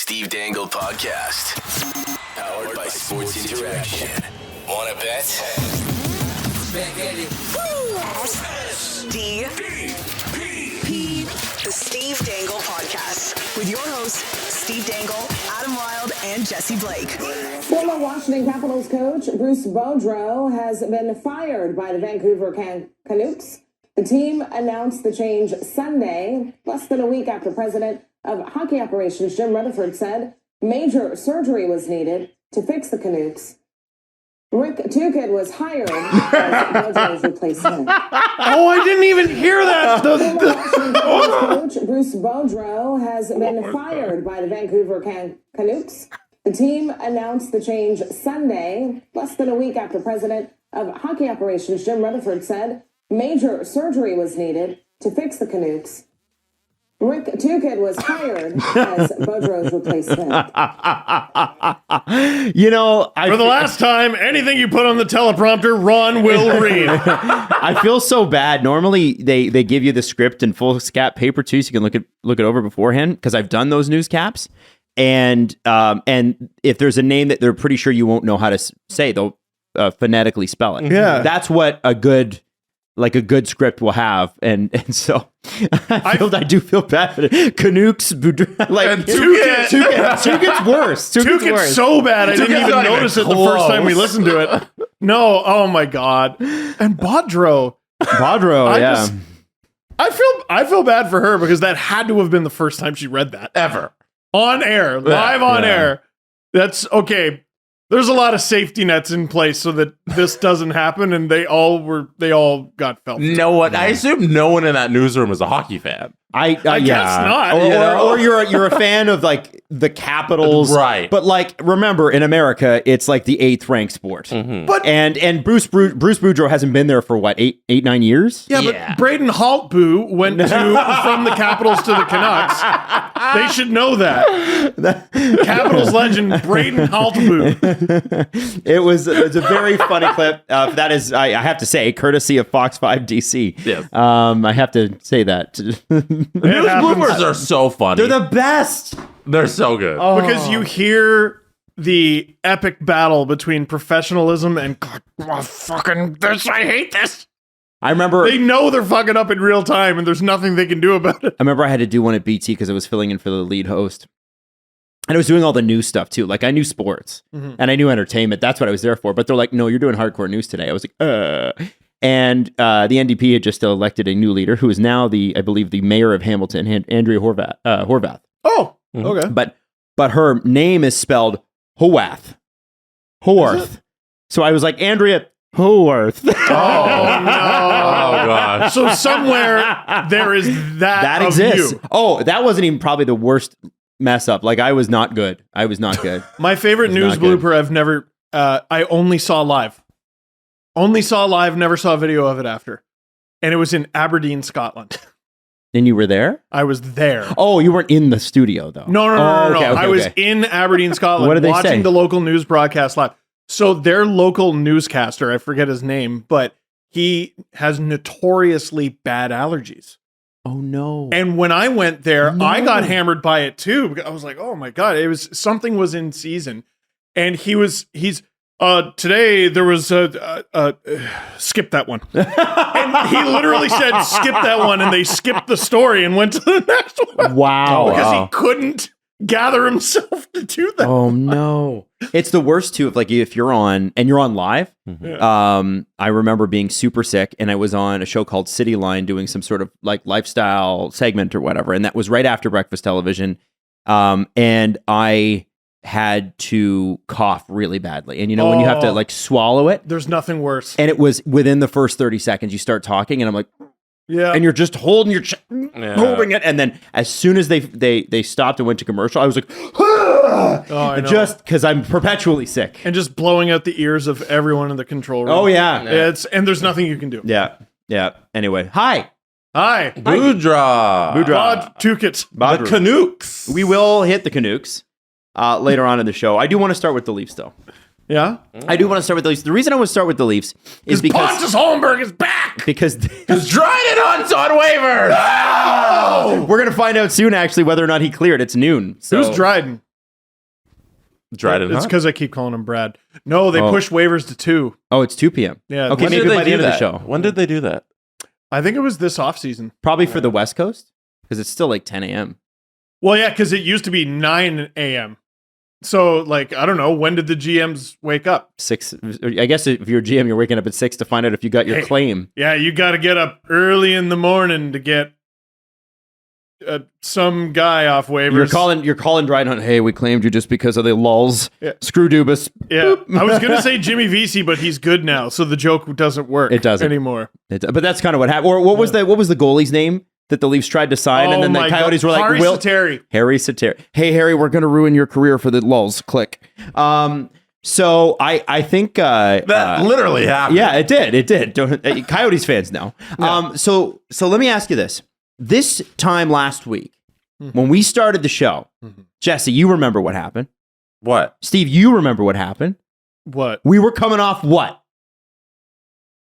Steve Dangle Podcast. Powered by Sports Interaction. Wanna bet? The Steve Dangle Podcast with your hosts, Steve Dangle, Adam Wilde, and Jesse Blake. Former Washington Capitals coach Bruce Boudreau has been fired by the Vancouver Canucks. The team announced the change Sunday, less than a week after President of Hockey Operations Jim Rutherford said major surgery was needed to fix the Canooks. Rick Tocchet was hired as Boudreau's replacement. Oh, I didn't even hear that. Coach Bruce Boudreau has been fired by the Vancouver Canucks. The team announced the change Sunday, less than a week after President of Hockey Operations Jim Rutherford said major surgery was needed to fix the Canooks. Rick Tocchet was hired as Boudreau's replacement. You know, for the last time, anything you put on the teleprompter, Ron will read. I feel so bad. Normally, they give you the script in full scat paper too, so you can look it over beforehand. Because I've done those news caps, and if there's a name that they're pretty sure you won't know how to say, they'll phonetically spell it. Yeah, that's what a good script will have, and so I do feel bad for it. Canooks, like two gets worse. Two gets so bad I didn't even notice it the first time we listened to it. No, oh my god, and Boudreau, yeah. I feel bad for her because that had to have been the first time she read that ever on air, live on air. That's okay. There's a lot of safety nets in place so that this doesn't happen, and they all got felt. No one. I assume no one in that newsroom is a hockey fan. I guess not. Or you're a fan of like the Capitals, right? But like, remember, in America, it's like the 8th ranked sport. Mm-hmm. But and Bruce Boudreau hasn't been there for what 8-9 years. Yeah, but Braden Holtby went from the Capitals to the Canucks. They should know that. Capitals legend Braden Holtby. It was a very funny clip. That is, I have to say, courtesy of Fox 5 DC. Yes. I have to say that. News bloopers are so funny. They're the best. They're so good. Because you hear the epic battle between professionalism and fucking this. I hate this. I remember they know they're fucking up in real time, and there's nothing they can do about it. I remember I had to do one at BT because I was filling in for the lead host, and I was doing all the news stuff too. Like I knew sports and I knew entertainment. That's what I was there for. But they're like, "No, you're doing hardcore news today." I was like, And the NDP had just elected a new leader who is now I believe the mayor of Hamilton, Andrea Horwath. Oh, okay. But her name is spelled Howarth. So I was like, Andrea Howarth. Oh, no. Oh, God. So somewhere there is that exists. You. Oh, that wasn't even probably the worst mess up. Like, I was not good. My favorite news blooper I've never, I only saw live. Never saw a video of it after. And it was in Aberdeen, Scotland. And you were there? I was there. Oh, you weren't in the studio, though. No. I was in Aberdeen, Scotland, what did they watching say? the local news broadcast live. So their local newscaster, I forget his name, but he has notoriously bad allergies. Oh, no. And when I went there, I got hammered by it, too. I was like, oh, my God. Something was in season. And he's... today there was skip that one. And he literally said, skip that one. And they skipped the story and went to the next one. Wow. Because he couldn't gather himself to do that. Oh, no. It's the worst too. If you're on and you're on live. Mm-hmm. I remember being super sick and I was on a show called City Line doing some sort of like lifestyle segment or whatever. And that was right after breakfast television. And I had to cough really badly. And when you have to like swallow it, there's nothing worse. And it was within the first 30 seconds you start talking and I'm like, yeah. And you're just holding your holding it. And then as soon as they stopped and went to commercial, I was like, just because I'm perpetually sick. And just blowing out the ears of everyone in the control room. Oh yeah. And there's nothing you can do. Yeah. Anyway. Hi. Boudreau. Tocchet. The Canooks. We will hit the Canooks later on in the show. I do want to start with the Leafs, though. Yeah? I do want to start with the Leafs. The reason I want to start with the Leafs is because... Pontus Holmberg is back! Because Dryden Hunt's on waivers! Oh! We're going to find out soon, actually, whether or not he cleared. It's noon. So. Who's Dryden? Dryden It's Hunt? because I keep calling him Brad. No, they pushed waivers to 2. Oh, it's 2 p.m. Yeah. Okay, When maybe did by they the do end of the that? show. When did they do that? I think it was this offseason. Probably for the West Coast because it's still like 10 a.m. Well, yeah, because it used to be 9 a.m. So, like, I don't know. When did the GMs wake up? 6. I guess if you're a GM, you're waking up at 6 to find out if you got your claim. Yeah, you got to get up early in the morning to get some guy off waivers. You're calling Dryden Hunt. Hey, we claimed you just because of the lulls. Yeah. Screw Dubas. Yeah, I was gonna say Jimmy Vesey, but he's good now, so the joke doesn't work. It doesn't anymore. But that's kind of what happened. Or what was the gole's name that the Leafs tried to sign, and then the Coyotes were like, Harry Sateri. Hey, Harry, we're going to ruin your career for the lulls. Click. So I think That literally happened. Yeah, it did. Coyotes fans know. Yeah. So let me ask you this. This time last week, when we started the show, Jesse, you remember what happened. What? Steve, you remember what happened. What? We were coming off what?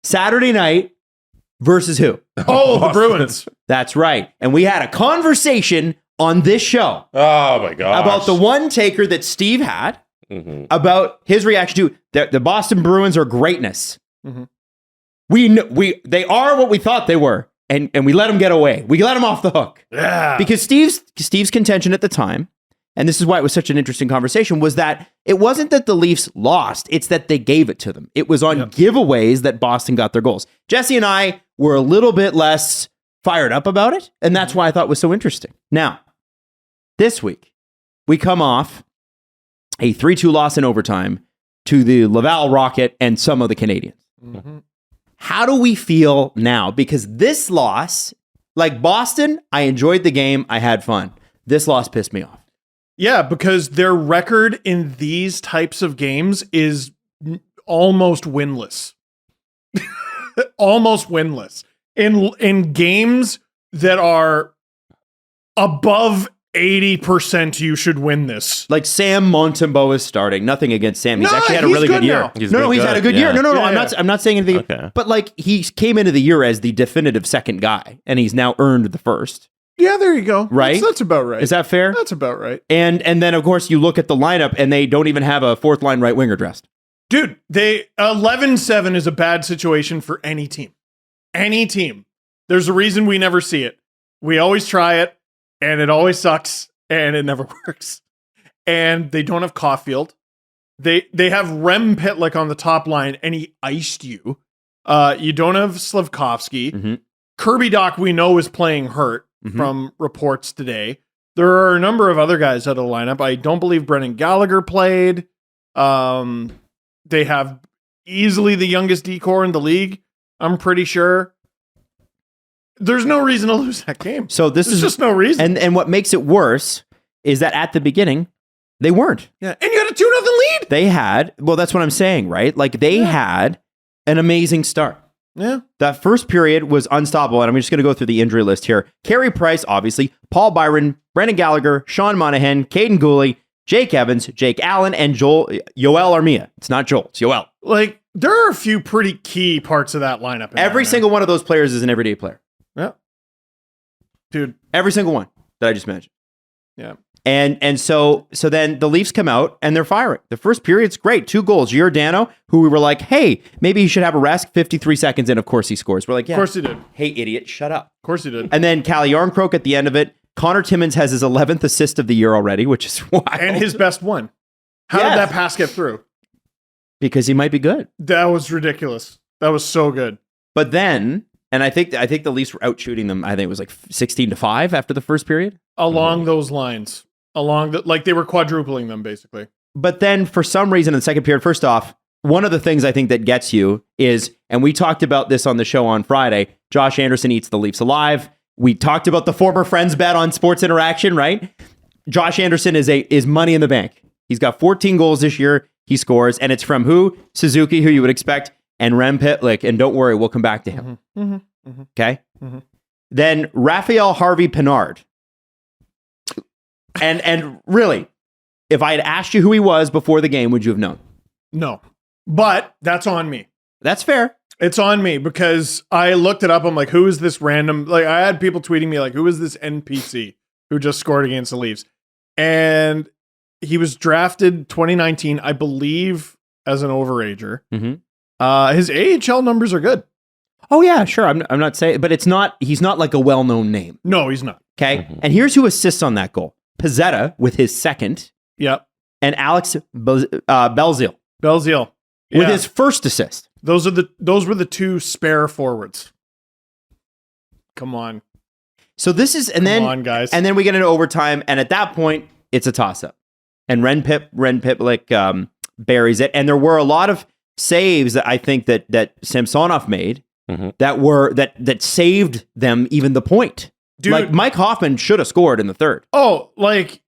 Saturday night versus who? Oh, the Bruins. That's right. And we had a conversation on this show Oh my gosh. about the one taker that Steve had about his reaction to the Boston Bruins are greatness. They are what we thought they were. And we let them get away. We let them off the hook. Yeah. Because Steve's contention at the time, and this is why it was such an interesting conversation, was that it wasn't that the Leafs lost, it's that they gave it to them. It was on giveaways that Boston got their goals. Jesse and I were a little bit less fired up about it, and that's why I thought it was so interesting. Now, this week, we come off a 3-2 loss in overtime to the Laval Rocket and some of the Canadiens. How do we feel now? Because this loss, like Boston, I enjoyed the game. I had fun. This loss pissed me off. Yeah, because their record in these types of games is almost winless. Almost winless. In games that are above 80%, you should win this. Like Sam Montembeault is starting. Nothing against Sam. He's actually had a he's really good year. now. He's He's been had a good good, year. yeah. No. Yeah, I'm not saying anything. Okay. But like he came into the year as the definitive second guy, and he's now earned the first. Yeah, there you go. Right? That's about right. Is that fair? That's about right. And then of course you look at the lineup, and they don't even have a fourth line right winger dressed. Dude, 11-7 is a bad situation for any team. Any team. There's a reason we never see it. We always try it, and it always sucks, and it never works. And they don't have Caufield. They have Rem Pitlick on the top line, and he iced you. You don't have Slafkovsky. Kirby Doc, we know, is playing hurt from reports today. There are a number of other guys out of the lineup. I don't believe Brendan Gallagher played. They have easily the youngest D-core in the league, I'm pretty sure. There's no reason to lose that game. So There's just no reason. And what makes it worse is that at the beginning, they weren't. Yeah, and you had a 2-0 lead. They had, well, that's what I'm saying, right? Like they had an amazing start. Yeah. That first period was unstoppable, and I'm just going to go through the injury list here. Carey Price, obviously, Paul Byron, Brendan Gallagher, Sean Monahan, Caden Gooley, Jake Evans, Jake Allen, and Yoel Armia. It's not Joel, it's Yoel. Like, there are a few pretty key parts of that lineup. Every single one of those players is an everyday player. Yeah. Dude. Every single one that I just mentioned. Yeah. And so then the Leafs come out and they're firing. The first period's great. 2 goals. Giordano, who we were like, hey, maybe he should have a rest. 53 seconds in, of course he scores. We're like, yeah. Of course he did. Hey, idiot, shut up. Of course he did. And then Calle Yarncroke at the end of it. Connor Timmins has his 11th assist of the year already, which is wild. And his best one. How did that pass get through? Because he might be good. That was ridiculous. That was so good. But then, and I think the Leafs were out shooting them. I think it was like 16-5 after the first period. Along those lines. Like they were quadrupling them, basically. But then for some reason in the second period, first off, one of the things I think that gets you is, and we talked about this on the show on Friday, Josh Anderson eats the Leafs alive. We talked about the former friends bet on Sports Interaction, right? Josh Anderson is money in the bank. He's got 14 goals this year. He scores, and it's from who? Suzuki, who you would expect, and Rem Pitlick. And don't worry, we'll come back to him. Okay? Then Raphael Harvey Pinard. And really, if I had asked you who he was before the game, would you have known? No. But that's on me. That's fair. It's on me because I looked it up. I'm like, who is this random? Like, I had people tweeting me like, who is this NPC who just scored against the Leafs? And he was drafted 2019, I believe, as an overager. His AHL numbers are good. Oh yeah, sure. I'm not saying, but he's not like a well-known name. No, he's not. Okay. And here's who assists on that goal. Pizzetta with his second. Yep. And Alex Belzile. Belzile. With his first assist. Those were the two spare forwards. Come on. So this is, and Come on, guys. And then we get into overtime, and at that point, it's a toss-up. And Ren Pitlick buries it. And there were a lot of saves that I think that Samsonov made that saved them even the point. Dude, like Mike Hoffman should have scored in the third. Oh, like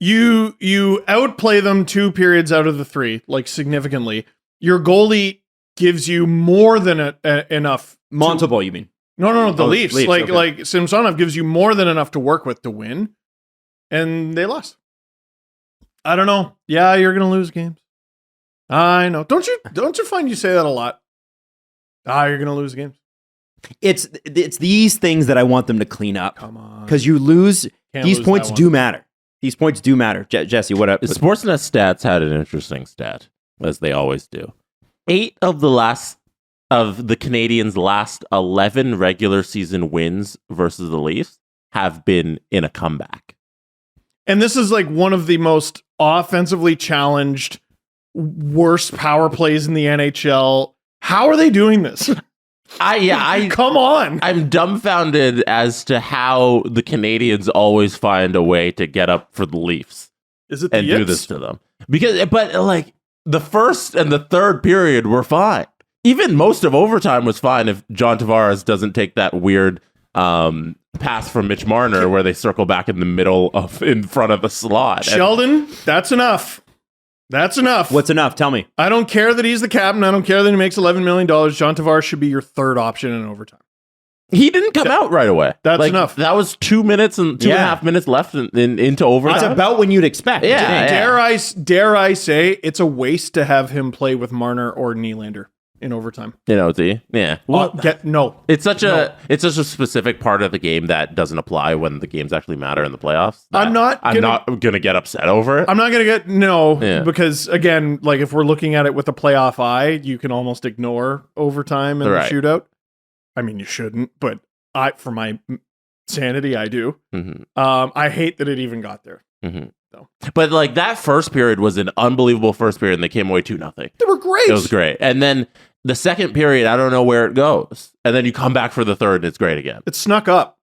you outplay them 2 periods out of the 3, like significantly. Your goalie gives you more than enough. Montalvo, you mean? No, the Leafs. Like okay. like Samsonov gives you more than enough to work with to win, and they lost. I don't know. Yeah, you're gonna lose games. I know. Don't you find you say that a lot? You're gonna lose games. It's these things that I want them to clean up. Come on, because you lose. These points do matter. These points do matter. Jesse, what up? Sportsnet Stats had an interesting stat, as they always do. 8 of the Canadiens' last 11 regular season wins versus the Leafs have been in a comeback. And this is like one of the most offensively challenged, worst power plays in the NHL. How are they doing this? Come on. I'm dumbfounded as to how the Canadiens always find a way to get up for the Leafs. Is it and do this to them? But like the first and the third period were fine. Even most of overtime was fine if John Tavares doesn't take that weird pass from Mitch Marner where they circle back in front of the slot. Sheldon, that's enough. That's enough. What's enough? Tell me. I don't care that he's the captain. I don't care that he makes $11 million. John Tavares should be your third option in overtime. He didn't come out right away. That's enough. That was 2 minutes and 2.5 minutes left into overtime. It's about when you'd expect. Yeah. Dare I say it's a waste to have him play with Marner or Nylander in overtime. Yeah. Well, no. It's such a specific part of the game that doesn't apply when the games actually matter in the playoffs. I'm not gonna get upset over it. I'm not gonna because again, like if we're looking at it with a playoff eye, you can almost ignore overtime and the shootout. I mean, you shouldn't, but for my sanity, I do. I hate that it even got there. But like that first period was an unbelievable first period, and they came away 2-0. They were great. It was great, and then the second period, I don't know where it goes, and then you come back for the third, and it's great again. It snuck up,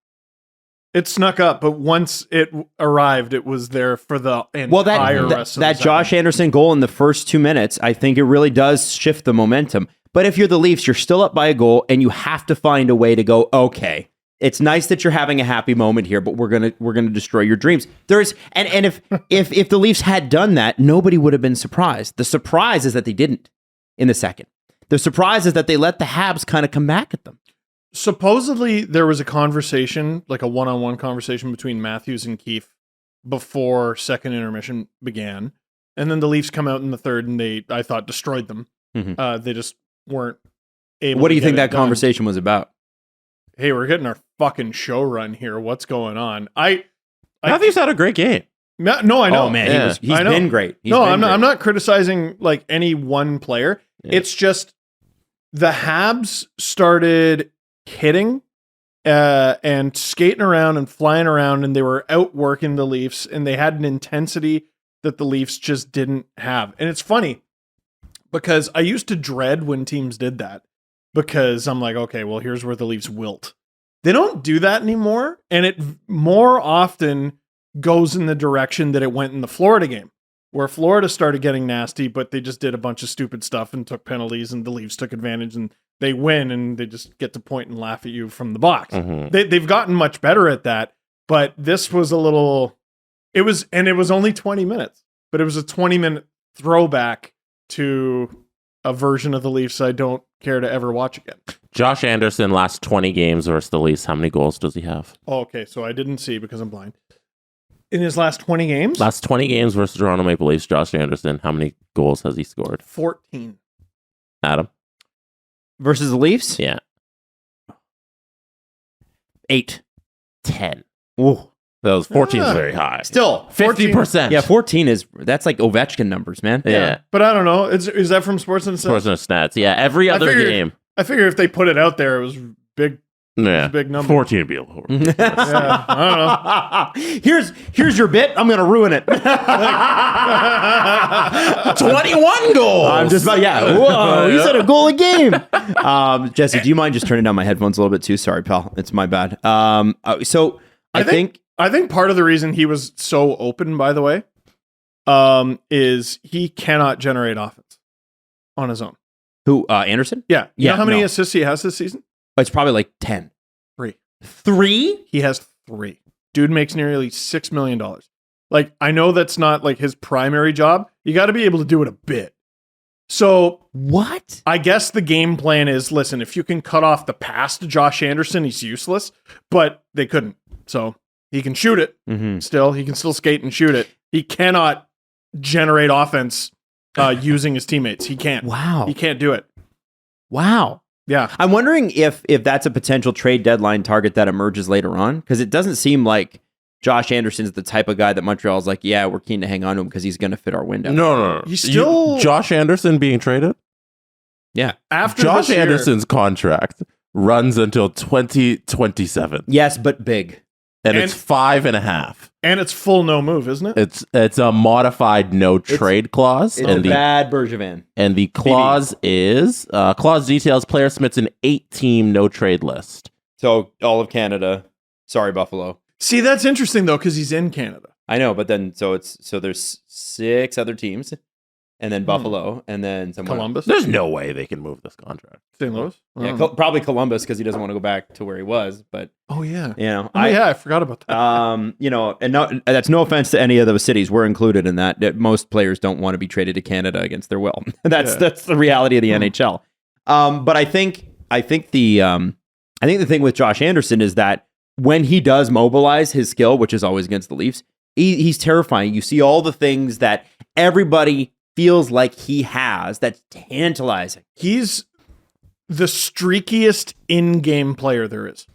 but once it arrived, it was there for the entire rest of the that Josh Anderson goal in the first 2 minutes, I think it really does shift the momentum. But if you're the Leafs, you're still up by a goal, and you have to find a way to go, okay, it's nice that you're having a happy moment here, but we're gonna destroy your dreams. And if the Leafs had done that, nobody would have been surprised. The surprise is that they didn't in the second. The surprise is that they let the Habs kind of come back at them. Supposedly, there was a conversation, like a one-on-one conversation between Matthews and Keefe before second intermission began, and then the Leafs come out in the third, and I thought, destroyed them. They just weren't able. What do you think that conversation was about? Hey, we're getting our fucking show run here. What's going on? Matthews had a great game. No, I know. Oh man, he's been great. I'm not criticizing like any one player. Yeah. It's just the Habs started hitting and skating around and flying around, and they were outworking the Leafs, and they had an intensity that the Leafs just didn't have. And it's funny because I used to dread when teams did that. Because I'm like, okay, well, here's where the Leafs wilt. They don't do that anymore, and it more often goes in the direction that it went in the Florida game, where Florida started getting nasty, but they just did a bunch of stupid stuff and took penalties, and the Leafs took advantage, and they win, and they just get to point and laugh at you from the box. They've gotten much better at that, but this was a little... It was only 20 minutes, but it was a 20-minute throwback to a version of the Leafs I don't care to ever watch again. Josh Anderson, last 20 games versus the Leafs, how many goals does he have? Oh, okay, so I didn't see because I'm blind. In his last 20 games? Last 20 games versus Toronto Maple Leafs, Josh Anderson, how many goals has he scored? 14. Adam? Versus the Leafs? Yeah. 8. 10. Ooh. That was 14 is very high. Still, 50%. Yeah, 14 that's like Ovechkin numbers, man. Yeah. But I don't know. Is that from Sports and Sports and Stats. Yeah, every other game. I figure if they put it out there, it was big. Yeah, a big number. 14 would be a little. Yeah, I don't know. Here's your bit. I'm gonna ruin it. 21 goals. I'm just about Whoa, you said a goal a game. Jesse, do you mind just turning down my headphones a little bit too? Sorry, pal. It's my bad. So I think part of the reason he was so open, by the way, is he cannot generate offense on his own. Who? Anderson? Yeah. You know how many no. assists he has this season? It's probably like 10. 3. 3? He has 3. Dude makes nearly $6 million. Like, I know that's not like his primary job. You got to be able to do it a bit. So what? I guess the game plan is, listen, if you can cut off the pass to Josh Anderson, he's useless. But they couldn't. So he can shoot it still. He can still skate and shoot it. He cannot generate offense using his teammates. He can't. Wow. He can't do it. Wow. Yeah. I'm wondering if that's a potential trade deadline target that emerges later on, because it doesn't seem like Josh Anderson's the type of guy that Montreal's like, yeah, we're keen to hang on to him because he's going to fit our window. No. He's still... Josh Anderson being traded? Yeah. After Josh this year- Anderson's contract runs until 2027. Yes, but big. And it's 5.5. And it's full no move, isn't it? It's a modified no trade clause. It's a bad Bergevin. And the clause is clause details player submits an 8-team no trade list. So all of Canada. Sorry, Buffalo. See, that's interesting though, because he's in Canada. I know, but then so there's 6 other teams, and then Buffalo, and then someone Columbus. There's no way they can move this contract. St. Louis. Yeah, probably Columbus because he doesn't want to go back to where he was. But Oh yeah. you know, I forgot about that. you know, and that's no offense to any of those cities. We're included in that. That most players don't want to be traded to Canada against their will. That's the reality of the NHL. But I think the thing with Josh Anderson is that when he does mobilize his skill, which is always against the Leafs, he's terrifying. You see all the things that everybody feels like he has. That's tantalizing. He's the streakiest in-game player there is.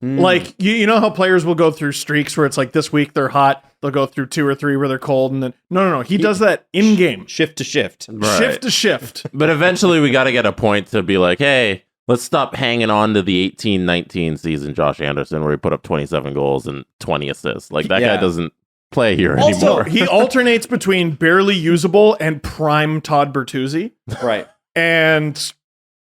Like, you know how players will go through streaks where it's like this week they're hot, they'll go through 2 or 3 where they're cold, and then no. He does that in-game. Shift to shift. Right. Shift to shift. But eventually we got to get a point to be like, hey, let's stop hanging on to the 18-19 season Josh Anderson where he put up 27 goals and 20 assists. Like, that guy doesn't play here Also, anymore. he alternates between barely usable and prime Todd Bertuzzi. Right. And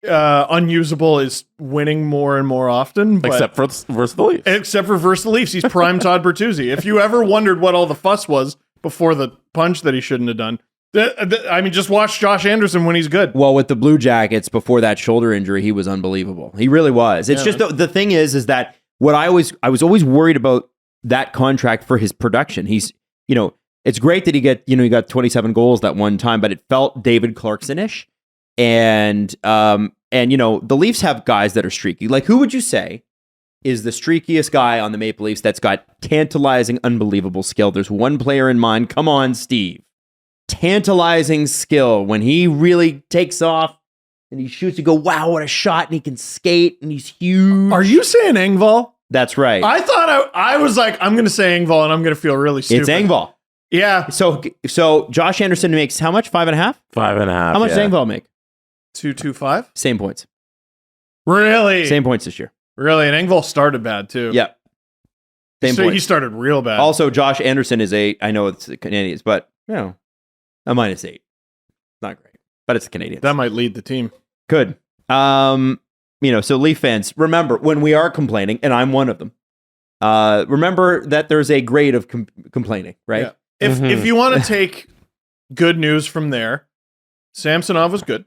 unusable is winning more and more often. But Except for versus the Leafs. Except for versus the Leafs. He's prime Todd Bertuzzi. If you ever wondered what all the fuss was before the punch that he shouldn't have done, I mean, just watch Josh Anderson when he's good. Well, with the Blue Jackets before that shoulder injury, he was unbelievable. He really was. It's just the thing is that what I was always worried about that contract for his production. He's, it's great that he got 27 goals that one time, but it felt David Clarkson-ish. And the Leafs have guys that are streaky. Like, who would you say is the streakiest guy on the Maple Leafs that's got tantalizing, unbelievable skill? There's one player in mind. Come on, Steve. Tantalizing skill when he really takes off and he shoots. You go, wow, what a shot! And he can skate and he's huge. Are you saying Engvall? That's right. I thought I was like, I'm going to say Engvall and I'm going to feel really stupid. It's Engvall. Yeah. So Josh Anderson makes how much? 5.5? 5.5. How much does Engvall make? 2.25. Same points. Really? Same points this year. Really? And Engvall started bad too. Yeah. Same so points. He started real bad. Also, Josh Anderson is I know it's the Canadiens, but a -8. Not great, but it's the Canadiens. That might lead the team. Could. So Leaf fans, remember when we are complaining, and I'm one of them. Remember that there's a grade of complaining, right? Yeah. If you want to take good news from there, Samsonov was good.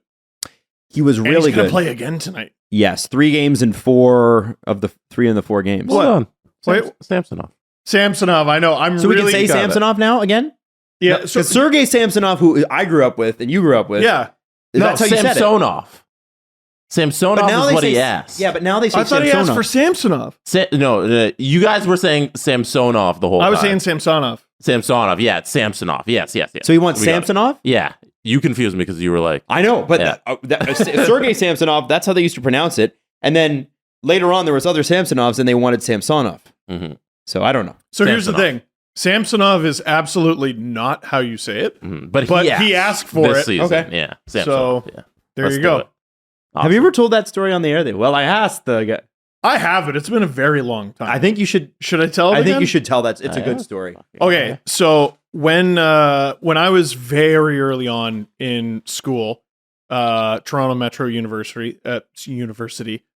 He was really he's good. Going to play again tonight. Yes, 3 games in 4 of the 3 in the 4 games. Hold on. Wait. Samsonov. Samsonov, I know. So we can say Samsonov now again? Yeah. No, so Sergei Samsonov, who I grew up with and you grew up with. Yeah. That's how you said it. Samsonov is what he asked. Yeah, but now they say I thought Samsonov. he asked for Samsonov. You guys were saying Samsonov the whole time. I was saying Samsonov. Samsonov. Yeah, it's Samsonov. Yes. So he wants Samsonov? Yeah. You confused me because you were like... I know, but Sergei Samsonov, that's how they used to pronounce it. And then later on, there was other Samsonovs and they wanted Samsonov. Mm-hmm. So I don't know. So here's the thing. Samsonov is absolutely not how you say it, but he asked for this it. Season. Okay. Yeah. So there Let's you do go. it. Have Awesome. you ever told that story on the air? Well, I asked the guy. I have it. It's been a very long time. I think you should. Should I tell it I think again? you should tell that. It's a good story. Okay, so when I was very early on in school, Toronto Metro University,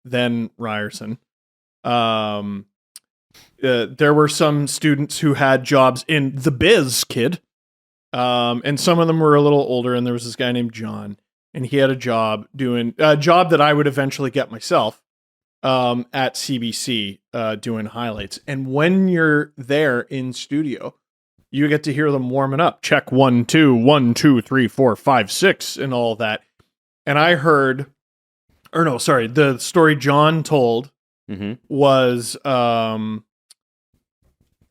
then Ryerson, there were some students who had jobs in the biz, kid, and some of them were a little older. And there was this guy named John, and he had a job doing a job that I would eventually get myself. At CBC, doing highlights. And when you're there in studio, you get to hear them warming up. Check 1, 2, 1, 2, 3, 4, 5, 6, and all that. And I heard, the story John told was Ron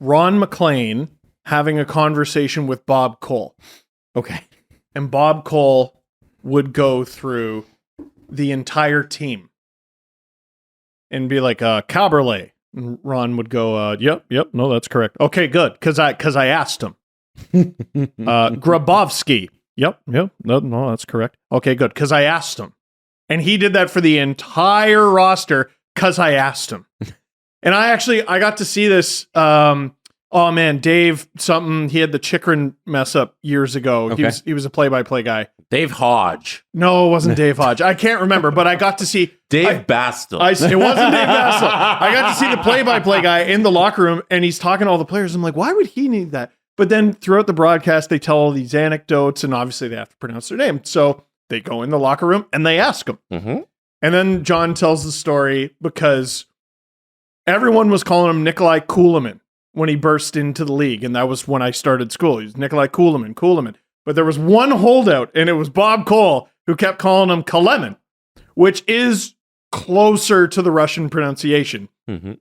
McLean having a conversation with Bob Cole. Okay. And Bob Cole would go through the entire team and be like, Caberlet. And Ron would go, yep, no, that's correct. Okay, good, because I asked him. Grabowski. Yep, no, that's correct. Okay, good, because I asked him. And he did that for the entire roster because I asked him. And I got to see this, Dave something, he had the Chikrin mess up years ago. Okay. He was a play-by-play guy. Dave Hodge. No, it wasn't Dave Hodge. I can't remember, but I got to see Dave Bastel. It wasn't Dave Bastel. I got to see the play-by-play guy in the locker room, and he's talking to all the players. I'm like, why would he need that? But then throughout the broadcast, they tell all these anecdotes, and obviously they have to pronounce their name. So they go in the locker room, and they ask him. Mm-hmm. And then John tells the story because everyone was calling him Nikolai Kulemin when he burst into the league, and that was when I started school. He was Nikolai Kulemin. But there was one holdout, and it was Bob Cole, who kept calling him Kalemin, which is closer to the Russian pronunciation. Mm-hmm.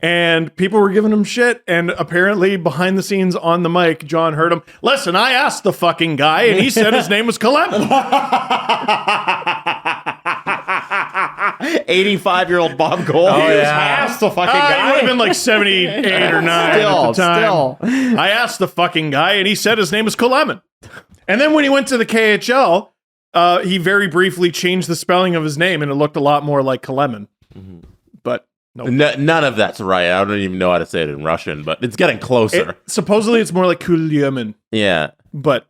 And people were giving him shit, and apparently behind the scenes on the mic, John heard him, listen, I asked the fucking guy, and he said his name was Kalemin. 85-year-old Bob Cole. Oh, yeah. I asked the fucking guy. He would have been like 78 or 9 at the time. I asked the fucking guy, and he said his name was Kalemin. And then when he went to the KHL, he very briefly changed the spelling of his name, and it looked a lot more like Kalemin. Mm-hmm. But no. None of that's right. I don't even know how to say it in Russian, but it's getting closer. Supposedly, it's more like Kulyamin. Yeah. But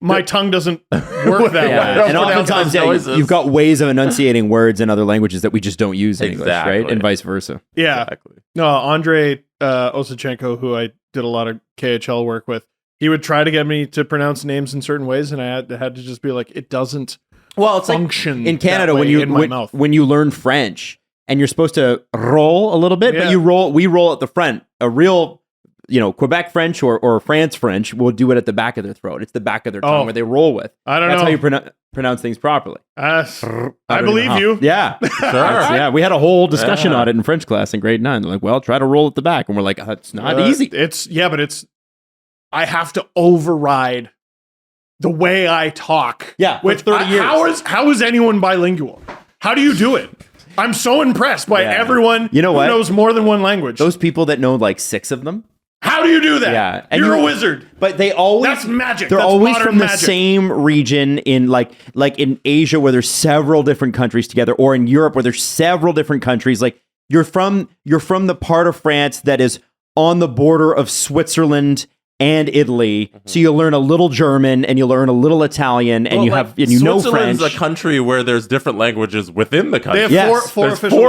my tongue doesn't work that way. And oftentimes, you've got ways of enunciating words in other languages that we just don't use in English, right? And vice versa. Yeah. Exactly. No, Andrei Osachenko, who I did a lot of KHL work with, he would try to get me to pronounce names in certain ways, and I had to just be like, it doesn't function like in Canada when you learn French and you're supposed to roll a little bit, but we roll at the front. A real, Quebec French or France French will do it at the back of their throat. It's the back of their tongue where they roll with. I don't know. That's how you pronounce things properly. I believe you. Yeah. Sure. We had a whole discussion on it in French class in grade 9. They're like, well, try to roll at the back. And we're like, it's not easy. I have to override the way I talk. Yeah, for 30 years. How is anyone bilingual? How do you do it? I'm so impressed by everyone who knows more than one language. Those people that know like 6 of them. How do you do that? Yeah, and you're a wizard. But they always that's magic. They're that's always from magic. the same region in like in Asia where there's several different countries together, or in Europe where there's several different countries. Like you're from the part of France that is on the border of Switzerland and Italy, so you learn a little German and you learn a little Italian, and you know French. Switzerland's a country where there's different languages within the country. They have four official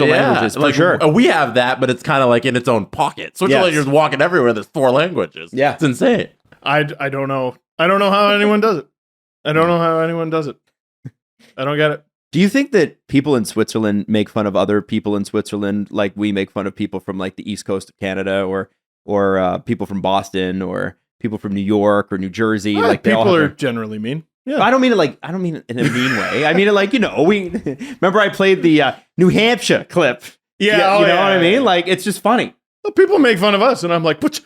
languages, for sure. We have that, but it's kind of like in its own pocket. Switzerland, you're just walking everywhere. There's 4 languages. Yeah, it's insane. I don't know. I don't know how anyone does it. I don't get it. Do you think that people in Switzerland make fun of other people in Switzerland like we make fun of people from like the East Coast of Canada, or people from Boston, or people from New York or New Jersey? Like people are generally mean. Yeah, I don't mean it in a mean way. I mean it like, we remember I played the New Hampshire clip. Yeah, you know what I mean? Like it's just funny. Well, people make fun of us, and I'm like, what?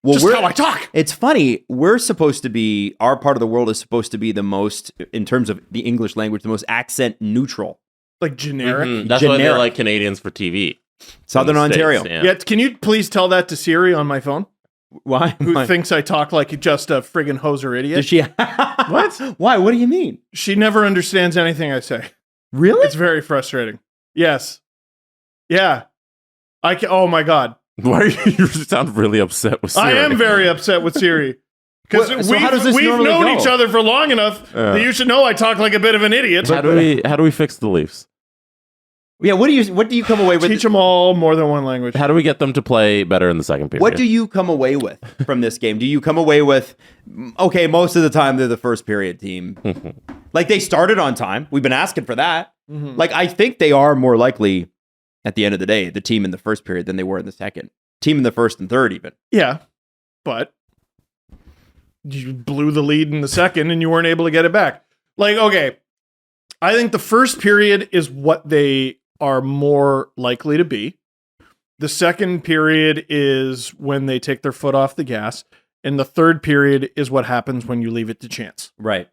Just how I talk. It's funny. We're supposed to be, our part of the world is supposed to be the most, in terms of the English language, the most accent neutral. Like generic. Mm-hmm. That's why they like Canadians for TV. Southern Ontario. States, Yeah, can you please tell that to Siri on my phone? Why? Who thinks I talk like just a friggin' hoser idiot? Does she? What? Why? What do you mean? She never understands anything I say. Really? It's very frustrating. Yes. Yeah. Oh my God. Why are you sound really upset with Siri? I am very upset with Siri. Because how does this we've normally known go? each other for long enough that you should know I talk like a bit of an idiot. How do we fix the Leafs? Yeah. What do you come away with? Teach them all more than one language. How do we get them to play better in the second period? What do you come away with from this game? Do you come away with, okay, most of the time they're the first period team. Like they started on time. We've been asking for that. Mm-hmm. Like I think they are more likely at the end of the day, the team in the first period than they were in the second. Team in the first and third even. Yeah. But you blew the lead in the second and you weren't able to get it back. Like, okay, I think the first period is what they are more likely to be. The second period is when they take their foot off the gas. And the third period is what happens when you leave it to chance. Right.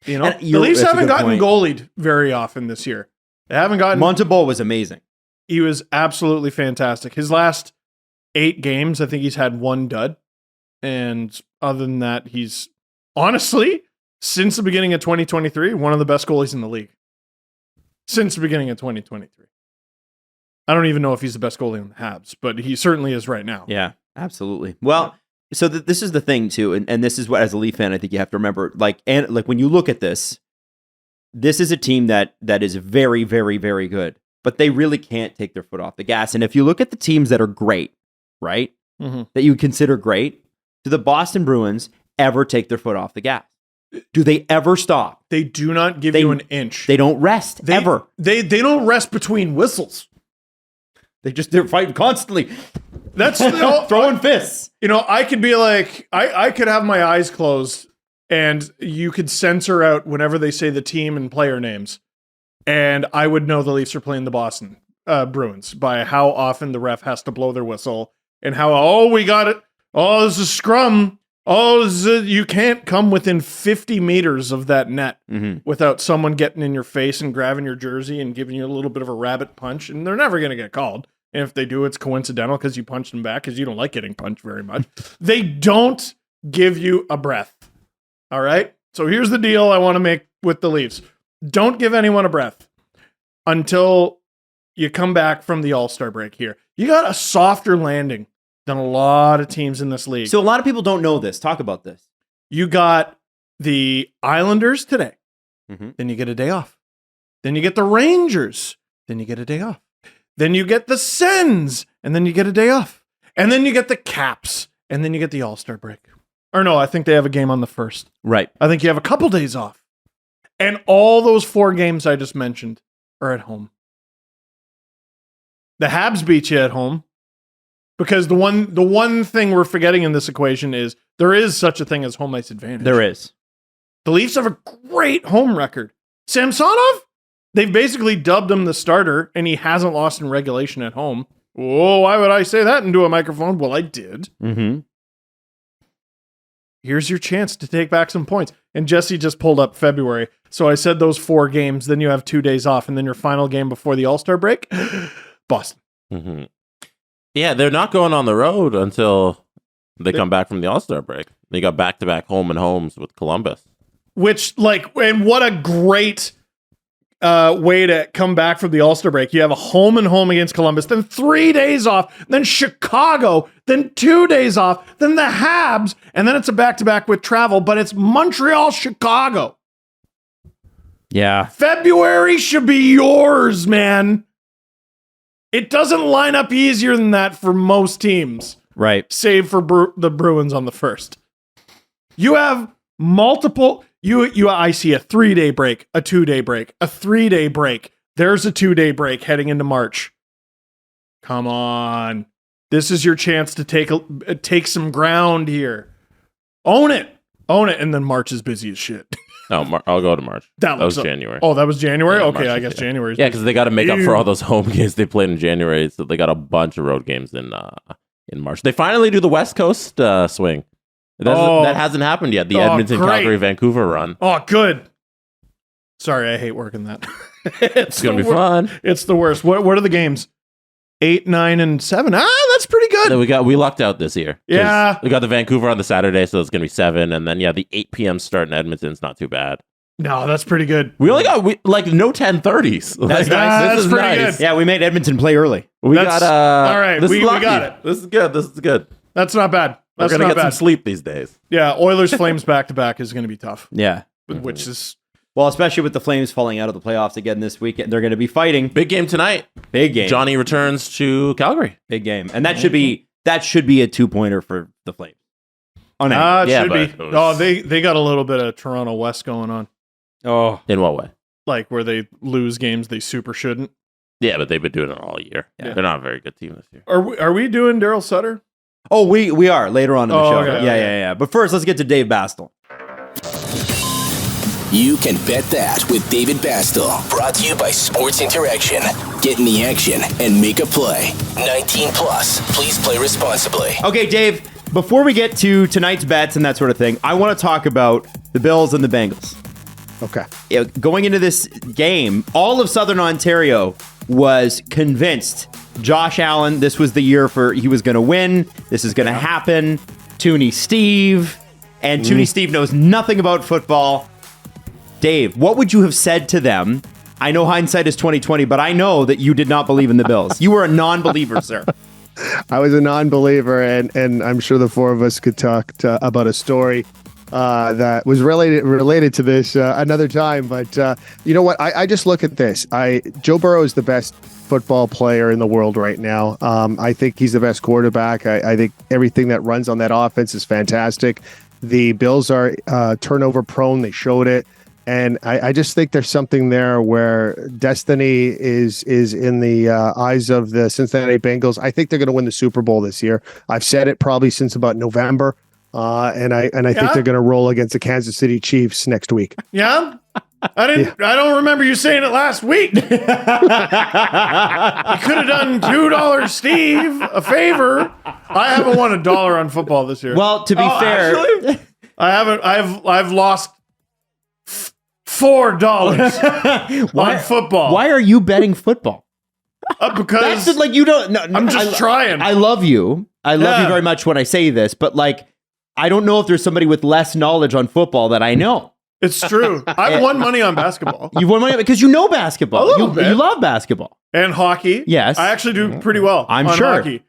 You know, the Leafs haven't gotten goalied very often this year. They haven't gotten... Montembeault was amazing. He was absolutely fantastic. His last 8 games, I think he's had 1 dud. And other than that, he's honestly, since the beginning of 2023, one of the best goalies in the league. Since the beginning of 2023. I don't even know if he's the best goalie in the Habs, but he certainly is right now. Yeah, absolutely. Well, so this is the thing too, and this is what, as a Leaf fan, I think you have to remember. Like when you look at this is a team that is very, very, very good, but they really can't take their foot off the gas. And if you look at the teams that are great, right, that you would consider great, do the Boston Bruins ever take their foot off the gas? Do they ever stop? They do not give you an inch. They don't rest ever. They don't rest between whistles. They're fighting constantly. That's throwing fists. You know, I could be like, I could have my eyes closed and you could censor out whenever they say the team and player names. And I would know the Leafs are playing the Boston Bruins by how often the ref has to blow their whistle and how, we got it. Oh, this is a scrum. Oh, you can't come within 50 meters of that net without someone getting in your face and grabbing your jersey and giving you a little bit of a rabbit punch. And they're never going to get called. And if they do, it's coincidental because you punched them back because you don't like getting punched very much. They don't give you a breath. All right? So here's the deal I want to make with the Leafs. Don't give anyone a breath until you come back from the All-Star break here. You got a softer landing than a lot of teams in this league. So a lot of people don't know this. Talk about this. You got the Islanders today. Then you get a day off. Then you get the Rangers. Then you get a day off. Then you get the Sens. And then you get a day off. And then you get the Caps. And then you get the All-Star break. Or no, I think they have a game on the 1st. Right. I think you have a couple days off. And all those 4 games I just mentioned are at home. The Habs beat you at home. Because the one thing we're forgetting in this equation is there is such a thing as home ice advantage. There is. The Leafs have a great home record. Samsonov, they've basically dubbed him the starter, and he hasn't lost in regulation at home. Oh, why would I say that into a microphone? Well, I did. Here's your chance to take back some points. And Jesse just pulled up February. So I said those 4 games, then you have 2 days off, and then your final game before the All-Star break, Boston. Yeah, they're not going on the road until they come back from the All-Star break. They got back-to-back home and homes with Columbus. Which, and what a great way to come back from the All-Star break. You have a home and home against Columbus, then 3 days off, then Chicago, then 2 days off, then the Habs, and then it's a back-to-back with travel, but it's Montreal, Chicago. Yeah. February should be yours, man. It doesn't line up easier than that for most teams. Right. Save for the Bruins on the 1st. You have multiple... I see a 3-day break, a 2-day break, a 3-day break. There's a 2-day break heading into March. Come on. This is your chance to take some ground here. Own it. And then March is busy as shit. No, I'll go to March. That was January. Oh, that was January? Yeah, okay, March I guess January. Yeah, because they got to make up for all those home games they played in January. So they got a bunch of road games in March. They finally do the West Coast swing. That hasn't happened yet. The Edmonton, Calgary, Vancouver run. Oh, good. Sorry, I hate working that. It's going to be fun. It's the worst. What are the games? 8, 9, and 7. That's pretty good. Then we lucked out this year. 'Cause Yeah. we got the Vancouver on the Saturday, so it's gonna be 7, and then the 8 p.m. start in Edmonton's not too bad. No, that's pretty good. We only got no 10:30s. That's nice. That's This is pretty nice. good. Yeah, we made Edmonton play early. We That's- got all right, This we is lucky. got it. This is good. This is good. That's not bad. We're That's gonna not get some bad. sleep these days. Yeah, Oilers Flames back to back is going to be tough, Yeah. which is Well, especially with the Flames falling out of the playoffs again this weekend, they're going to be fighting. Big game tonight. Big game. Johnny returns to Calgary. Big game. And that should be a 2-pointer for the Flames. On it Yeah, should be. but- Oh, they got a little bit of Toronto West going on, Oh. In what way? like where they lose games they super shouldn't. Yeah, but they've been doing it all year. Yeah. They're not a very good team this year. Are we doing Darryl Sutter? Oh, we are later on in the Oh, show. okay, yeah, okay. yeah. But first, let's get to Dave Bastel. You can bet that with David Bastel. Brought to you by Sports Interaction. Get in the action and make a play. 18 plus. Please play responsibly. Okay, Dave, before we get to tonight's bets and that sort of thing, I want to talk about the Bills and the Bengals. Okay. Going into this game, all of Southern Ontario was convinced Josh Allen, this was the year he was going to win. This is going to happen. Toonie Steve. And Toonie Steve knows nothing about football. Dave, what would you have said to them? I know hindsight is 20/20, but I know that you did not believe in the Bills. You were a non-believer, sir. I was a non-believer, and I'm sure the four of us could talk about a story that was related to this another time. But you know what? I just look at this. Joe Burrow is the best football player in the world right now. I think he's the best quarterback. I think everything that runs on that offense is fantastic. The Bills are turnover prone. They showed it. And I just think there's something there where destiny is in the eyes of the Cincinnati Bengals. I think they're going to win the Super Bowl this year. I've said it probably since about November, and I think they're going to roll against the Kansas City Chiefs next week. Yeah, I don't remember you saying it last week. You could have done $2 Steve a favor. I haven't won $1 on football this year. Well, to be fair, Actually? I haven't. I've lost $4 on football. why are you betting football? Because That's just like you don't. No, I'm just trying. I love you. I love you Yeah. very much when I say this, but like, I don't know if there's somebody with less knowledge on football that I know. It's true. I've won money on basketball You won money because you know basketball. A little You bit. love basketball. and hockey. Yes. I actually do pretty well. I'm on sure. Hockey.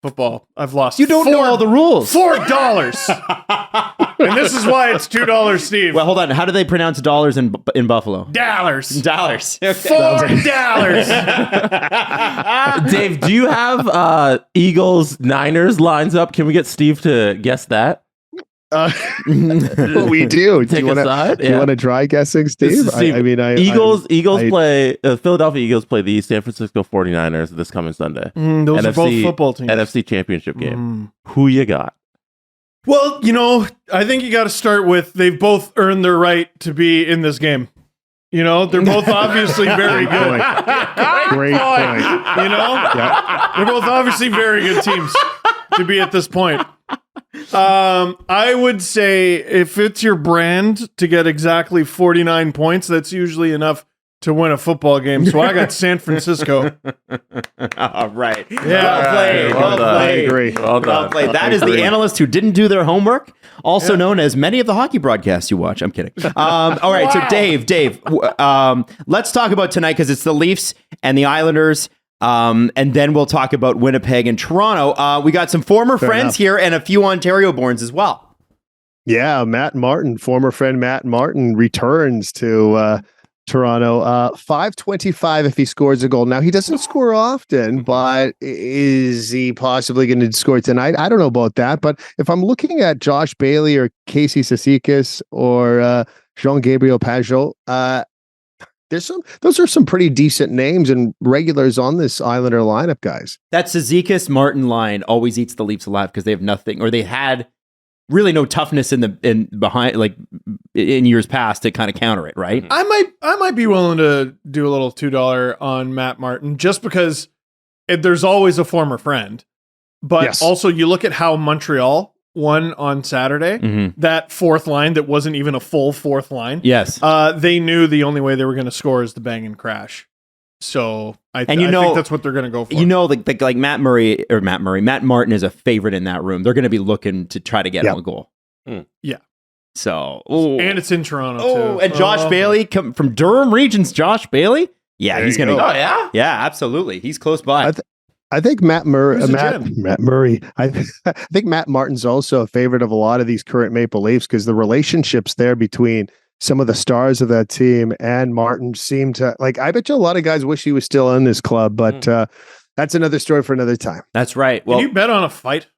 Football. I've lost. You don't know all the rules. $4, and this is why it's $2, Steve. Well, hold on. How do they pronounce dollars in Buffalo? dollars. Dollars. $4. Dave, do you have Eagles Niners lines up? Can we get Steve to guess that? We do. Take you a side? Do you Yeah. want to try guessing, This Steve? is Steve. Eagles play Philadelphia Eagles play the San Francisco 49ers this coming Sunday. Those are both football teams. NFC Championship game. Who you got? Well, I think you got to start with they've both earned their right to be in this game. They're both obviously very good. Great point. They're both obviously very good teams to be at this point. I would say if it's your brand to get exactly 49 points, that's usually enough to win a football game. So I got San Francisco. All right. Yeah. Well played. Well Well done. I played. agree. Well Well done. played. That is the analyst who didn't do their homework, also known as many of the hockey broadcasts you watch. I'm kidding. All right, so Dave, let's talk about tonight because it's the Leafs and the Islanders. And then we'll talk about Winnipeg and Toronto. We got some former friends enough. here and a few Ontario-borns as well. Yeah, Matt Martin, former friend Matt Martin, returns to Toronto. 525 if he scores a goal. Now, he doesn't score often, but is he possibly going to score tonight? I don't know about that. But if I'm looking at Josh Bailey or Casey Cizikas or Jean-Gabriel Pajot, those are some pretty decent names and regulars on this Islander lineup, guys. That Cizikas Martin line always eats the Leafs alive because they have nothing, or they had really no toughness in behind, like in years past, to kind of counter it, right? I might be willing to do a little $2 on Matt Martin just because there's always a former friend. But Yes. also you look at how Montreal won on Saturday, that fourth line that wasn't even a full fourth line. Yes. They knew the only way they were going to score is to bang and crash. So I And think that's what they're going to go for. Like Matt Martin is a favorite in that room. They're going to be looking to try to get him a goal. Yeah. So, and it's in Toronto too. And Josh Bailey from Durham Regions. Josh Bailey, he's going to. Oh yeah, yeah, absolutely. He's close by. I think Matt Murray. I think Matt Martin's also a favorite of a lot of these current Maple Leafs because the relationships there between some of the stars of that team and Martin seem to like. I bet you a lot of guys wish he was still in this club, but that's another story for another time. That's right. Well, can you bet on a fight?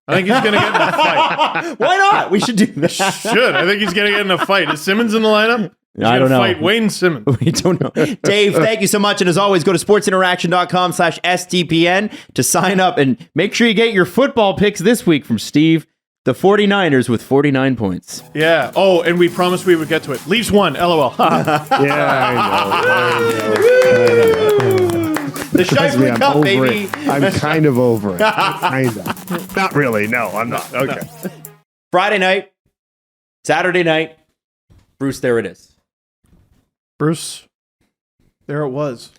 I think he's going to get in a fight. Why not? We should do that. I think he's going to get in a fight. Is Simmons in the lineup? I don't know. Fight Wayne Simmons. We don't know. Dave, thank you so much. And as always, go to sportsinteraction.com/STPN to sign up and make sure you get your football picks this week from Steve. The 49ers with 49 points. Yeah. Oh, and we promised we would get to it. Leafs won. LOL. Yeah, I know. The Scheifele Cup, baby. I'm kind of over it. Kind of. Not really. No, I'm not. Okay. No. Friday night, Saturday night. Bruce, there it is. Bruce, there it was.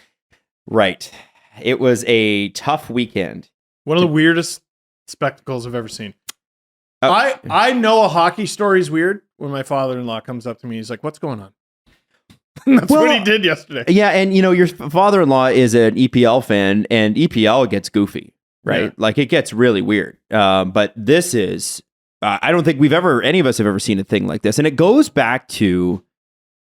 Right. It was a tough weekend. One of the weirdest spectacles I've ever seen. I know a hockey story is weird when my father-in-law comes up to me. He's like, what's going on? That's what he did yesterday. Yeah, and your father-in-law is an EPL fan, and EPL gets goofy, right? Yeah. Like, it gets really weird. But this is... I don't think any of us have ever seen a thing like this. And it goes back to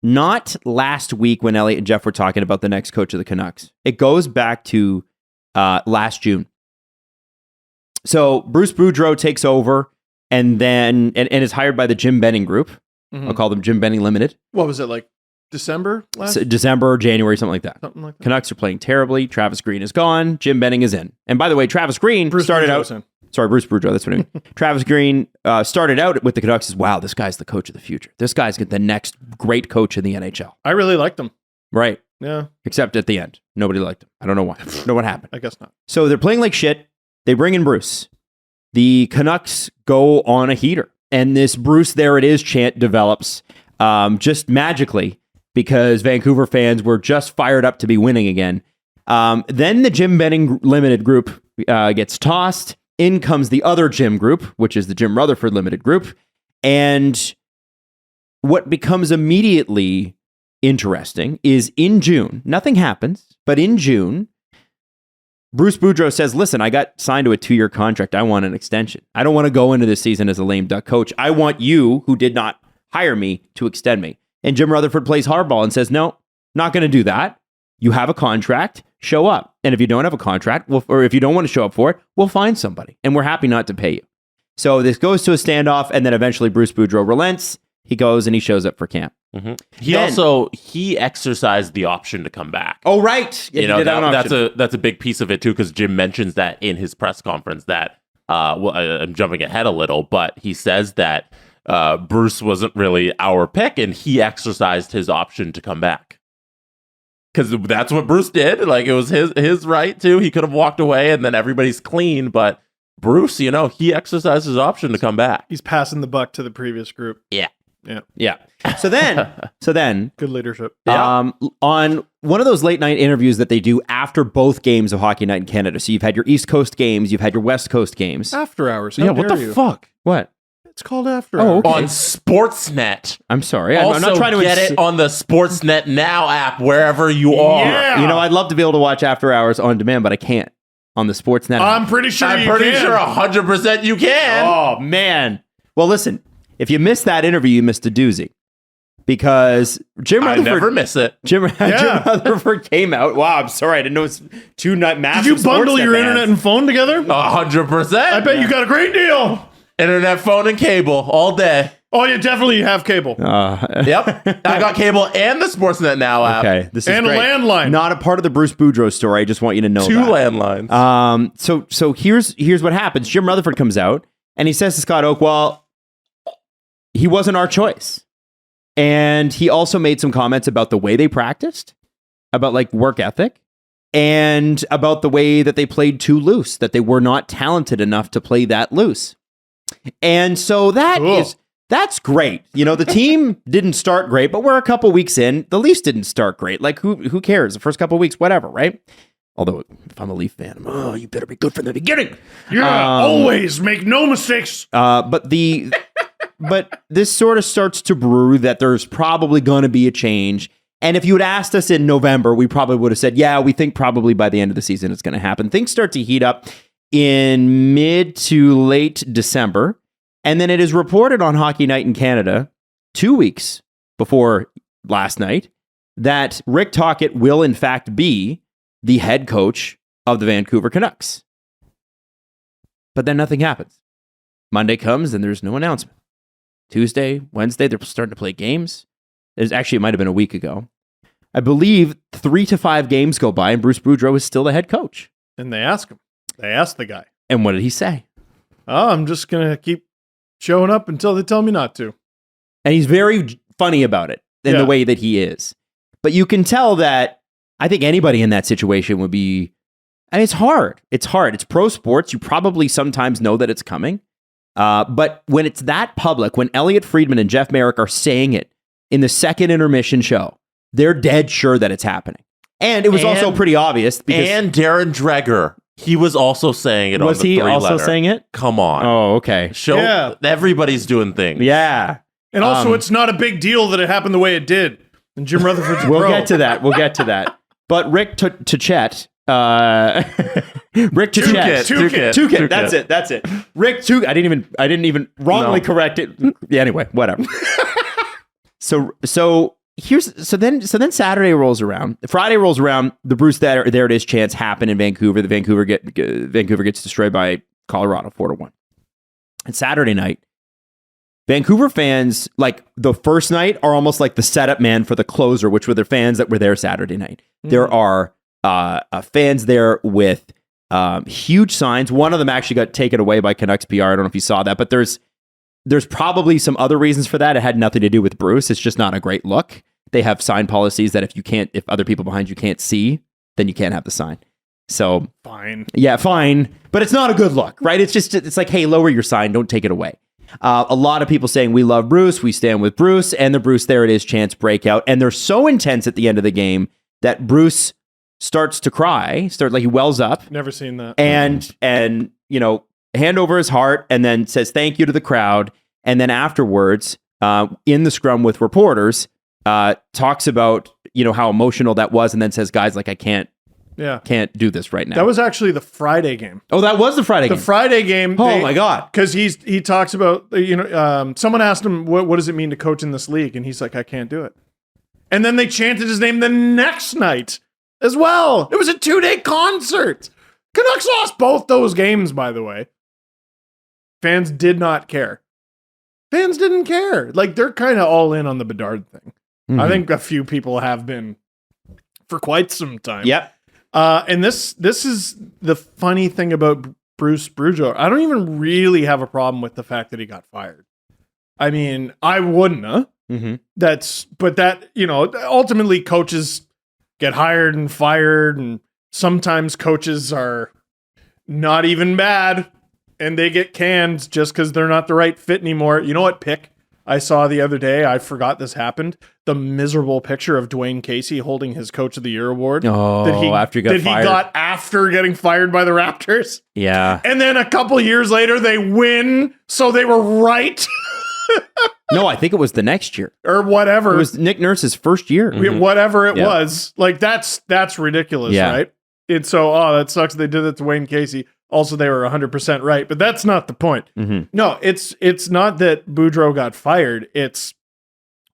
not last week when Elliot and Jeff were talking about the next coach of the Canucks. It goes back to last June. So Bruce Boudreau takes over and then and is hired by the Jim Benning Group. Mm-hmm. I'll call them Jim Benning Limited. What was it, like December? December, January, something like that. Something like that. Canucks are playing terribly. Travis Green is gone. Jim Benning is in. And by the way, Travis Green started out... Bruce Boudreau, that's what I mean. Travis Green started out with the Canucks as, wow, this guy's the coach of the future. This guy's the next great coach in the NHL. I really liked him. Right. Yeah. Except at the end. Nobody liked him. I don't know why. I don't know what happened. I guess not. So they're playing like shit. They bring in Bruce. The Canucks go on a heater. And this Bruce, there it is chant develops just magically because Vancouver fans were just fired up to be winning again. Then the Jim Benning Limited Group gets tossed. In comes the other Jim Group, which is the Jim Rutherford Limited Group. And what becomes immediately interesting is in June, nothing happens, but in June, Bruce Boudreau says, listen, I got signed to a 2-year contract. I want an extension. I don't want to go into this season as a lame duck coach. I want you, who did not hire me, to extend me. And Jim Rutherford plays hardball and says, no, not going to do that. You have a contract. Show up. And if you don't have a contract, or if you don't want to show up for it, we'll find somebody. And we're happy not to pay you. So this goes to a standoff, and then eventually Bruce Boudreau relents. He goes and he shows up for camp. Mm-hmm. He exercised the option to come back. Oh, right. Yeah, that's a big piece of it too, because Jim mentions that in his press conference that I'm jumping ahead a little, but he says that Bruce wasn't really our pick, and he exercised his option to come back. Because that's what Bruce did. Like, it was his right too. He could have walked away and then everybody's clean. But Bruce, he exercised his option to come back. He's passing the buck to the previous group. Yeah. So then, good leadership. On one of those late night interviews that they do after both games of Hockey Night in Canada. So you've had your East Coast games, you've had your West Coast games. After hours. What the fuck? What? It's called After Hours. Okay. On Sportsnet. I'm sorry. I'm not trying to get it on the Sportsnet Now app wherever you are. Yeah. I'd love to be able to watch After Hours on demand, but I can't on the Sportsnet. I'm pretty sure 100% you can. Oh, man. Well, listen, if you missed that interview, you missed a doozy. Because Jim Rutherford... I never miss it. Jim Rutherford came out. Wow, I'm sorry. I didn't know it was two massive. Did you bundle your internet and phone together? 100%. I bet you got a great deal. Internet, phone, and cable all day. Oh, you definitely have cable. Yep. I got cable and the Sportsnet Now app. Okay. This is and great. A landline. Not a part of the Bruce Boudreau story. I just want you to know 2 landlines. So here's what happens. Jim Rutherford comes out and he says to Scott Oak, well, he wasn't our choice. And he also made some comments about the way they practiced, about like work ethic, and about the way that they played too loose, that they were not talented enough to play that loose. And so that That's great. You know, the team didn't start great, but we're a couple weeks in. The Leafs didn't start great. Like, who cares? The first couple weeks, whatever, right? Although, if I'm a Leaf fan, you better be good from the beginning. Yeah, always make no mistakes. But this sort of starts to brew that there's probably going to be a change. And if you had asked us in November, we probably would have said, yeah, we think probably by the end of the season it's going to happen. Things start to heat up in mid to late December. And then it is reported on Hockey Night in Canada 2 weeks before last night that Rick Tocchet will in fact be the head coach of the Vancouver Canucks. But then nothing happens. Monday comes and there's no announcement. Tuesday, Wednesday, they're starting to play games. It might have been a week ago. I believe 3 to 5 games go by and Bruce Boudreau is still the head coach. And they ask him. They asked the guy. And what did he say? Oh, I'm just going to keep showing up until they tell me not to. And he's very funny about it in the way that he is. But you can tell that I think anybody in that situation would be, and it's hard. It's hard. It's pro sports. You probably sometimes know that it's coming. But when it's that public, when Elliot Friedman and Jeff Merrick are saying it in the second intermission show, they're dead sure that it's happening. And it was also pretty obvious. And Darren Dreger, he was also saying it on the 3-letter. Was he also saying it? Come on. Oh, okay. Everybody's doing things. Yeah. And also, it's not a big deal that it happened the way it did. And Jim Rutherford's We'll get to that. But Rick Tocchet, Rick Tocchet. That's it. Rick Tocchet. I didn't even wrongly correct it. Yeah, anyway, whatever. So then Saturday rolls around. Friday rolls around. The Bruce there it is chance happen in Vancouver. The Vancouver gets destroyed by Colorado 4-1. And Saturday night, Vancouver fans, like the first night, are almost like the setup man for the closer, which were the fans that were there Saturday night. Mm-hmm. There are fans there with huge signs. One of them actually got taken away by Canucks PR. I don't know if you saw that, but there's probably some other reasons for that. It had nothing to do with Bruce. It's just not a great look. They have sign policies that if other people behind you can't see, then you can't have the sign. So fine. Yeah, fine. But it's not a good look, right? It's like, hey, lower your sign. Don't take it away. A lot of people saying we love Bruce, we stand with Bruce, and the Bruce there it is chance breakout. And they're so intense at the end of the game that Bruce starts to cry, he wells up. Never seen that. And hand over his heart, and then says thank you to the crowd. And then afterwards, in the scrum with reporters, talks about how emotional that was, and then says, guys, like I can't do this right now. That was actually the Friday game. Oh, that was the Friday game. The Friday game. Oh my God. Because he talks about, someone asked him, what does it mean to coach in this league? And he's like, I can't do it. And then they chanted his name the next night as well. It was a 2-day concert. Canucks lost both those games, by the way. Fans did not care. Fans didn't care. Like, they're kind of all in on the Bedard thing. Mm-hmm. I think a few people have been for quite some time. Yep. And this is the funny thing about Bruce Boudreau. I don't even really have a problem with the fact that he got fired. I mean, I wouldn't have. Mm-hmm. Ultimately coaches get hired and fired, and sometimes coaches are not even bad and they get canned just because they're not the right fit anymore. You know what pick I saw the other day? I forgot this happened. The miserable picture of Dwayne Casey holding his Coach of the Year award. Oh, after he got after getting fired by the Raptors. Yeah. And then a couple years later, they win. So they were right. No, I think it was the next year. Or whatever. It was Nick Nurse's first year. Mm-hmm. Whatever it was. Like, that's ridiculous, right? And so, that sucks they did it to Wayne Casey. Also, they were 100% right, but that's not the point. Mm-hmm. No, it's not that Boudreau got fired. It's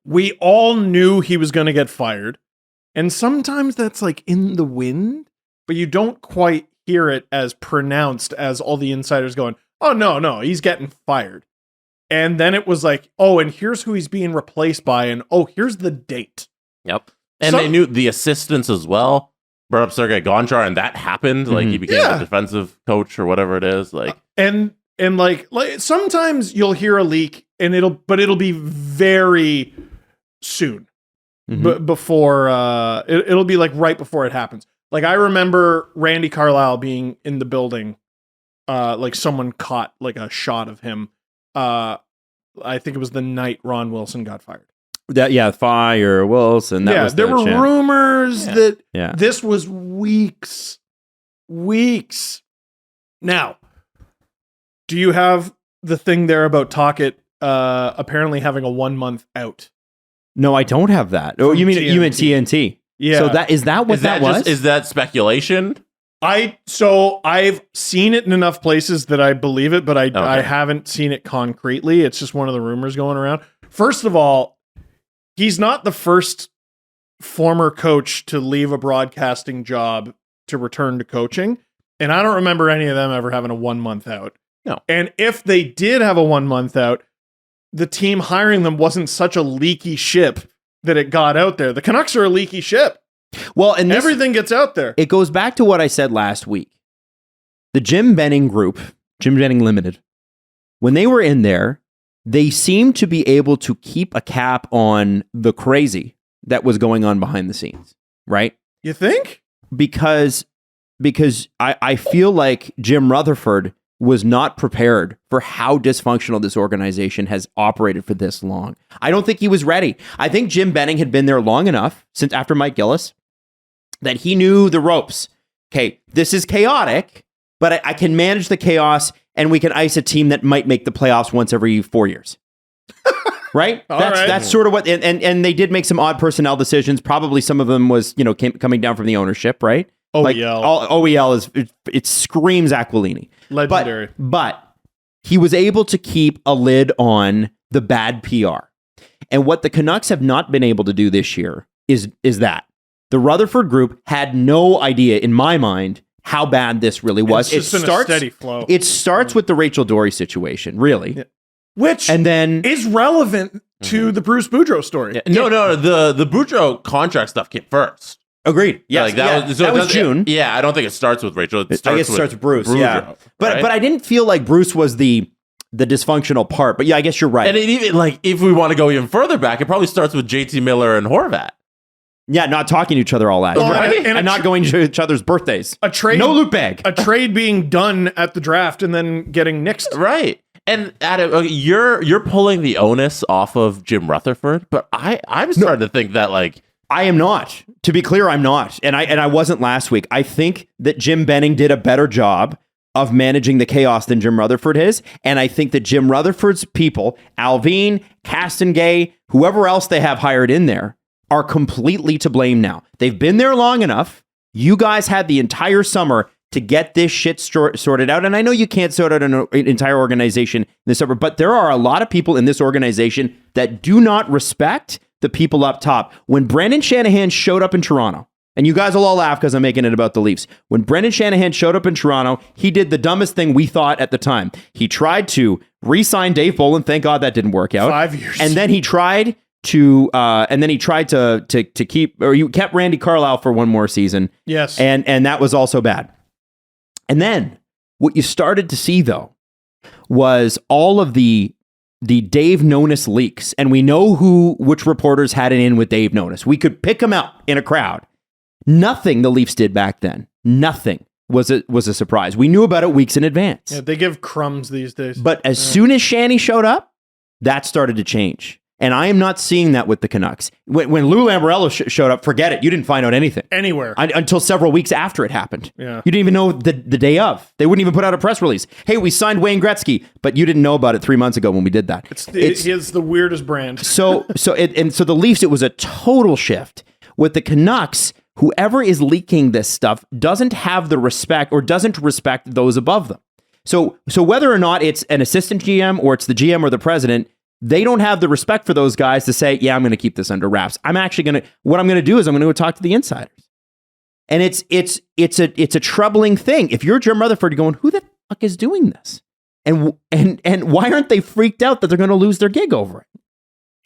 we all knew he was going to get fired. And sometimes that's like in the wind, but you don't quite hear it as pronounced as all the insiders going, oh, no, he's getting fired. And then it was like, oh, and here's who he's being replaced by. And oh, here's the date. Yep. And they knew the assistants as well. Brought up Sergei Gonchar, and that happened. Like, he became a defensive coach or whatever it is. Like, and like sometimes you'll hear a leak, and it'll be very soon, before it'll be like right before it happens. Like, I remember Randy Carlyle being in the building, like someone caught like a shot of him, I think it was the night Ron Wilson got fired. Fire Wilson. There were rumors that Yeah. this was weeks. Now, do you have the thing there about Tocchet apparently having a 1 month out? No, I don't have that. Oh, you mean TNT? Yeah. So that is that what that was? Is that speculation? I've seen it in enough places that I believe it, but I haven't seen it concretely. It's just one of the rumors going around. First of all, he's not the first former coach to leave a broadcasting job to return to coaching. And I don't remember any of them ever having a 1 month out. No. And if they did have a 1 month out, the team hiring them wasn't such a leaky ship that it got out there. The Canucks are a leaky ship. Well, and everything gets out there. It goes back to what I said last week. The Jim Benning Group, Jim Benning Limited, when they were in there, they seemed to be able to keep a cap on the crazy that was going on behind the scenes, right? You think? Because I feel like Jim Rutherford was not prepared for how dysfunctional this organization has operated for this long. I don't think he was ready. I think Jim Benning had been there long enough, since after Mike Gillis, that he knew the ropes. Okay, this is chaotic, but I can manage the chaos, and we can ice a team that might make the playoffs once every 4 years. Right? That's sort of what, and they did make some odd personnel decisions. Probably some of them was, coming down from the ownership, right? OEL. Like, OEL it screams Aquilini. Legendary. But he was able to keep a lid on the bad PR. And what the Canucks have not been able to do this year is that. The Rutherford Group had no idea, in my mind, how bad this really was. It's just been a steady flow. It starts with the Rachel Dory situation, really. Yeah. Which is relevant to the Bruce Boudreau story. Yeah. No, the Boudreau contract stuff came first. Agreed. Yes, that was June. I don't think it starts with Rachel. I guess it starts with Bruce. Boudreau, yeah, but right? I didn't feel like Bruce was the dysfunctional part. But yeah, I guess you're right. And it even if we want to go even further back, it probably starts with JT Miller and Horvat. Yeah, not talking to each other all that, right? and not going to each other's birthdays. A trade, no loot bag. A trade being done at the draft and then getting nixed. Right. And Adam, you're pulling the onus off of Jim Rutherford, but I'm starting to think that I am not. To be clear, I'm not. And I wasn't last week. I think that Jim Benning did a better job of managing the chaos than Jim Rutherford is. And I think that Jim Rutherford's people, Alvin, Castengay, whoever else they have hired in there, are completely to blame now. They've been there long enough. You guys had the entire summer to get this shit sorted out. And I know you can't sort out an entire organization this summer, but there are a lot of people in this organization that do not respect the people up top. When Brendan Shanahan showed up in Toronto, and you guys will all laugh because I'm making it about the Leafs. When Brendan Shanahan showed up in Toronto, he did the dumbest thing we thought at the time. He tried to re-sign Dave Bolland. Thank God that didn't work out. 5 years. And then he tried to keep, or you kept Randy Carlyle for one more season. Yes. And that was also bad. And then what you started to see, though, was all of the Dave Nonis leaks. And we know which reporters had it in with Dave Nonis. We could pick them out in a crowd. Nothing the Leafs did back then. Nothing was a surprise. We knew about it weeks in advance. Yeah, they give crumbs these days. But as soon as Shanny showed up, that started to change. And I am not seeing that with the Canucks. When Lou Lamoriello showed up, forget it. You didn't find out anything. Anywhere. Until several weeks after it happened. Yeah. You didn't even know the day of. They wouldn't even put out a press release. Hey, we signed Wayne Gretzky, but you didn't know about it 3 months ago when we did that. He has the weirdest brand. So the Leafs, it was a total shift. With the Canucks, whoever is leaking this stuff doesn't have the respect or doesn't respect those above them. So whether or not it's an assistant GM or it's the GM or the president, they don't have the respect for those guys to say, yeah, I'm going to keep this under wraps. What I'm going to do is I'm going to go talk to the insiders. And it's a troubling thing. If you're Jim Rutherford, you're going, who the fuck is doing this? And why aren't they freaked out that they're going to lose their gig over it?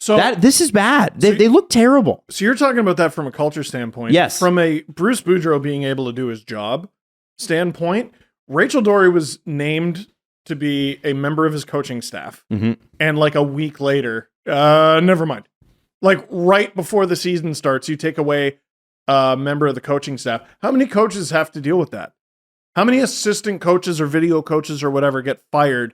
So this is bad. They look terrible. So you're talking about that from a culture standpoint. Yes. From a Bruce Boudreau being able to do his job standpoint, Rachel Dory was named to be a member of his coaching staff. Mm-hmm. And like a week later, never mind. Like right before the season starts, you take away a member of the coaching staff. How many coaches have to deal with that? How many assistant coaches or video coaches or whatever get fired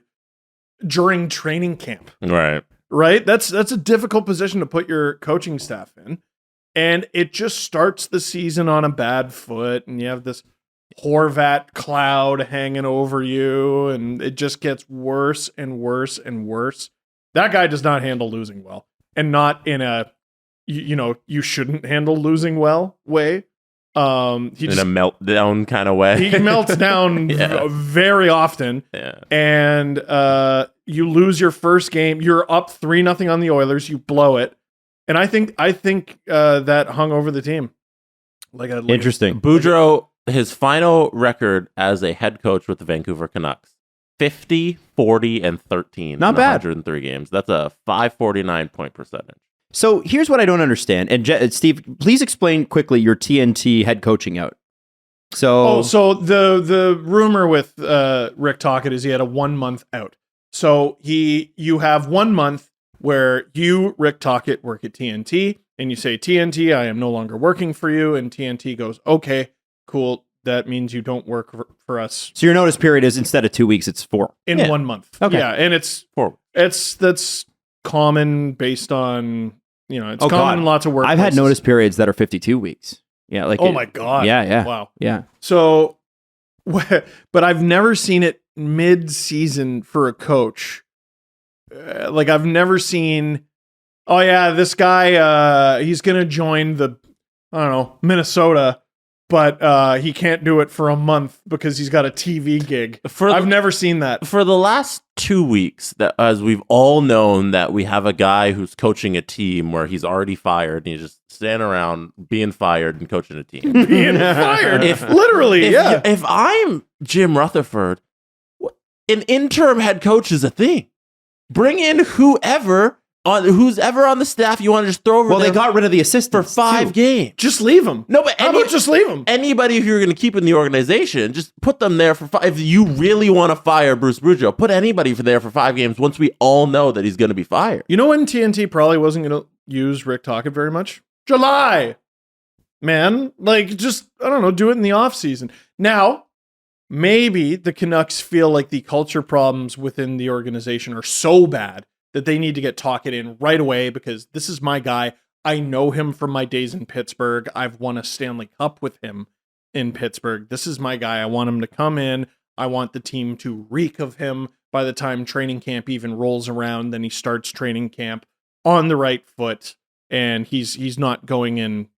during training camp. Right. That's a difficult position to put your coaching staff in. And it just starts the season on a bad foot, and you have this Horvat cloud hanging over you, and it just gets worse and worse and worse. That guy does not handle losing well, and not in a, you shouldn't handle losing well way. In a meltdown kind of way. He melts down very often. Yeah. And you lose your first game. You're up 3-0 on the Oilers. You blow it. And I think that hung over the team. Interesting. Boudreau, his final record as a head coach with the Vancouver Canucks, 50, 40, and 13. Not bad. 103 games. That's a 549 point percentage. So here's what I don't understand. And Steve, please explain quickly your TNT head coaching out. So the rumor with Rick Tocchet is he had a 1 month out. So you have 1 month where you, Rick Tocchet, work at TNT, and you say, TNT, I am no longer working for you, and TNT goes, okay, cool, that means you don't work for us. So your notice period is, instead of 2 weeks, it's 4. In 1 month. Okay. Yeah, and it's 4. That's common based on, it's common in lots of work. I've had notice periods that are 52 weeks. Yeah, my God. Yeah. Wow. Yeah. So, but I've never seen it mid-season for a coach. I've never seen, this guy, he's going to join Minnesota, but he can't do it for a month because he's got a TV gig. I've never seen that. For the last 2 weeks, that as we've all known that we have a guy who's coaching a team where he's already fired and he's just standing around being fired and coaching a team. Being fired. If I'm Jim Rutherford, an interim head coach is a thing. Bring in who's ever on the staff you want to just throw over. Well, they got rid of the assistants for 5 games. Just leave them. No, but how about just leave them? Anybody who you're going to keep in the organization, just put them there for 5. If you really want to fire Bruce Boudreau, put anybody there for 5 games once we all know that he's going to be fired. You know when TNT probably wasn't going to use Rick Tocchet very much? July. Man, just, I don't know, do it in the off season. Now, maybe the Canucks feel like the culture problems within the organization are so bad that they need to get Tocchet in right away because this is my guy. I know him from my days in Pittsburgh. I've won a Stanley Cup with him in Pittsburgh. This is my guy. I want him to come in. I want the team to reek of him by the time training camp even rolls around. Then he starts training camp on the right foot, and he's not going in,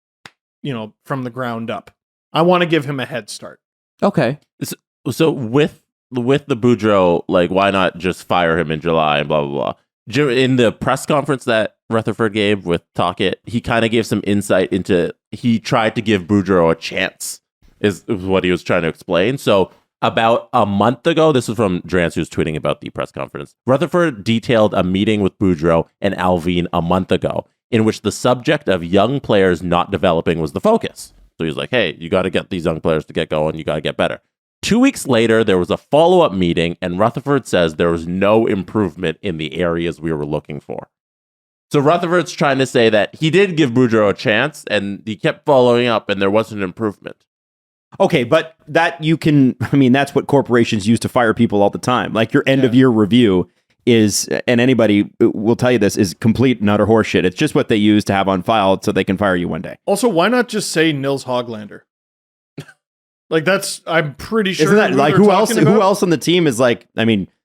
from the ground up. I want to give him a head start. Okay. So with the Boudreau, why not just fire him in July and blah, blah, blah. In the press conference that Rutherford gave with Tocchet, he kind of gave some insight into, he tried to give Boudreau a chance, is what he was trying to explain. So about a month ago, this was from Drance, who's tweeting about the press conference, Rutherford detailed a meeting with Boudreau and Alvin a month ago, in which the subject of young players not developing was the focus. So he was like, hey, you got to get these young players to get going. You got to get better. 2 weeks later, there was a follow-up meeting, and Rutherford says there was no improvement in the areas we were looking for. So Rutherford's trying to say that he did give Boudreau a chance, and he kept following up, and there wasn't improvement. Okay, but that's what corporations use to fire people all the time. Your end-of-year review is, and anybody will tell you this, is complete and utter horseshit. It's just what they use to have on file so they can fire you one day. Also, why not just say Nils Höglander? I'm pretty sure. Isn't that who else? Who else on the team is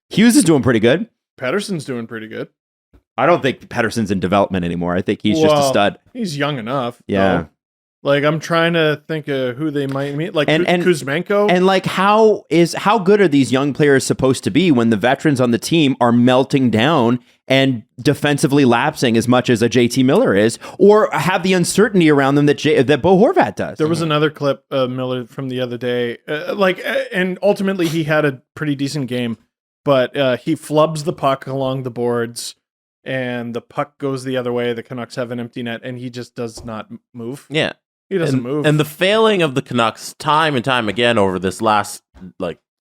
Hughes is doing pretty good. Pedersen's doing pretty good. I don't think Pedersen's in development anymore. I think he's just a stud. He's young enough. Yeah. Though. I'm trying to think of who they might meet. And Kuzmenko. And how good are these young players supposed to be when the veterans on the team are melting down and defensively lapsing as much as a JT Miller is, or have the uncertainty around them that Bo Horvat does? There was another clip, Miller, from the other day. And ultimately he had a pretty decent game, but he flubs the puck along the boards, and the puck goes the other way. The Canucks have an empty net, and he just does not move. Yeah. He doesn't move. And the failing of the Canucks time and time again over this last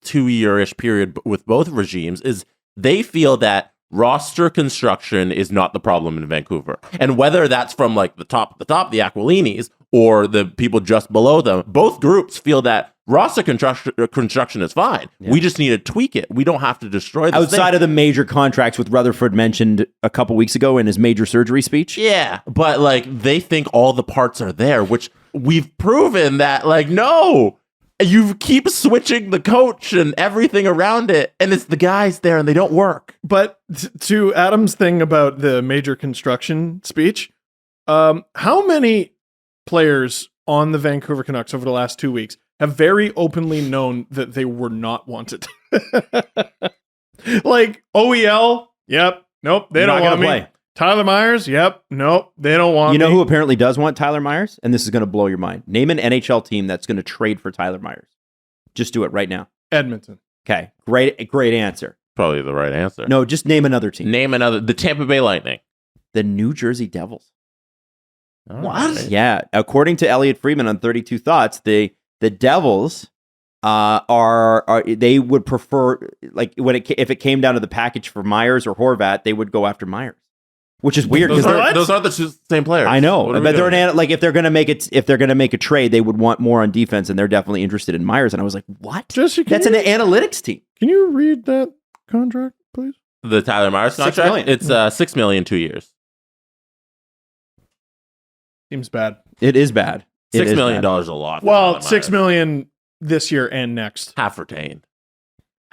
2-year-ish period with both regimes is they feel that roster construction is not the problem in Vancouver. And whether that's from the top, the Aquilinis, or the people just below them, both groups feel that roster construction is fine. We just need to tweak it. We don't have to destroy this outside of the major contracts with Rutherford mentioned a couple weeks ago in his major surgery speech. Yeah, but like they think all the parts are there, which we've proven that like no. You keep switching the coach and everything around it, and it's the guys there, and they don't work. But to Adam's thing about the major construction speech, how many players on the Vancouver Canucks over the last 2 weeks have very openly known that they were not wanted? Like OEL, yep, nope, they don't want me. Play. Tyler Myers, yep, nope, they don't want me. You know who apparently does want Tyler Myers? And this is going to blow your mind. Name an NHL team that's going to trade for Tyler Myers. Just do it right now. Edmonton. Okay, great answer. Probably the right answer. No, just name another team. Name another. The Tampa Bay Lightning. The New Jersey Devils. What? Right. Yeah, according to Elliot Friedman on 32 Thoughts, the Devils are they would prefer, like if it came down to the package for Myers or Horvat, they would go after Myers. Which is weird because those are the same players. I know, but they're like if they're gonna make a trade, they would want more on defense, and they're definitely interested in Myers. And I was like, what? Jesse, that's an analytics team. Can you read that contract, please? The Tyler Myers contract. $6 million. It's $6 million 2 years. Seems bad. It is bad. $6 million is a lot. Well, $6 million this year and next. Half retained.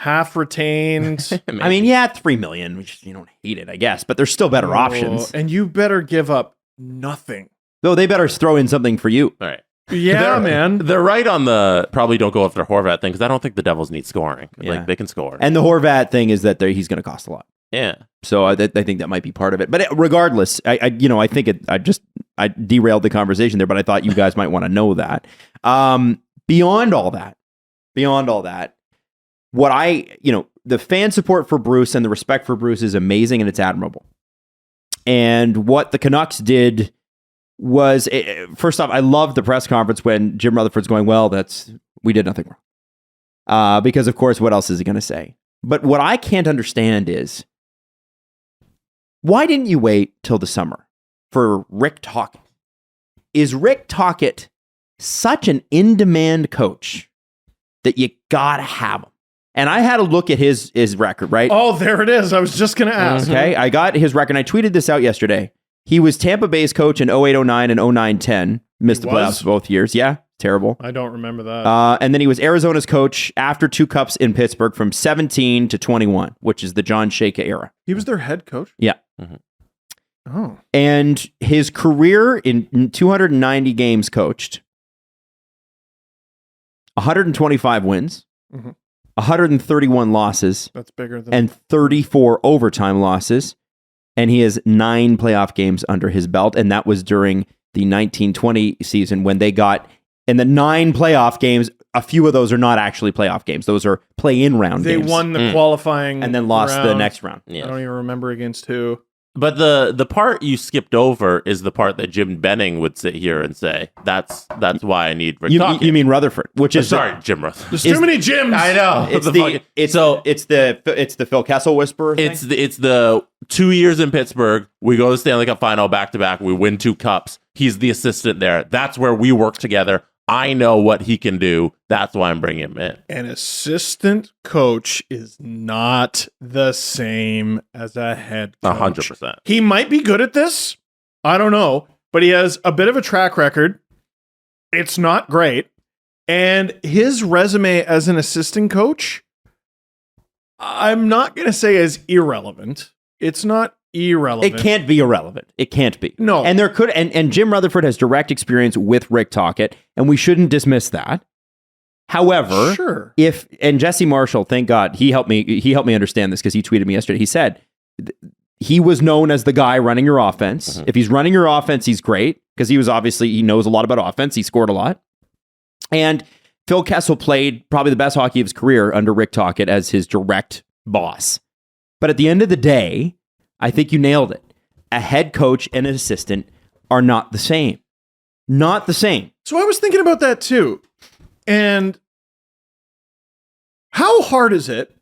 I mean, yeah, $3 million. Which you don't hate it, I guess, but there's still better options. And you better give up nothing. Though they better throw in something for you. All right. Yeah, man. They're right on the probably don't go after Horvat thing because I don't think the Devils need scoring. Yeah. Like they can score. And the Horvat thing is that he's going to cost a lot. Yeah. So I think that might be part of it. But regardless, I think I derailed the conversation there, but I thought you guys might want to know that. Beyond all that, the fan support for Bruce and the respect for Bruce is amazing and it's admirable. And what the Canucks did was, first off, I loved the press conference when Jim Rutherford's going, well, we did nothing wrong. Because, of course, what else is he going to say? But what I can't understand is, why didn't you wait till the summer for Rick Tocchet? Is Rick Tocchet such an in-demand coach that you got to have him? And I had a look at his record, right? Oh, there it is. I was just going to ask. Okay, I got his record. I tweeted this out yesterday. He was Tampa Bay's coach in 08-09 and 09-10. Missed the playoffs both years. Yeah, terrible. I don't remember that. And then he was Arizona's coach after 2 cups in Pittsburgh from 17 to 21, which is the John Shaka era. He was their head coach? Yeah. Mm-hmm. Oh. And his career in 290 games coached, 125 wins. Mm-hmm. 131 losses. That's bigger than. And 34 overtime losses. And he has 9 playoff games under his belt. And that was during the 1920 season when they got, in the 9 playoff games, a few of those are not actually playoff games. Those are play-in round games. They won the qualifying and then lost the next round. Yeah. I don't even remember against who. But the part you skipped over is the part that Jim Benning would sit here and say, that's why I need Rick Tocchet. You mean Rutherford, which is Jim Rutherford. There's too many Jims. I know. It's the Phil Kessel whisperer thing? It's the 2 years in Pittsburgh. We go to the Stanley Cup final back to back. We win 2 cups. He's the assistant there. That's where we work together. I know what he can do. That's why I'm bringing him in. An assistant coach is not the same as a head coach. 100%. He might be good at this. I don't know. But he has a bit of a track record. It's not great. And his resume as an assistant coach, I'm not going to say is irrelevant. It's not irrelevant. It can't be irrelevant. It can't be. No. And there could and Jim Rutherford has direct experience with Rick Tocchet, and we shouldn't dismiss that. However, sure. And Jesse Marshall, thank God, he helped me understand this because he tweeted me yesterday. He said he was known as the guy running your offense. Mm-hmm. If he's running your offense, he's great because he knows a lot about offense. He scored a lot. And Phil Kessel played probably the best hockey of his career under Rick Tocchet as his direct boss. But at the end of the day, I think you nailed it. A head coach and an assistant are not the same. Not the same. So I was thinking about that too. And how hard is it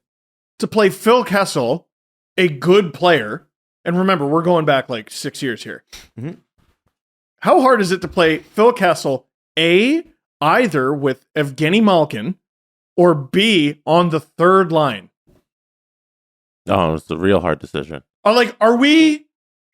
to play Phil Kessel, a good player? And remember, we're going back like 6 years here. Mm-hmm. How hard is it to play Phil Kessel, a either with Evgeny Malkin or B, on the third line? Oh, it's a real hard decision. Are we...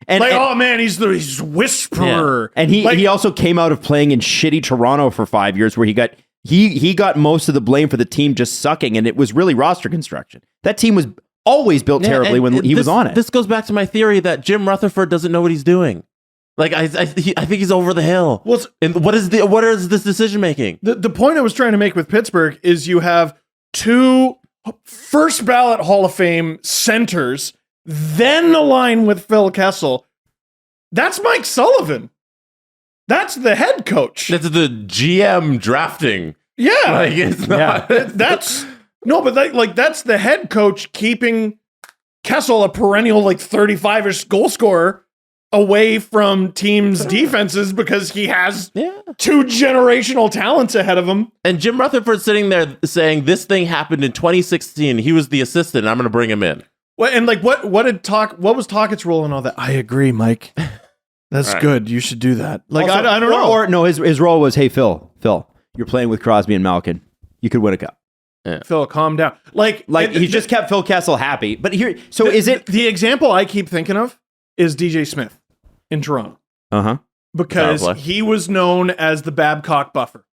And, oh man, he's whisperer. Yeah. And he also came out of playing in shitty Toronto for 5 years where he got most of the blame for the team just sucking, and it was really roster construction. That team was always built terribly when he was on it. This goes back to my theory that Jim Rutherford doesn't know what he's doing. Like I think he's over the hill. Well, and what is this decision making? The point I was trying to make with Pittsburgh is you have 2 first ballot Hall of Fame centers, then a line with Phil Kessel. That's Mike Sullivan. That's the head coach. That's the GM drafting. Yeah, like it's not. That's that's the head coach keeping Kessel, a perennial 35-ish goal scorer, away from teams' defenses because he has 2 generational talents ahead of him. And Jim Rutherford's sitting there saying this thing happened in 2016. He was the assistant. I'm going to bring him in. Well, and what was Tocchett's role in all that? I agree, Mike. That's good. You should do that. Also, I don't know. Or no, his role was, hey, Phil, you're playing with Crosby and Malkin. You could win a cup. Yeah. Phil, calm down. He just kept Phil Kessel happy. But here, so is it the example I keep thinking of is DJ Smith in Toronto. Because he was known as the Babcock buffer.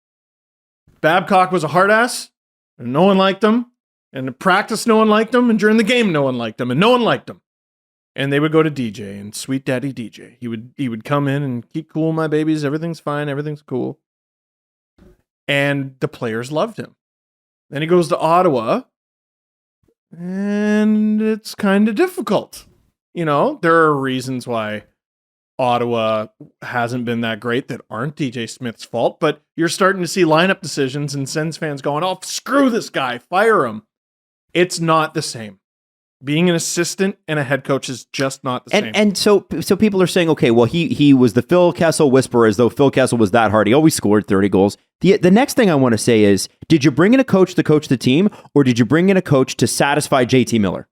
Babcock was a hard ass, and no one liked him. And in practice, no one liked him. And during the game, no one liked him. And no one liked him. And they would go to DJ and sweet daddy DJ. He would come in and keep cool, my babies. Everything's fine. Everything's cool. And the players loved him. Then he goes to Ottawa. And it's kind of difficult. There are reasons why Ottawa hasn't been that great that aren't DJ Smith's fault. But you're starting to see lineup decisions and Sens fans going, oh, screw this guy. Fire him. It's not the same. Being an assistant and a head coach is just not the same. And so people are saying, okay, well, he was the Phil Kessel whisperer, as though Phil Kessel was that hard. He always scored 30 goals. The next thing I want to say is, did you bring in a coach to coach the team, or did you bring in a coach to satisfy JT Miller,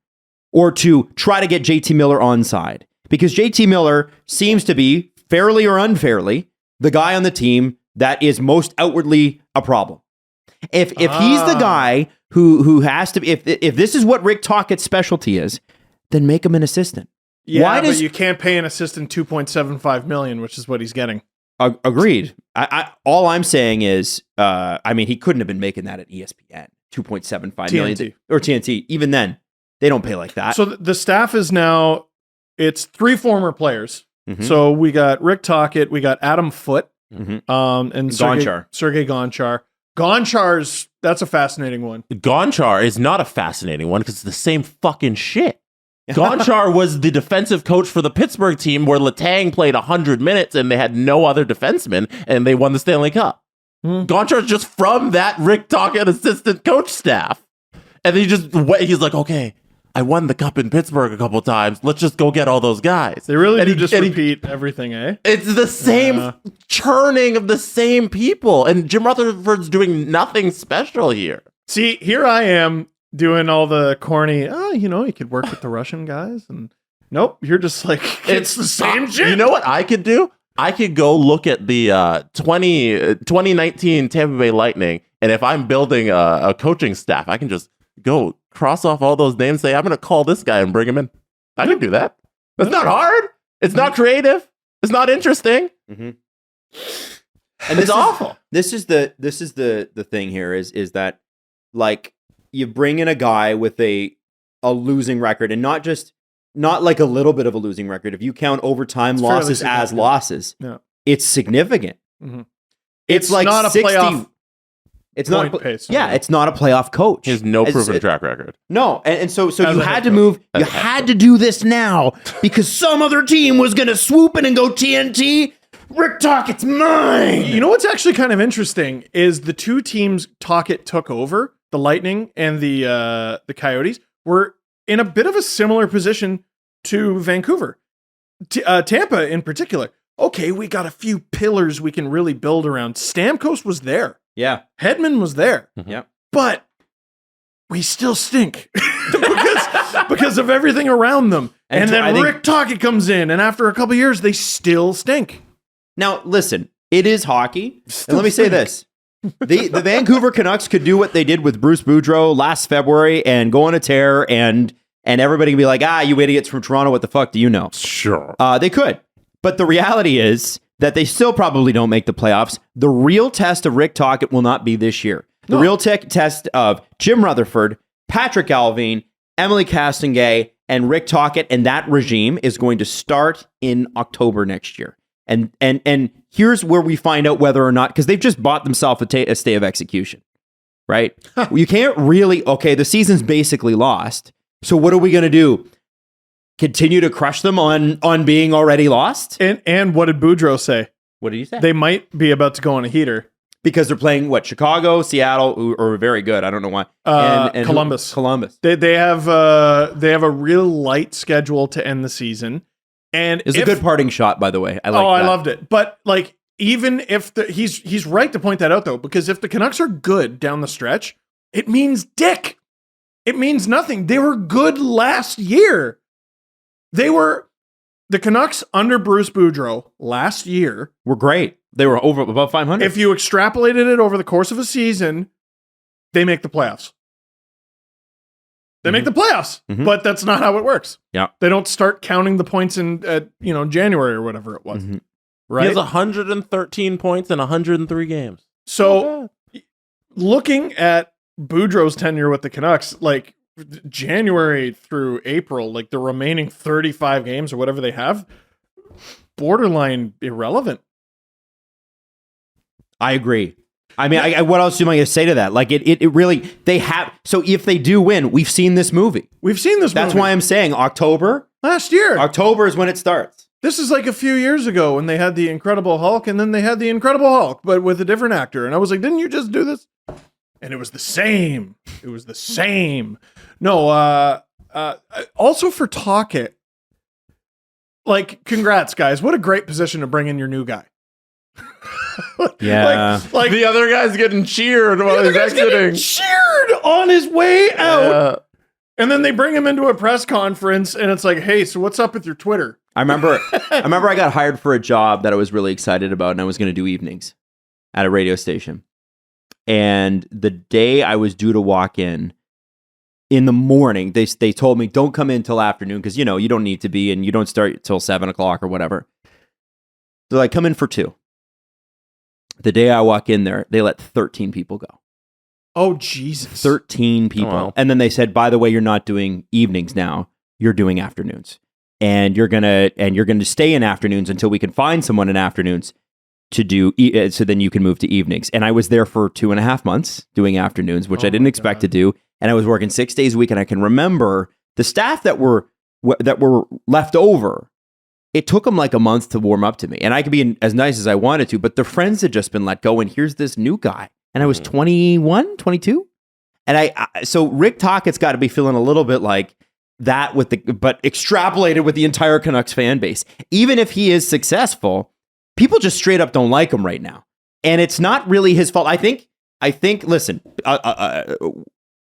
or to try to get JT Miller on side? Because JT Miller seems to be, fairly or unfairly, the guy on the team that is most outwardly a problem. If he's the guy who has to be, if this is what Rick Tocchett's specialty is, then make him an assistant. Yeah, but you can't pay an assistant $2.75 million, which is what he's getting. Agreed. All I'm saying is, he couldn't have been making that at ESPN, $2.75 million or TNT. Even then, they don't pay like that. So the staff is now, it's 3 former players. Mm-hmm. So we got Rick Tocchet, we got Adam Foote, and Sergei Gonchar. That's a fascinating one. Gonchar is not a fascinating one because it's the same fucking shit. Gonchar was the defensive coach for the Pittsburgh team where Letang played 100 minutes and they had no other defensemen and they won the Stanley Cup. Gonchar's just from that Rick Tocchet assistant coach staff. And he's like, okay, I won the cup in Pittsburgh a couple times. Let's just go get all those guys. They really do just repeat everything, eh? It's the same churning of the same people. And Jim Rutherford's doing nothing special here. See, here I am doing all the corny, you could work with the Russian guys. And nope, you're just like, it's the same shit. You know what I could do? I could go look at the 2019 Tampa Bay Lightning. And if I'm building a coaching staff, I can just go cross off all those names, say, I'm going to call this guy and bring him in. I can do that. That's not hard. It's not creative. It's not interesting. Mm-hmm. And it's awful. This is the thing here is that, like, you bring in a guy with a losing record, and not like a little bit of a losing record. If you count overtime losses as losses, it's significant. Mm-hmm. It's like not 60, a playoff. It's not it's not a playoff coach. He has no proven track record. No, and so you had to move. You had to do this now because some other team was going to swoop in and go TNT. Rick Tocchett's mine. You know what's actually kind of interesting is the 2 teams Tocchet took over, the Lightning and the Coyotes, were in a bit of a similar position to Vancouver. Tampa in particular. Okay, we got a few pillars we can really build around. Stamkos was there. Yeah. Hedman was there. Mm-hmm. Yeah. But we still stink because of everything around them. And then Rick Tocchet comes in, and after a couple of years, they still stink. Now, listen, it is hockey. And let me say this. The Vancouver Canucks could do what they did with Bruce Boudreau last February and go on a tear, and everybody can be like, you idiots from Toronto, what the fuck do you know? Sure. They could. But the reality is that they still probably don't make the playoffs. The real test of Rick Tocchet will not be this year. The real test of Jim Rutherford, Patrick Alvin, Emily Castonguay, and Rick Tocchet and that regime is going to start in October next year. And here's where we find out whether or not, because they've just bought themselves a stay of execution, right? You can't really, the season's basically lost. So what are we going to do? Continue to crush them on being already lost? And what did Boudreau say? What did he say? They might be about to go on a heater. Because they're playing Chicago, Seattle, who are very good. I don't know why. And Columbus. Columbus. They have a real light schedule to end the season. And it's a good parting shot, by the way. I loved it. But like, even if he's right to point that out though, because if the Canucks are good down the stretch, it means dick. It means nothing. They were good last year. The Canucks under Bruce Boudreau last year were great. They were above 500. If you extrapolated it over the course of a season, they make the playoffs. They make the playoffs, but that's not how it works. Yeah, they don't start counting the points in January or whatever it was. Right? He has 113 points in 103 games. So, looking at Boudreau's tenure with the Canucks, like January through April, like the remaining 35 games or whatever they have, borderline irrelevant. I agree. I mean, what else am I going to say to that? Like, it really, they have, so if they do win, we've seen this movie. That's why I'm saying October. Last year. October is when it starts. This is like a few years ago when they had the Incredible Hulk, and then they had the Incredible Hulk, but with a different actor. And I was like, didn't you just do this? And it was the same. No, also for Tocchet, like, congrats, guys. What a great position to bring in your new guy. Yeah. like the other guy's getting cheered while he's exiting. Cheered on his way out. And then they bring him into a press conference and it's like, hey, so what's up with your Twitter? I remember I got hired for a job that I was really excited about, and I was going to do evenings at a radio station. And the day I was due to walk in the morning, they told me, don't come in till afternoon because, you don't need to be, and you don't start till 7 o'clock or whatever. So I come in for 2. The day I walk in there, they let 13 people go. Oh, Jesus. 13 people. Oh, wow. And then they said, by the way, you're not doing evenings now. You're doing afternoons. And you're gonna stay in afternoons until we can find someone in afternoons to do, so then you can move to evenings. And I was there for 2.5 months doing afternoons, which I didn't expect to do. And I was working 6 days a week. And I can remember the staff that were left over. It took them like a month to warm up to me. And I could be as nice as I wanted to, but the friends had just been let go. And here's this new guy. And I was 21, 22. And so Rick Tocchet's got to be feeling a little bit like that but extrapolated with the entire Canucks fan base. Even if he is successful, people just straight up don't like him right now. And it's not really his fault. I think, listen,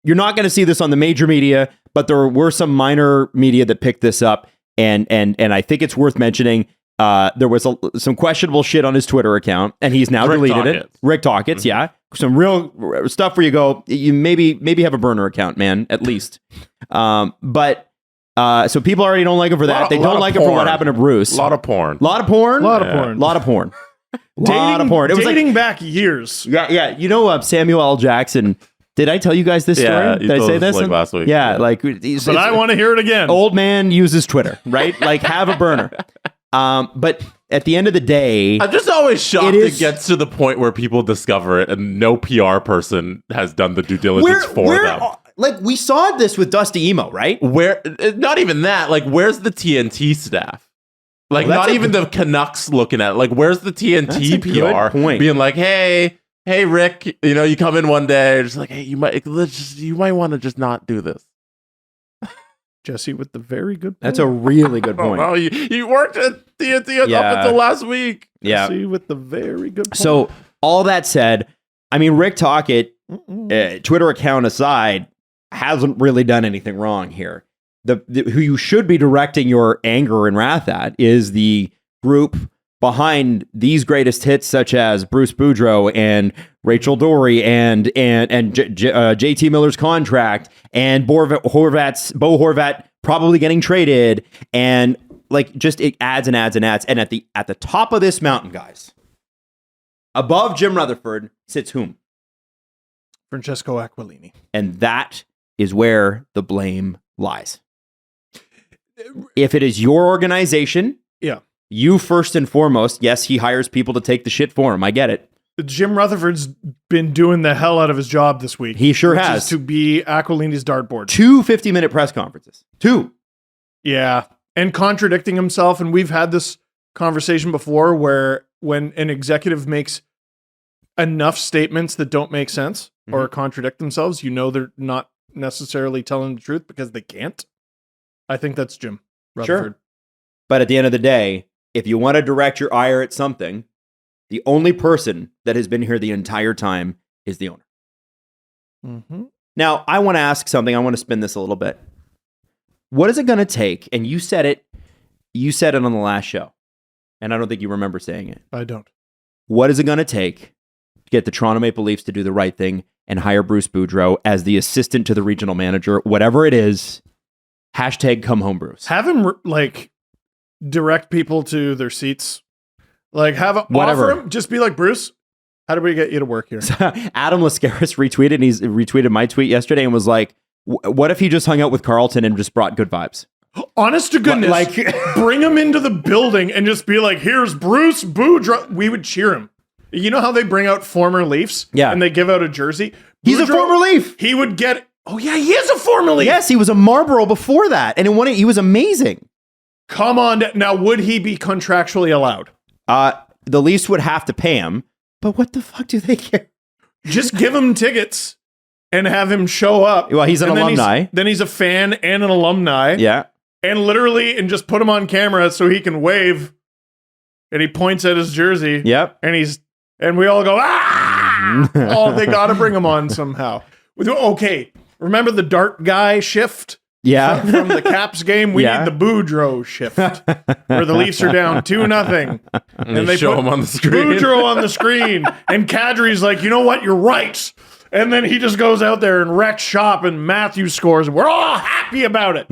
you're not going to see this on the major media, but there were some minor media that picked this up. And I think it's worth mentioning. There was some questionable shit on his Twitter account, and he's now deleted it. Rick Tocchet's, yeah, some real stuff where you go, you maybe have a burner account, man, at least. But so people already don't like him for that. They don't like him for what happened to Bruce. A lot of porn. It was dating back years. Yeah. You know, Samuel L. Jackson. Did I tell you guys this story? Did I say this like last week? Yeah, like. But I want to hear it again. Old man uses Twitter, right? Like, have a burner. But at the end of the day, I'm just always shocked it gets to the point where people discover it and no PR person has done the due diligence for them. Like, we saw this with Dusty Emo, right? Not even that. Like, where's the TNT staff? Like, not even the Canucks looking at it. Like, where's the TNT PR being like, hey, Rick, you come in one day, just like, hey, you might want to just not do this. Jesse with the very good point. That's a really good point. Oh, you worked at TNT up until last week. Yeah. Jesse with the very good point. So, all that said, I mean, Rick Tocchet, Twitter account aside, hasn't really done anything wrong here. Who you should be directing your anger and wrath at is the group behind these greatest hits, such as Bruce Boudreau and Rachel Dory and JT Miller's contract and Bo Horvat probably getting traded, and like just it adds and adds and adds. And at the top of this mountain, guys, above Jim Rutherford sits whom? Francesco Aquilini. And that is where the blame lies. If it is your organization, yeah, you first and foremost, yes, he hires people to take the shit for him. I get it. Jim Rutherford's been doing the hell out of his job this week. He sure which has. Is to be Aquilini's dartboard. 2 50-minute press conferences. 2. Yeah. And contradicting himself. And we've had this conversation before where when an executive makes enough statements that don't make sense or contradict themselves, you know they're not necessarily telling the truth because they can't. I think that's Jim Rutherford. Sure. But at the end of the day, if you want to direct your ire at something, the only person that has been here the entire time is the owner. Mm-hmm. Now, I want to ask something. I want to spin this a little bit. What is it going to take? And you said it on the last show, and I don't think you remember saying it. I don't. What is it going to take to get the Toronto Maple Leafs to do the right thing and hire Bruce Boudreau as the assistant to the regional manager, whatever it is? Hashtag come home, Bruce. Have him direct people to their seats. Like have a Whatever. Offer him, just be like, Bruce, how do we get you to work here? Adam Lascaris retweeted, and he's retweeted my tweet yesterday and was like, what if he just hung out with Carlton and just brought good vibes? Honest to goodness, bring him into the building and just be like, here's Bruce Boudreau. We would cheer him. You know how they bring out former Leafs? Yeah. And they give out a jersey? He's a former Leaf. He would get, oh yeah, he is a former Leaf. Yes, he was a Marlboro before that, and he was amazing. Come on. Now, would he be contractually allowed? The Leafs would have to pay him, but what the fuck do they care? Just give him tickets and have him show up. Well, he's an alumni. Then he's a fan and an alumni. Yeah. And literally, and just put him on camera so he can wave. And he points at his jersey. Yep. And we all go, ah! Oh, they got to bring him on somehow. Okay. Remember the Dart guy shift? Yeah. From the Caps game, we need the Boudreau shift, where the Leafs are down 2-0, and they show him on the screen. Boudreau on the screen, and Kadri's like, you know what, you're right. And then he just goes out there and wrecks shop, and Matthews scores, and we're all happy about it.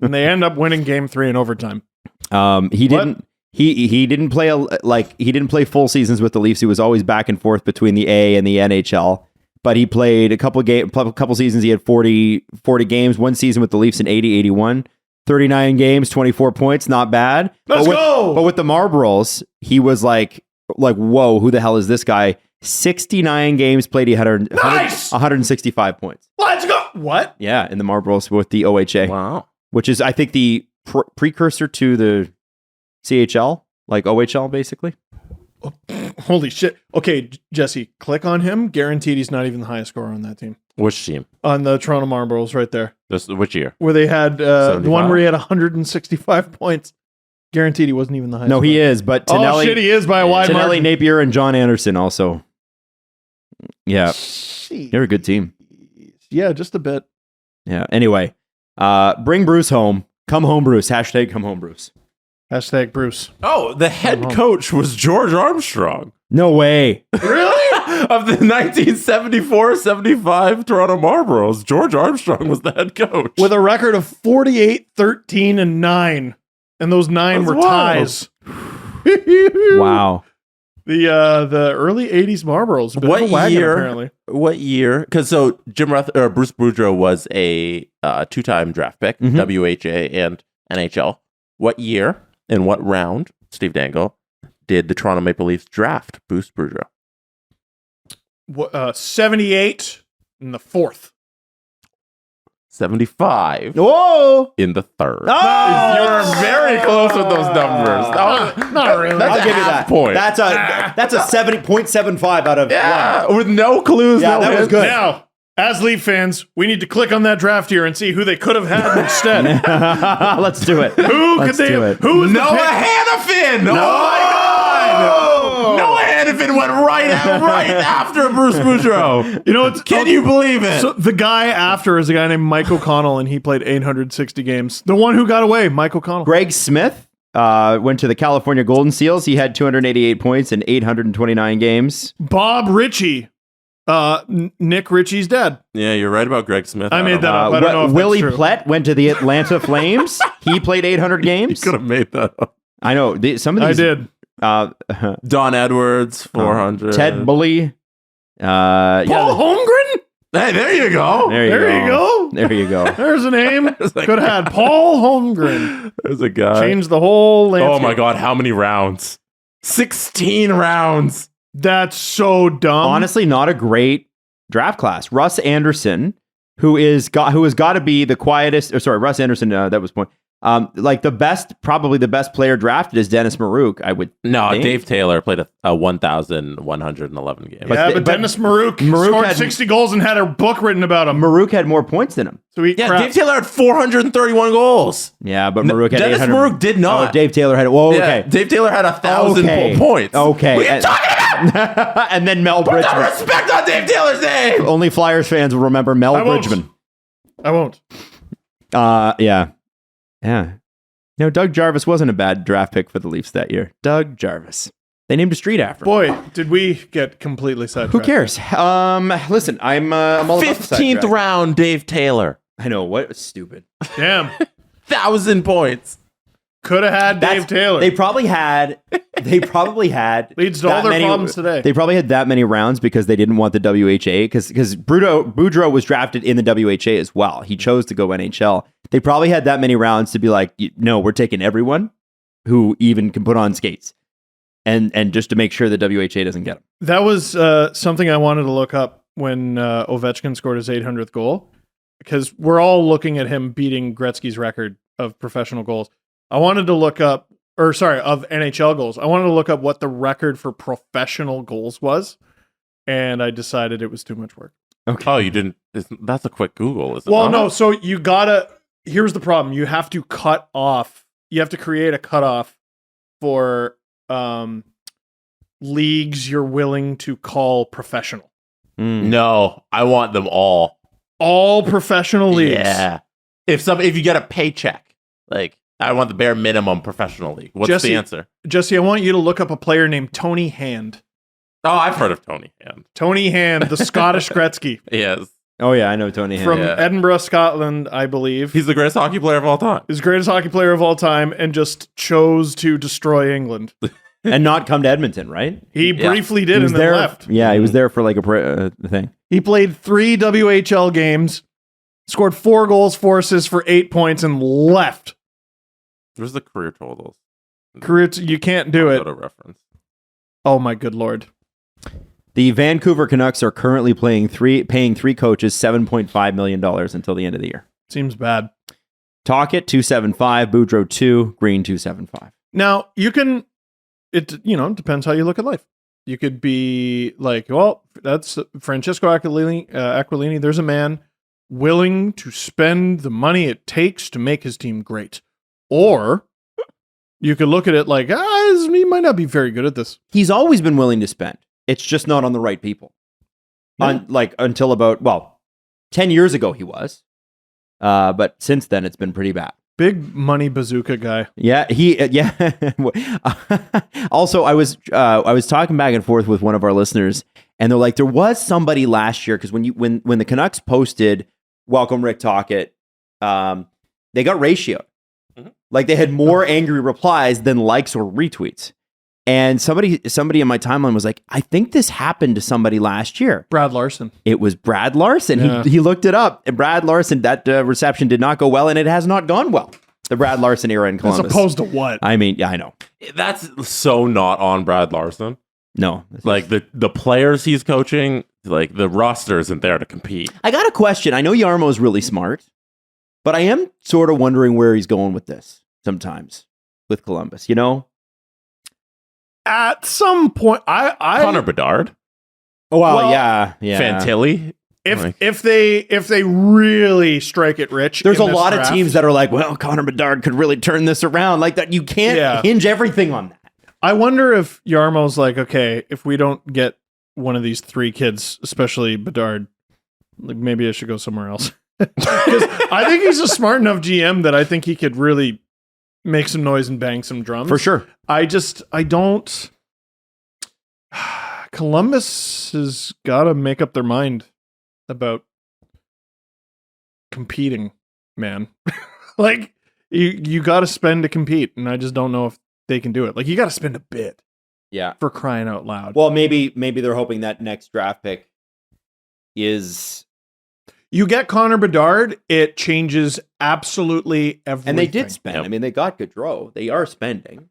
And they end up winning Game 3 in overtime. He didn't play full seasons with the Leafs. He was always back and forth between the A and the NHL. But he played a couple seasons. He had 40 games. One season with the Leafs in 80-81. 39 games, 24 points. Not bad. Let's go! But with the Marlboros, he was like, whoa, who the hell is this guy? 69 games played. He had 165 points. Let's go! What? Yeah, in the Marlboros with the OHA. Wow. Which is, I think, the precursor to the CHL, like OHL, basically. Holy shit. Okay, Jesse, click on him. Guaranteed he's not even the highest scorer on that team. Which team? On the Toronto Marlboros right there. Which year? Where they had the one where he had 165 points. Guaranteed he wasn't even the highest. No, he is, but Tonelli, he is by a wide Tonelli, margin. Napier, and John Anderson also. Yeah. Jeez. They're a good team. Yeah, just a bit. Yeah. Anyway, bring Bruce home. Come home, Bruce. Hashtag come home, Bruce. Hashtag Bruce. Oh, the head coach was George Armstrong. No way. Really? Of the 1974-75 Toronto Marlboros, George Armstrong was the head coach. With a record of 48, 13, and 9. And those 9 were ties. Wow. The early 80s Marlboros. What year? Apparently. What year? Because Bruce Boudreau was a 2-time draft pick, WHA and NHL. What year and what round, Steve Dangle, did the Toronto Maple Leafs draft Bruce Boudreau? 78 in the 4th. 75. Whoa! In the 3rd. Oh! You're very close with those numbers. Not really. I'll give you that point. That's a 70.75 out of one. With no clues. Yeah, no that was hints. good. Now, as Leaf fans, we need to click on that draft here and see who they could have had instead. Let's do it. Who was Noah the Hannafin! Oh my God! Noah Hannafin went right after Bruce Boudreau. You know, Can you believe it? So the guy after is a guy named Mike O'Connell, and he played 860 games. The one who got away, Mike O'Connell. Greg Smith went to the California Golden Seals. He had 288 points in 829 games. Bob Ritchie. Nick Ritchie's dad. Yeah, you're right about Greg Smith. I made that up. I don't know if Willie that's true. Plett went to the Atlanta Flames. He played 800 games. You could have made that up. I know. Some of these. I did. Don Edwards, 400. Ted Bully. Paul Holmgren? Hey, there you go. There you go. There you go. There's a name. Could have had Paul Holmgren. There's a guy. Changed the whole landscape. Oh my God, how many rounds? 16 rounds. That's so dumb. Honestly, not a great draft class. Russ Anderson, who has got to be the quietest. Or sorry, Russ Anderson. That was point. Like probably the best player drafted is Dennis Maruk. I would. No, think. Dave Taylor played a 1,111 games. Yeah, but Dennis Maruk scored 60 goals and had a book written about him. Maruk had more points than him. Sweet crap. Dave Taylor had 431 goals. Yeah, but Maruk had Dennis 800. Maruk did not. Oh, Dave Taylor had. Whoa, okay. Dave Taylor had 1,000 points. Okay. What are you talking about? And then Mel Put Bridgman. some respect on Dave Taylor's name. Only Flyers fans will remember Mel Bridgman. I won't. Yeah. No, Doug Jarvis wasn't a bad draft pick for the Leafs that year. Doug Jarvis. They named a street after him. Boy, did we get completely sidetracked. Who cares? Listen, I'm all about the 15th sidetrack. round, Dave Taylor. I know, what? Stupid. Damn. 1,000 points. Could have had Dave Taylor. They probably had leads to all their problems today. They probably had that many rounds because they didn't want the WHA because Boudreau was drafted in the WHA as well. He chose to go NHL. They probably had that many rounds to be like, no, we're taking everyone who even can put on skates, and just to make sure the WHA doesn't get them. That was something I wanted to look up when Ovechkin scored his 800th goal, because we're all looking at him beating Gretzky's record of professional goals. I wanted to look up, of NHL goals. I wanted to look up what the record for professional goals was, and I decided it was too much work. Okay. Oh, you didn't? That's a quick Google, is it? Well, not? no. So you gotta. Here's the problem. You have to cut off. You have to create a cutoff for leagues you're willing to call professional. No, I want them all. All professional leagues. Yeah. If you get a paycheck, like I want the bare minimum professional league. What's the answer? Jesse, I want you to look up a player named Tony Hand. Oh, I've heard of Tony Hand. Tony Hand, the Scottish Gretzky. Yes. Oh yeah, I know Tony Hand. From Edinburgh, Scotland, I believe. He's the greatest hockey player of all time. He's the greatest hockey player of all time and just chose to destroy England. And not come to Edmonton, right? He briefly did and then left. Yeah, he was there for like a thing. He played 3 WHL games, scored 4 goals, 4 assists for 8 points, and left. Where's the career totals? You can't do it. Go to reference. Oh my good lord. The Vancouver Canucks are currently paying 3 coaches $7.5 million until the end of the year. Seems bad. Tocchet, $275, Boudreau, $2, Green, $275. Now, you can, it depends how you look at life. You could be like, well, that's Francesco Aquilini. There's a man willing to spend the money it takes to make his team great. Or you could look at it like, he might not be very good at this. He's always been willing to spend. It's just not on the right people. Yeah. Until about 10 years ago he was. But since then it's been pretty bad. Big money bazooka guy. Yeah, Also, I was talking back and forth with one of our listeners, and they're like, there was somebody last year because when the Canucks posted "Welcome Rick Tocchet," they got ratioed. Mm-hmm. Like they had more angry replies than likes or retweets. And somebody in my timeline was like, I think this happened to somebody last year. Brad Larson. It was Brad Larson. Yeah. He looked it up. And Brad Larson, that reception did not go well, and it has not gone well. The Brad Larson era in Columbus. As opposed to what? I mean, yeah, I know. That's so not on Brad Larson. No. Like the players he's coaching, like the roster isn't there to compete. I got a question. I know Jarmo's really smart, but I am sort of wondering where he's going with this sometimes with Columbus, At some point, I Connor Bedard. Oh wow, well, yeah. Fantilli. If they really strike it rich, there's a lot of teams that are like, well, Connor Bedard could really turn this around like that. You can't hinge everything on that. I wonder if Jarmo's like, okay, if we don't get one of these 3 kids, especially Bedard, like maybe I should go somewhere else. Because I think he's a smart enough GM that I think he could really make some noise and bang some drums. For sure. I don't. Columbus has got to make up their mind about competing, man. Like, you got to spend to compete, and I just don't know if they can do it. Like, you got to spend a bit. Yeah. For crying out loud. Well, maybe they're hoping that next draft pick is... You get Connor Bedard, it changes absolutely everything. And they did spend. Yep. I mean, they got Gaudreau. They are spending.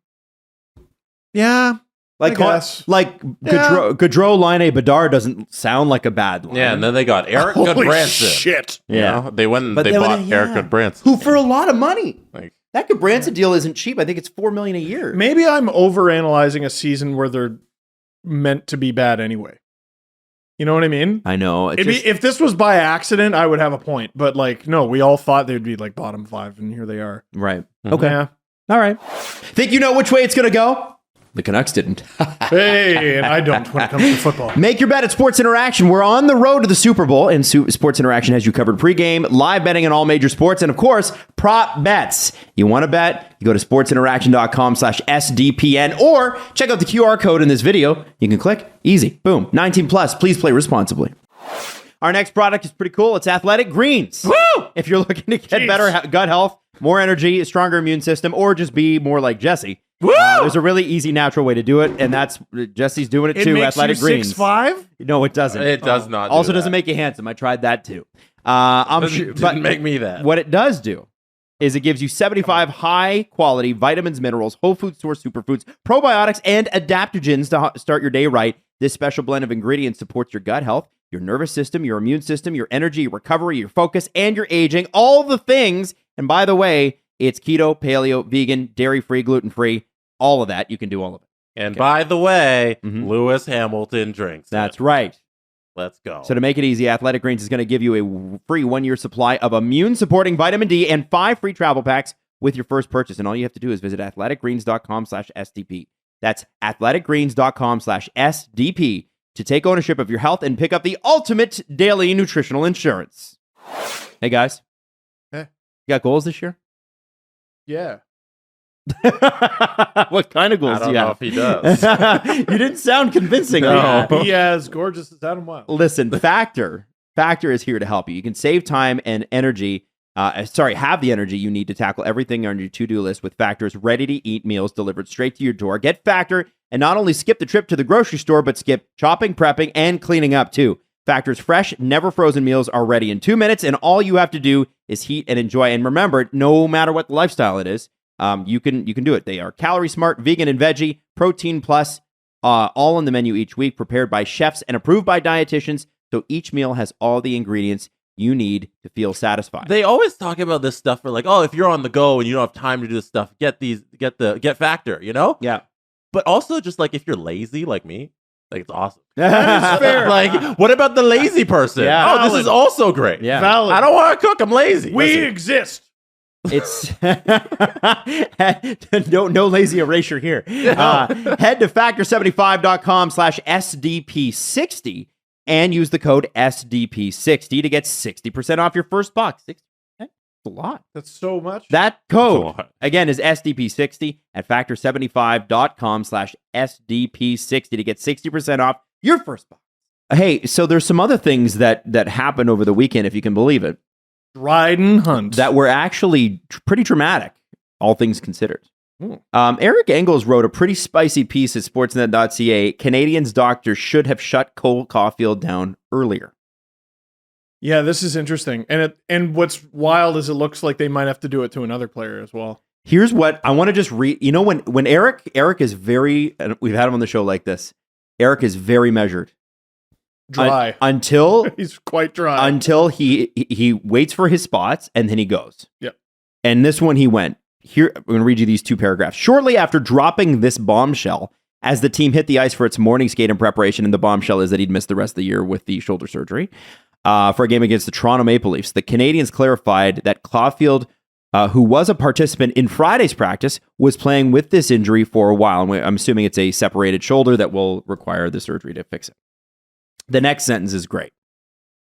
Yeah. Gaudreau, Laine, Bedard doesn't sound like a bad line. Yeah, and then they got Eric Holy Goodbranson. shit. Yeah. You know, they went and But they they bought went- Eric yeah. Goodbranson. Who for a lot of money. Like, That Goodbranson deal isn't cheap. I think it's $4 million a year. Maybe I'm overanalyzing a season where they're meant to be bad anyway. You know what I mean? I know. If this was by accident, I would have a point. But like, no, we all thought they'd be like bottom 5, and here they are. Right. Mhm. Okay. Yeah. All right. Think you know which way it's going to go? The Canucks didn't. Hey, and I don't when it comes to football. Make your bet at Sports Interaction. We're on the road to the Super Bowl, and Sports Interaction has you covered pregame, live betting on all major sports, and of course, prop bets. You want to bet? You go to sportsinteraction.com/SDPN or check out the QR code in this video. You can click. Easy. Boom. 19 plus. Please play responsibly. Our next product is pretty cool. It's Athletic Greens. Woo! If you're looking to get better gut health, more energy, a stronger immune system, or just be more like Jesse, there's a really easy, natural way to do it, and that's Jesse's doing it too. Makes Athletic you Greens. 6'5"? No, it doesn't. it does not. Also, do doesn't that. make you handsome. I tried that too. I'm sure, Didn't make me that. What it does do is it gives you 75 high-quality vitamins, minerals, whole food source superfoods, probiotics, and adaptogens to start your day right. This special blend of ingredients supports your gut health, your nervous system, your immune system, your energy, your recovery, your focus, and your aging. All the things. And by the way, it's keto, paleo, vegan, dairy-free, gluten-free. All of that. You can do all of it. And by the way, Mhm. Lewis Hamilton drinks. That's it. right. Let's go. So to make it easy, Athletic Greens is going to give you a free 1-year supply of immune-supporting vitamin D and 5 free travel packs with your first purchase. And all you have to do is visit athleticgreens.com/SDP. That's athleticgreens.com/SDP to take ownership of your health and pick up the ultimate daily nutritional insurance. Hey, guys. Hey. You got goals this year? Yeah. What kind of goals I don't do you know have? if he does. You didn't sound convincing. No. He as gorgeous as Adam Wilde. Listen, Factor is here to help you. You can save time and energy. Have the energy you need to tackle everything on your to-do list with Factor's ready-to-eat meals delivered straight to your door. Get Factor and not only skip the trip to the grocery store, but skip chopping, prepping, and cleaning up too. Factor's fresh, never frozen meals are ready in 2 minutes, and all you have to do is heat and enjoy. And remember, no matter what lifestyle it is, you can do it. They are calorie smart, vegan and veggie, protein plus, all on the menu each week, prepared by chefs and approved by dietitians. So each meal has all the ingredients you need to feel satisfied. They always talk about this stuff for like, oh, if you're on the go and you don't have time to do this stuff, get Factor, you know? Yeah. But also just like if you're lazy like me, like it's awesome. That is fair. Like, what about the lazy person? Yeah. Oh, this is also great. Yeah. Valid. I don't want to cook. I'm lazy. We Listen. exist. It's no lazy erasure here. Head to factor75.com/SDP60 and use the code SDP60 to get 60% off your first box. That's a lot. That's so much. That That's a code, lot. again, is SDP60 at factor75.com/SDP60 to get 60% off your first box. Hey, so there's some other things that happened over the weekend, if you can believe it, Dryden Hunt. that were actually pretty dramatic, all things considered. Ooh. Eric Engels wrote a pretty spicy piece at sportsnet.ca. Canadiens doctors should have shut Cole Caufield down earlier. Yeah, this is interesting. And what's wild is it looks like they might have to do it to another player as well. Here's what I want to just read. You know, when Eric is very, and we've had him on the show like this, Eric is very measured. Dry. Until He's quite dry. until he waits for his spots and then he goes. Yep. And this one he went. Here, I'm going to read you these two paragraphs. Shortly after dropping this bombshell, as the team hit the ice for its morning skate in preparation, and the bombshell is that he'd missed the rest of the year with the shoulder surgery, for a game against the Toronto Maple Leafs, the Canadiens clarified that Caufield, who was a participant in Friday's practice, was playing with this injury for a while. And I'm assuming it's a separated shoulder that will require the surgery to fix it. The next sentence is great.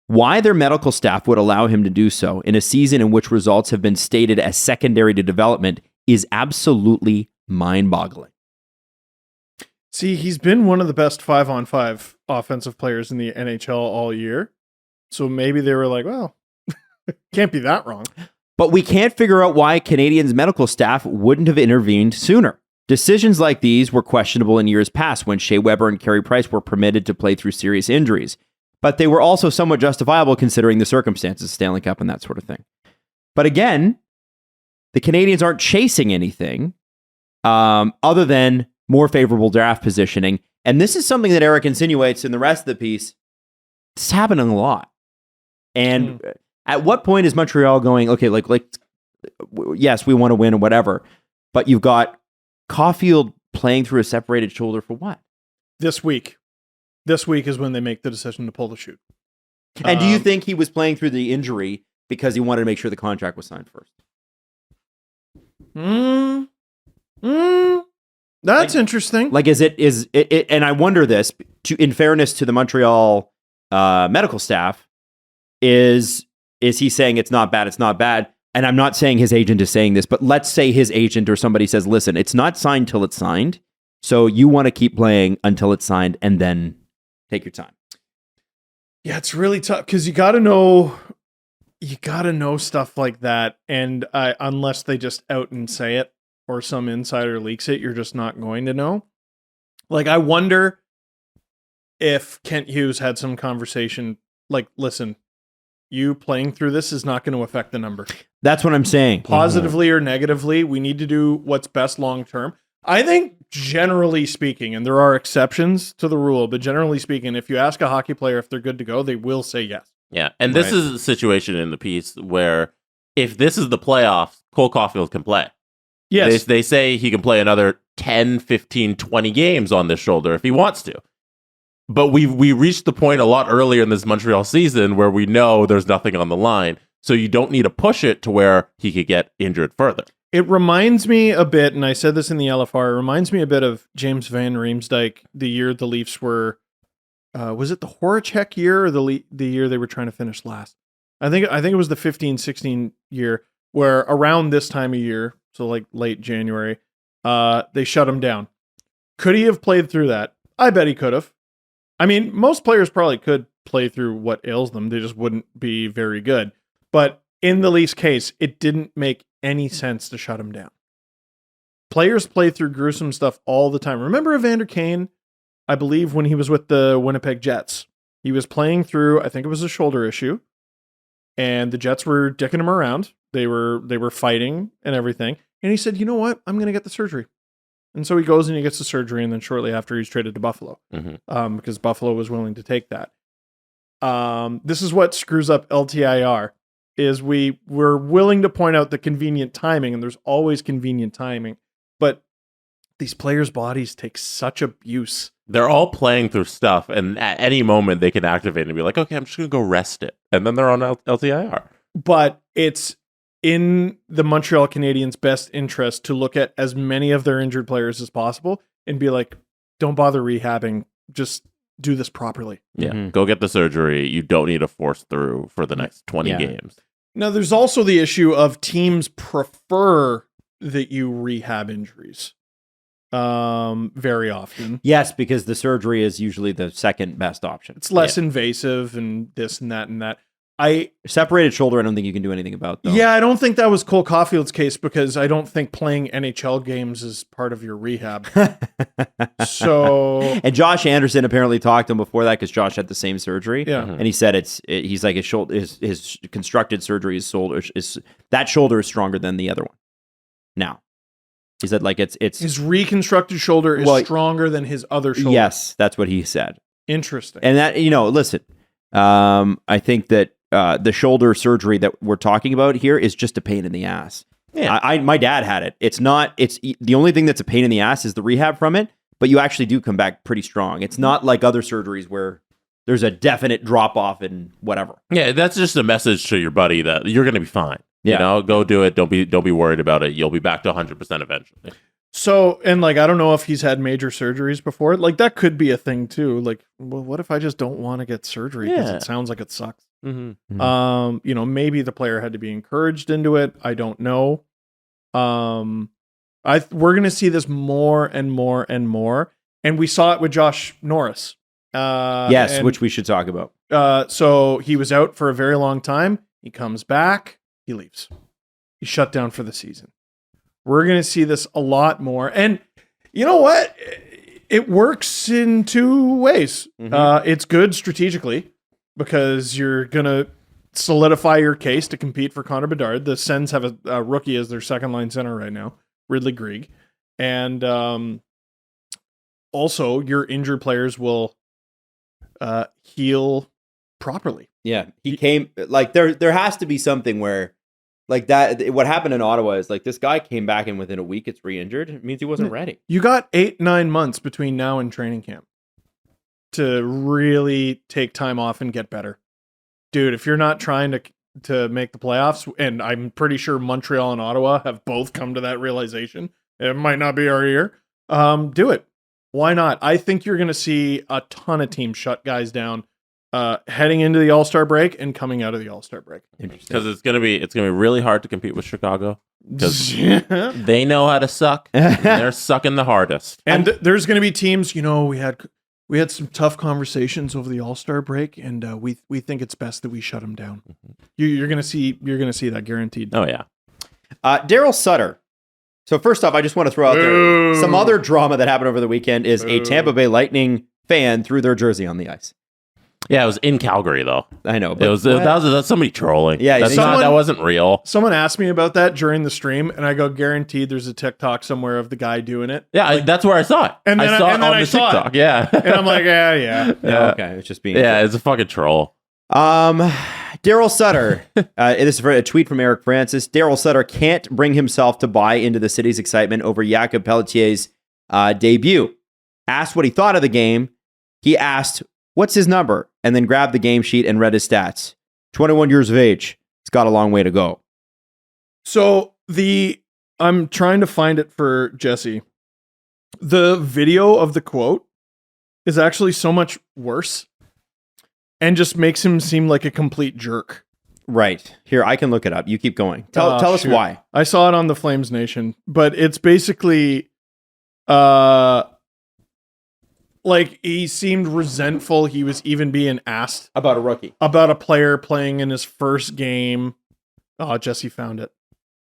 Why their medical staff would allow him to do so in a season in which results have been stated as secondary to development is absolutely mind-boggling. See, he's been one of the best 5-on-5 offensive players in the NHL all year. So maybe they were like, well, can't be that wrong. But we can't figure out why Canadiens medical staff wouldn't have intervened sooner. Decisions like these were questionable in years past when Shea Weber and Carey Price were permitted to play through serious injuries. But they were also somewhat justifiable considering the circumstances, Stanley Cup and that sort of thing. But again, the Canadiens aren't chasing anything other than more favorable draft positioning. And this is something that Eric insinuates in the rest of the piece. This is happening a lot. And at what point is Montreal going, okay, like yes, we want to win or whatever, but you've got Caufield playing through a separated shoulder for what? This week. This week is when they make the decision to pull the shoot. And do you think he was playing through the injury because he wanted to make sure the contract was signed first? That's interesting. Like, is it, and I wonder this, in fairness to the Montreal medical staff, is he saying it's not bad, and I'm not saying his agent is saying this, but let's say his agent or somebody says, listen, it's not signed till it's signed, so you want to keep playing until it's signed and then take your time. Yeah, it's really tough because you got to know stuff like that, and unless they just out and say it or some insider leaks it, you're just not going to know. Like, I wonder if Kent Hughes had some conversation like, listen, you playing through this is not going to affect the number. That's what I'm saying. Positively or negatively, we need to do what's best long term. I think generally speaking, and there are exceptions to the rule, but generally speaking, if you ask a hockey player if they're good to go, they will say yes. Yeah, and this is a situation in the piece where if this is the playoffs, Cole Caufield can play. Yes. They say he can play another 10, 15, 20 games on this shoulder if he wants to. But we reached the point a lot earlier in this Montreal season where we know there's nothing on the line. So you don't need to push it to where he could get injured further. It reminds me a bit, and I said this in the LFR, it reminds me a bit of James Van Riemsdyk, the year the Leafs were, was it the Horacek year or the year they were trying to finish last? I think it was the 15-16 year where around this time of year, so like late January, they shut him down. Could he have played through that? I bet he could have. I mean, most players probably could play through what ails them. They just wouldn't be very good. But in the Leafs case, it didn't make any sense to shut him down. Players play through gruesome stuff all the time. Remember Evander Kane, I believe, when he was with the Winnipeg Jets? He was playing through, I think it was a shoulder issue, and the Jets were dicking him around. They were fighting and everything. And he said, you know what? I'm going to get the surgery. And so he goes and he gets the surgery, and then shortly after he's traded to Buffalo because Buffalo was willing to take that. This is what screws up LTIR, is we're willing to point out the convenient timing, and there's always convenient timing, but these players' bodies take such abuse. They're all playing through stuff, and at any moment they can activate and be like, okay, I'm just going to go rest it. And then they're on LTIR. But it's in the Montreal Canadiens' best interest to look at as many of their injured players as possible and be like, don't bother rehabbing, just do this properly. Yeah, go get the surgery. You don't need to force through for the next 20 games. Now, there's also the issue of teams prefer that you rehab injuries very often. Yes, because the surgery is usually the second best option. It's less invasive and this and that and that. Separated shoulder, I don't think you can do anything about, though. Yeah, I don't think that was Cole Caufield's case because I don't think playing NHL games is part of your rehab. And Josh Anderson apparently talked to him before that because Josh had the same surgery. Yeah. And he said he's like his constructed surgery, that shoulder is stronger than the other one. Now, he said like it's his reconstructed shoulder is stronger than his other shoulder. Yes, that's what he said. Interesting. And that, listen, I think that the shoulder surgery that we're talking about here is just a pain in the ass. Yeah. My dad had it. It's the only thing that's a pain in the ass is the rehab from it, but you actually do come back pretty strong. It's not like other surgeries where there's a definite drop off and whatever. Yeah, that's just a message to your buddy that you're going to be fine. Yeah. Go do it. Don't be worried about it. You'll be back to 100% eventually. So, and like, I don't know if he's had major surgeries before. Like, that could be a thing too. Like, well, what if I just don't want to get surgery because it sounds like it sucks? Mm-hmm. Maybe the player had to be encouraged into it. I don't know. We're going to see this more and more and more. And we saw it with Josh Norris. Which we should talk about. So he was out for a very long time. He comes back. He leaves. He's shut down for the season. We're going to see this a lot more. And you know what? It works in two ways. It's good strategically because you're going to solidify your case to compete for Connor Bedard. The Sens have a rookie as their second line center right now, Ridley Greig. And also your injured players will heal properly. Yeah. He came like there has to be something where like that. What happened in Ottawa is like this guy came back and within a week it's re-injured. It means he wasn't ready. You got 8-9 months between now and training camp to really take time off and get better. Dude, if you're not trying to make the playoffs, and I'm pretty sure Montreal and Ottawa have both come to that realization, it might not be our year, do it. Why not? I think you're going to see a ton of teams shut guys down heading into the All-Star break and coming out of the All-Star break. Because it's gonna be really hard to compete with Chicago because they know how to suck. And they're sucking the hardest. And there's going to be teams. We had some tough conversations over the All-Star break, and we think it's best that we shut them down. You're going to see that guaranteed. Oh yeah. Darryl Sutter. So first off, I just want to throw out there some other drama that happened over the weekend is a Tampa Bay Lightning fan threw their jersey on the ice. Yeah, it was in Calgary though. I know, but that's somebody trolling. Yeah, that wasn't real. Someone asked me about that during the stream, and I go, guaranteed there's a TikTok somewhere of the guy doing it. Yeah, that's where I saw it. And then I saw it on the TikTok. Yeah, and I'm like, yeah. Okay, it's just being. Yeah, it's a fucking troll. Darryl Sutter. This is for a tweet from Eric Francis. Darryl Sutter can't bring himself to buy into the city's excitement over Jakob Pelletier's debut. Asked what he thought of the game, he asked, "What's his number?" and then grabbed the game sheet and read his stats. 21 years of age. He's got a long way to go. So I'm trying to find it for Jesse. The video of the quote is actually so much worse and just makes him seem like a complete jerk. Right. Here, I can look it up. You keep going. Tell us why. I saw it on the Flames Nation, but it's basically like he seemed resentful. He was even being asked about a rookie, about a player playing in his first game. Oh, Jesse found it.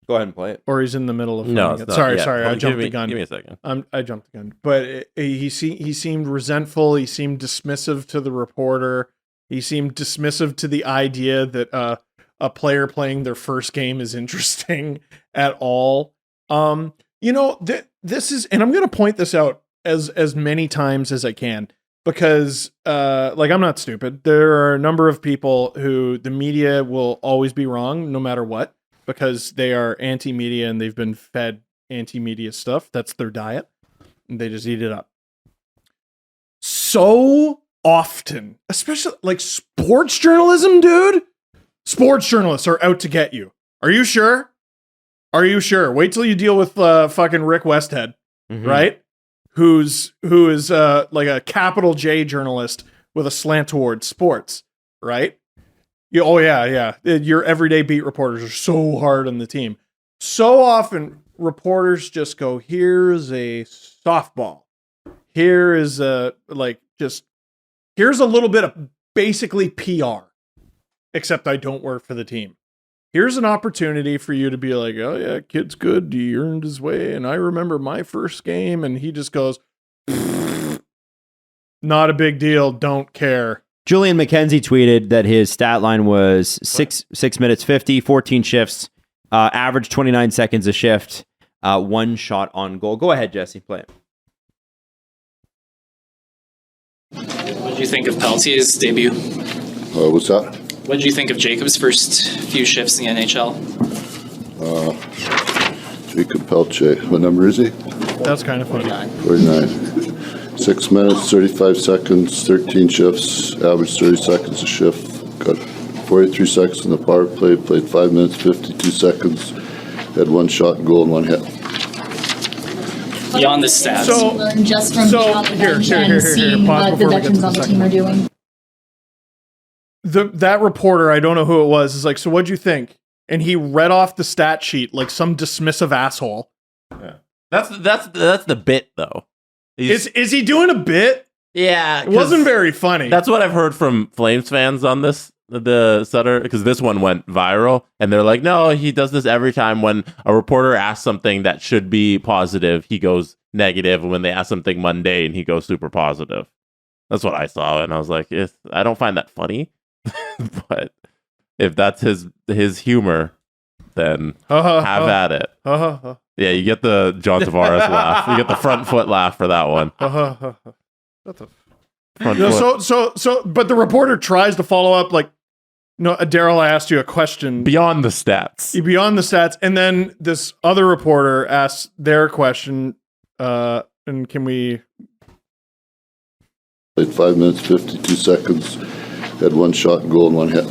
Go ahead and play it. Or he's in the middle of it. Sorry. I jumped the gun. Give me a second. I jumped the gun. But he seemed resentful. He seemed dismissive to the reporter. He seemed dismissive to the idea that a player playing their first game is interesting at all. This is, and I'm going to point this out as many times as I can, because I'm not stupid. There are a number of people who the media will always be wrong no matter what, because they are anti-media and they've been fed anti-media stuff. That's their diet, and they just eat it up. So often, especially like sports journalism, dude. Sports journalists are out to get you. Are you sure? Wait till you deal with fucking Rick Westhead, right? Who is like a capital J journalist with a slant towards sports, right? Yeah. Your everyday beat reporters are so hard on the team. So often reporters just go, here's a softball. Here is here's a little bit of basically PR, except I don't work for the team. Here's an opportunity for you to be like, oh yeah, kid's good. He earned his way. And I remember my first game. And he just goes, not a big deal. Don't care. Julian McKenzie tweeted that his stat line was 6 minutes 50, 14 shifts, average 29 seconds a shift, one shot on goal. Go ahead, Jesse, play it. What did you think of Pelletier's debut? What's that? What did you think of Jacob's first few shifts in the NHL? Jacob Pelletier. What number is he? That's kind of funny. 49. 6 minutes, 35 seconds, 13 shifts, average 30 seconds a shift. Got 43 seconds in the power play, played 5 minutes, 52 seconds, had one shot and goal and one hit. Beyond the stats. Just from being on the bench and seeing what the veterans on the team are doing. That reporter, I don't know who it was, is like, so what'd you think? And he read off the stat sheet like some dismissive asshole. Yeah. That's the bit though. Is he doing a bit? Yeah, it wasn't very funny. That's what I've heard from Flames fans on this, the Sutter, because this one went viral, and they're like, no, he does this every time when a reporter asks something that should be positive, he goes negative, and when they ask something mundane, he goes super positive. That's what I saw, and I was like, I don't find that funny, but if that's his humor, then have at it. Yeah, you get the John Tavares laugh. You get the front foot laugh for that one. But the reporter tries to follow up, like, no, Darryl, I asked you a question beyond the stats, and then this other reporter asks their question, and can we? Played 5 minutes, 52 seconds, had one shot and goal and one hit.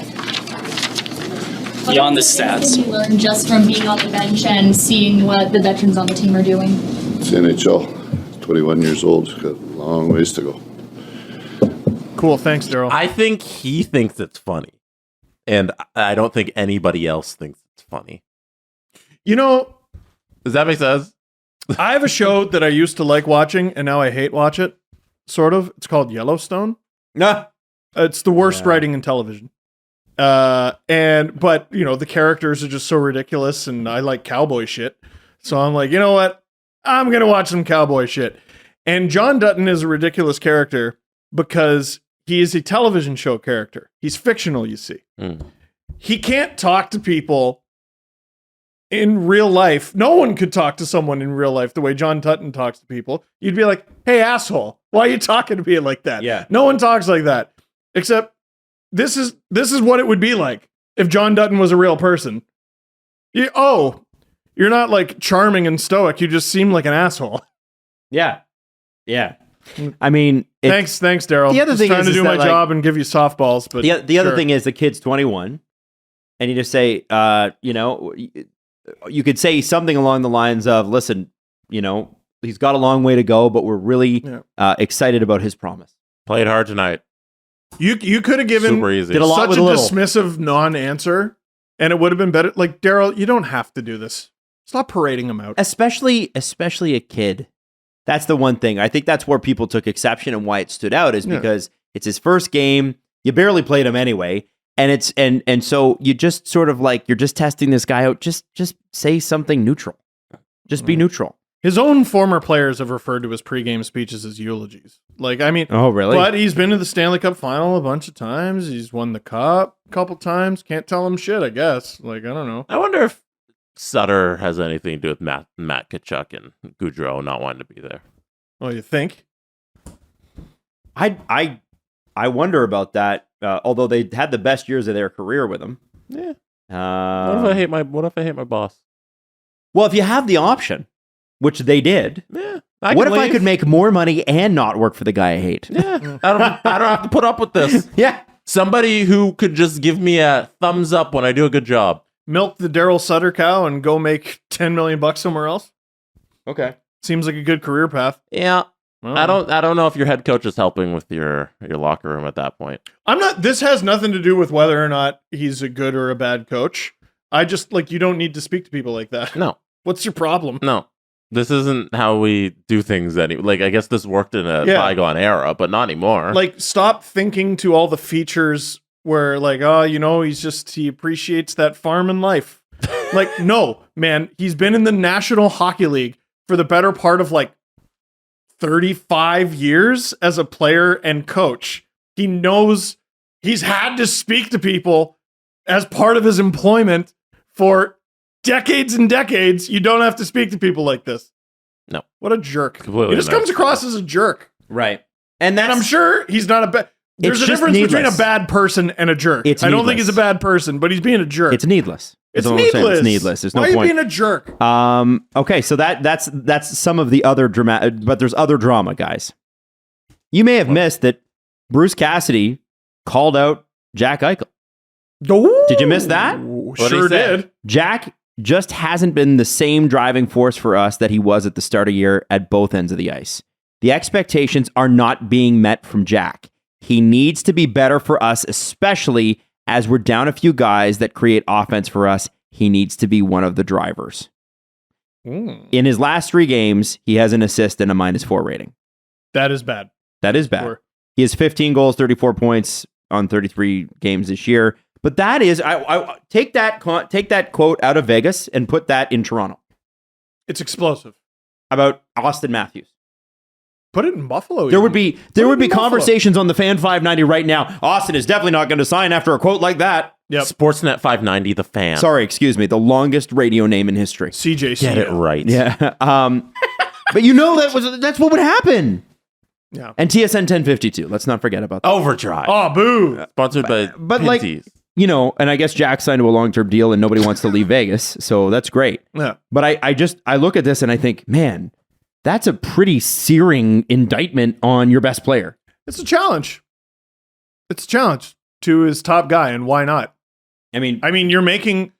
Beyond the stats, you learn just from being on the bench and seeing what the veterans on the team are doing. It's the NHL. 21 years old. Got a long ways to go. Cool. Thanks, Darryl. I think he thinks it's funny. And I don't think anybody else thinks it's funny. You know, does that make sense? I have a show that I used to like watching, and now I hate watch it. Sort of. It's called Yellowstone. Nah. It's the worst writing in television. But you know, the characters are just so ridiculous, and I like cowboy shit. So I'm like, you know what? I'm going to watch some cowboy shit. And John Dutton is a ridiculous character because he is a television show character. He's fictional, you see. He can't talk to people in real life. No one could talk to someone in real life the way John Dutton talks to people. You'd be like, hey, asshole, why are you talking to me like that? Yeah. No one talks like that. Except this is what it would be like if John Dutton was a real person. You're not like charming and stoic. You just seem like an asshole. Yeah. I mean, thanks, Darryl. The other thing trying is to do my job and give you softballs, but the other thing is the kid's 21, and you just say, you know, you could say something along the lines of, "Listen, you know, he's got a long way to go, but we're really excited about his promise. Played hard tonight." You could have given did a lot such a dismissive non-answer, and it would have been better. Like, Darryl, you don't have to do this. Stop parading him out. Especially a kid. That's the one thing. I think that's where people took exception and why it stood out is because it's his first game. You barely played him anyway. And it's and so you just sort of like you're just testing this guy out. Just say something neutral. Just be neutral. His own former players have referred to his pregame speeches as eulogies. Like, I mean, oh really? But he's been to the Stanley Cup final a bunch of times. He's won the cup a couple times. Can't tell him shit, I guess. Like, I don't know. I wonder if Sutter has anything to do with Matt Tkachuk and Boudreau not wanting to be there. Oh, you think? I wonder about that. Although they had the best years of their career with him. Yeah. What if I hate my boss? Well, if you have the option, which they did. Yeah. What if I could make more money and not work for the guy I hate? Yeah. I don't have to put up with this. Yeah. Somebody who could just give me a thumbs up when I do a good job. Milk the Darryl Sutter cow and go make $10 million somewhere else. Okay. Seems like a good career path. Yeah. Well, I don't know if your head coach is helping with your locker room at that point. This has nothing to do with whether or not he's a good or a bad coach. I just you don't need to speak to people like that. No. What's your problem? No. This isn't how we do things I guess this worked in a bygone era, but not anymore. Stop thinking to all the features where he appreciates that farming life. No, man, he's been in the National Hockey League for the better part of 35 years as a player and coach. He knows he's had to speak to people as part of his employment for decades and decades. You don't have to speak to people like this. No. What a jerk. Completely he just comes across as a jerk. Right. And I'm sure he's not a bad... There's a difference between a bad person and a jerk. I don't think he's a bad person, but he's being a jerk. It's needless. It's needless. It's needless. There's no point. Why are you being a jerk? Okay, so that's some of the other drama, but there's other drama, guys. You may have missed that Bruce Cassidy called out Jack Eichel. Ooh, did you miss that? Sure did. Jack just hasn't been the same driving force for us that he was at the start of the year at both ends of the ice. The expectations are not being met from Jack. He needs to be better for us, especially as we're down a few guys that create offense for us. He needs to be one of the drivers. In his last 3 games, he has an assist and a -4 rating. That is bad. That is bad. Sure. He has 15 goals, 34 points on 33 games this year. But that is, I take that quote out of Vegas and put that in Toronto. It's explosive. About Austin Matthews. Put it in Buffalo. There would be conversations on the Fan 590 right now. Austin is definitely not going to sign after a quote like that. Yep. Sportsnet 590, the Fan. Sorry, excuse me. The longest radio name in history. CJC. Get it right. Yeah. But that's what would happen. Yeah. And TSN 1052. Let's not forget about that. Overdrive. Oh, boo. Sponsored by But Pinties. and I guess Jack signed to a long-term deal and nobody wants to leave Vegas. So that's great. Yeah. But I look at this and I think, man, that's a pretty searing indictment on your best player. It's a challenge. It's a challenge to his top guy, and why not? I mean, you're making.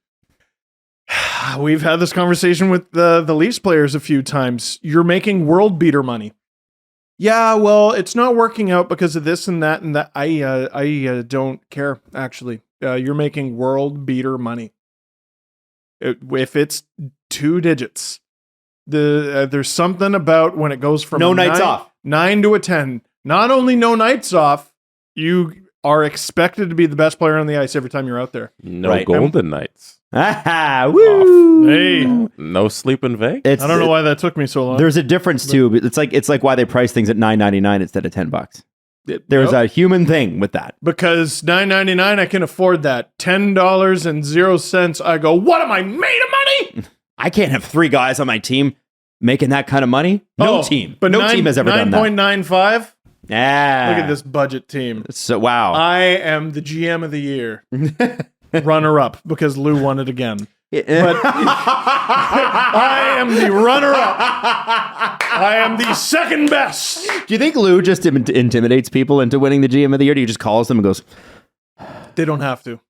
We've had this conversation with the Leafs players a few times. You're making world beater money. Yeah, well, it's not working out because of this and that and that. I don't care. Actually, you're making world beater money. If it's 2 digits, there's something about when it goes from no nights off 9 to a 10. Not only no nights off, you are expected to be the best player on the ice every time you're out there. No golden nights. Woo! Hey, no sleep in Vegas. I don't know why that took me so long. There's a difference too. It's like why they price things at $9.99 instead of $10. There's a human thing with that. Because $9.99, I can afford that. $10.00, I go, what am I made of money? I can't have 3 guys on my team making that kind of money. No team. But no team has ever done that. 9.95? Yeah. Look at this budget team. So wow. I am the GM of the year. Runner up because Lou won it again. But I am the runner up. I am the second best. Do you think Lou just intimidates people into winning the GM of the year? Do you just calls them and goes, they don't have to.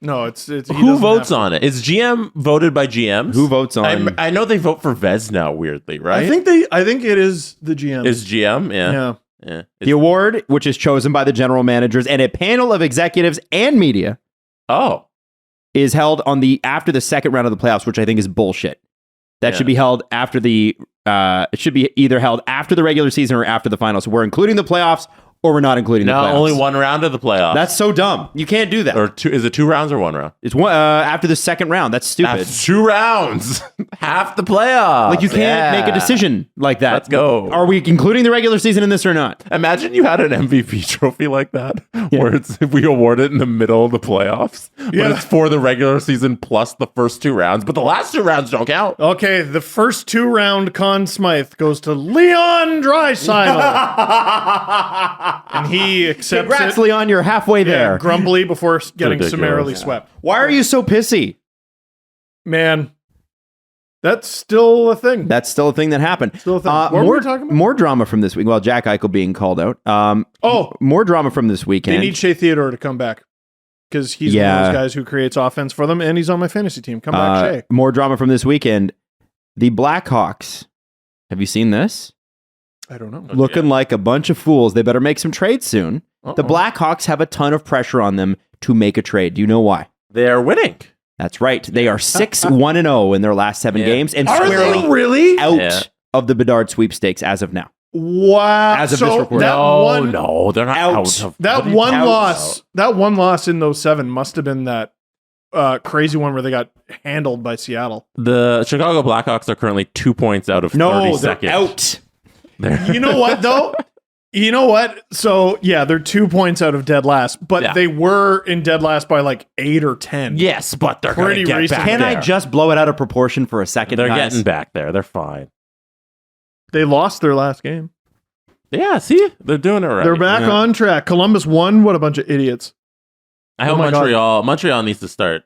No, it's who votes on it? Is GM voted by GMs? Who votes on? I know they vote for Vez now. Weirdly, right? I think it is the GM. Is GM? Yeah. The award, which is chosen by the general managers and a panel of executives and media, is held after the second round of the playoffs, which I think is bullshit. That should be held after it should be either held after the regular season or after the finals. So we're including the playoffs or we're not including the playoffs. Only one round of the playoffs. That's so dumb. You can't do that. Or is it 2 rounds or 1 round? It's one after the second round. That's stupid. That's 2 rounds. Half the playoffs. Like you can't make a decision like that. Let's go. Are we including the regular season in this or not? Imagine you had an MVP trophy like that, where we award it in the middle of the playoffs. But it's for the regular season plus the first 2 rounds, but the last 2 rounds don't count. Okay, the first 2 round Conn Smythe goes to Leon Draisaitl. And he accepts Congrats, it. Leon, you're halfway there. Grumbly before getting Ridiculous. summarily swept. Why are you so pissy? Man, that's still a thing. That's still a thing that happened. Still a thing. What were we talking about? More drama from this week. Well, Jack Eichel being called out. More drama from this weekend. They need Shea Theodore to come back because he's one of those guys who creates offense for them, and he's on my fantasy team. Come back, Shea. More drama from this weekend. The Blackhawks. Have you seen this? I don't know. Looking like a bunch of fools. They better make some trades soon. The Blackhawks have a ton of pressure on them to make a trade. Do you know why? They're winning. That's right. They are 6-1-0 in their last 7 games and Are squarely they really out of the Bedard sweepstakes as of now. Wow. As of this recording. No, they're not out. That one loss in those 7 must have been that crazy one where they got handled by Seattle. The Chicago Blackhawks are currently 2 points out of 30 seconds. They're out. You know what, though? You know what? So, yeah, they're 2 points out of dead last, but they were in dead last by like 8 or 10. Yes, but they're pretty recent. Can I just blow it out of proportion for a second? They're getting back there. They're fine. They lost their last game. Yeah, see? They're doing it right. They're back on track. Columbus won. What a bunch of idiots. I hope Montreal needs to start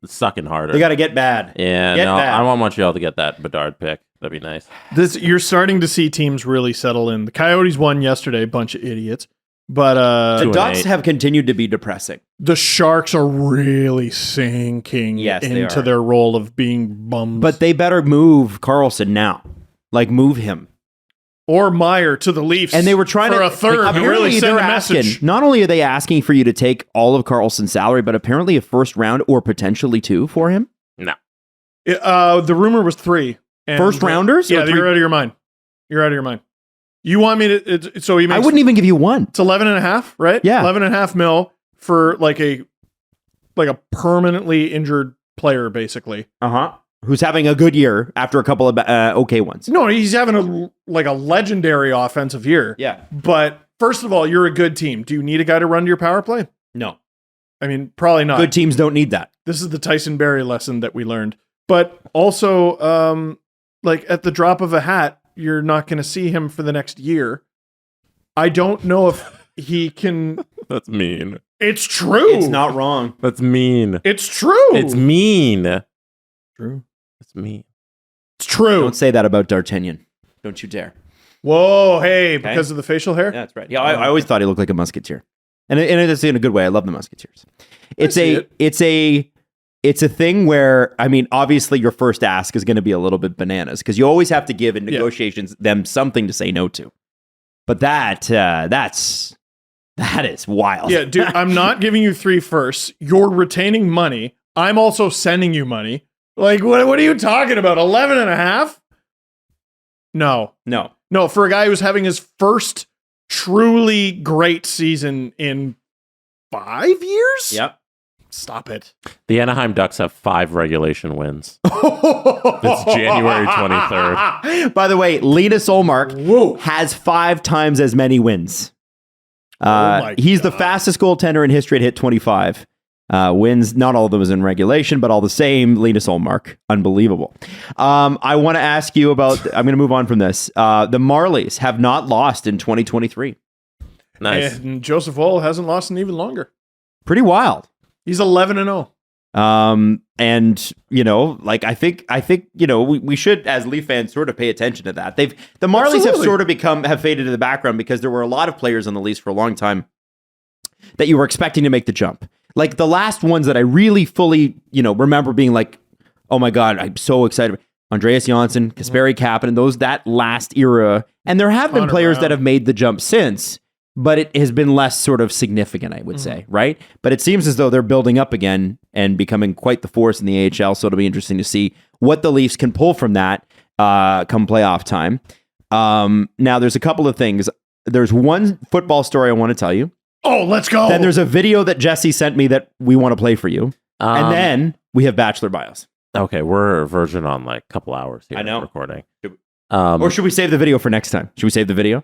sucking harder. They got to get bad. Yeah, bad. I want Montreal to get that Bedard pick. That'd be nice. You're starting to see teams really settle in. The Coyotes won yesterday, bunch of idiots. But the Ducks have continued to be depressing. The Sharks are really sinking into their role of being bums. But they better move Karlsson now. Like, move him. Or Meyer to the Leafs. And they were trying for to a third. Really send a message. Not only are they asking for you to take all of Karlsson's salary, but apparently a first round or potentially 2 for him. No. The rumor was 3. And First rounders? Yeah, you're out of your mind. You're out of your mind. You want me to? So he makes. I wouldn't even give you 1. It's 11.5, right? Yeah, 11.5 mil for like a permanently injured player, basically. Who's having a good year after a couple of okay ones. No, he's having a legendary offensive year. Yeah. But first of all, you're a good team. Do you need a guy to run your power play? No. I mean, probably not. Good teams don't need that. This is the Tyson Berry lesson that we learned. But also, at the drop of a hat, you're not going to see him for the next year. I don't know if he can. That's mean. It's true. It's not wrong. That's mean. It's true. It's mean. True. It's mean. It's true. Don't say that about D'Artagnan. Don't you dare. Whoa, hey, because of the facial hair? Yeah, that's right. Yeah, I always thought he looked like a musketeer. And it's in a good way. I love the Musketeers. It's a thing where, I mean, obviously your first ask is going to be a little bit bananas because you always have to give in negotiations them something to say no to. But that is wild. Yeah, dude, I'm not giving you 3 firsts. You're retaining money. I'm also sending you money. Like, what are you talking about? 11.5? No, for a guy who's having his first truly great season in 5 years? Yep. Stop it. The Anaheim Ducks have 5 regulation wins. It's January 23rd. By the way, Linus Ullmark has 5 times as many wins. He's the fastest goaltender in history to hit 25 wins. Not all of them was in regulation, but all the same, Linus Ullmark. Unbelievable. I want to ask you about, I'm going to move on from this. The Marlies have not lost in 2023. Nice. And Joseph Woll hasn't lost in even longer. Pretty wild. He's 11-0. And I think we should, as Leaf fans, sort of pay attention to that. The Marlies have sort of have faded to the background because there were a lot of players on the Leafs for a long time that you were expecting to make the jump. Like the last ones that I really fully, remember being like, oh my God, I'm so excited. Andreas Janssen, Kasperi Kapanen, that last era. And there have been players that have made the jump since, but it has been less sort of significant, I would say, right? But it seems as though they're building up again and becoming quite the force in the AHL. So it'll be interesting to see what the Leafs can pull from that come playoff time. Now, there's a couple of things. There's one football story I want to tell you. Oh, let's go. Then there's a video that Jesse sent me that we want to play for you. And then we have Bachelor Bios. Okay, we're verging on like a couple hours here. I know. Recording. Or should we save the video for next time? Should we save the video?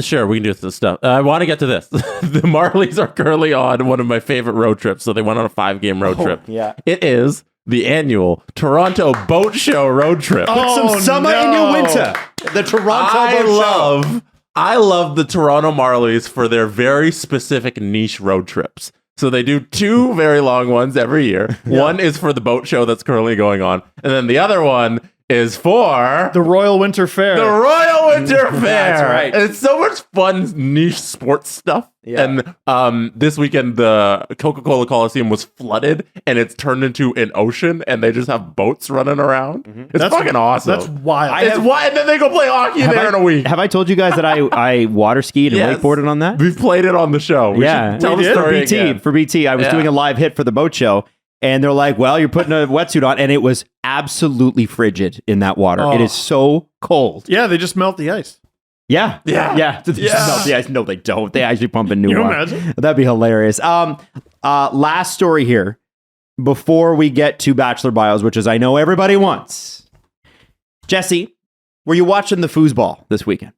Sure, we can do this stuff. I want to get to this. The Marlies are currently on one of my favorite road trips. So they went on a 5-game road trip. Yeah. It is the annual Toronto Boat Show road trip. Put some summer in your winter. The Toronto Boat Show. I love the Toronto Marlies for their very specific niche road trips. So they do 2 very long ones every year. Yeah. One is for the boat show that's currently going on. And then the other one is for the Royal Winter Fair. The Royal Winter Fair. That's right. And it's so much fun niche sports stuff. Yeah. And this weekend, the Coca-Cola Coliseum was flooded and it's turned into an ocean and they just have boats running around. Mm-hmm. It's fucking awesome. That's wild. And then they go play hockey there in a week. Have I told you guys that I water skied and wakeboarded on that? We've played it on the show. We should tell the story for BT. I was doing a live hit for the boat show. And they're like, well, you're putting a wetsuit on. And it was absolutely frigid in that water. Oh. It is so cold. Yeah, they just melt the ice. Yeah. They just melt the ice. No, they don't. They actually pump in new water. Imagine? That'd be hilarious. Last story here before we get to Bachelor Bios, which is I know everybody wants. Jesse, were you watching the foosball this weekend?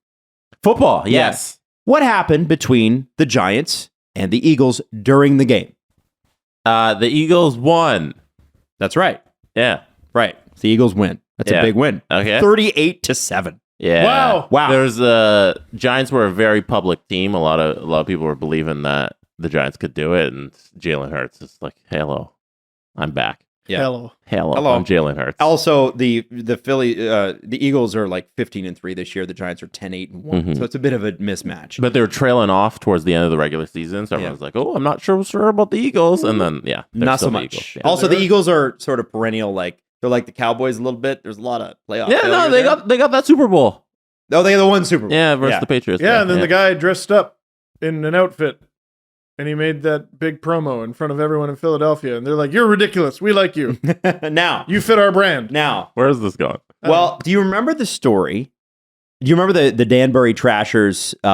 Football, yes. What happened between the Giants and the Eagles during the game? The Eagles won. That's right. Yeah. Right. The Eagles win. That's a big win. Okay. 38-7. Yeah. Wow. There's Giants were a very public team. A lot of people were believing that the Giants could do it, and Jalen Hurts is like, hello, I'm back. Yeah. Hello. I'm Jalen Hurts. Also, the Philly, the Eagles are like 15-3 this year. The Giants are 10-8-1. Mm-hmm. So it's a bit of a mismatch. But they were trailing off towards the end of the regular season. So everyone's like, "Oh, I'm not sure about the Eagles." And then, not so much. Yeah. Also, the Eagles are sort of perennial. Like they're like the Cowboys a little bit. There's a lot of playoff. Yeah, no, they got that Super Bowl. Oh, they won Super Bowl. Yeah, versus the Patriots. Yeah, and then the guy dressed up in an outfit And he made that big promo in front of everyone in Philadelphia. And they're like, you're ridiculous. We like you. Now. You fit our brand. Now. Where is this going? Well, do you remember the story? Do you remember the Danbury Trashers thing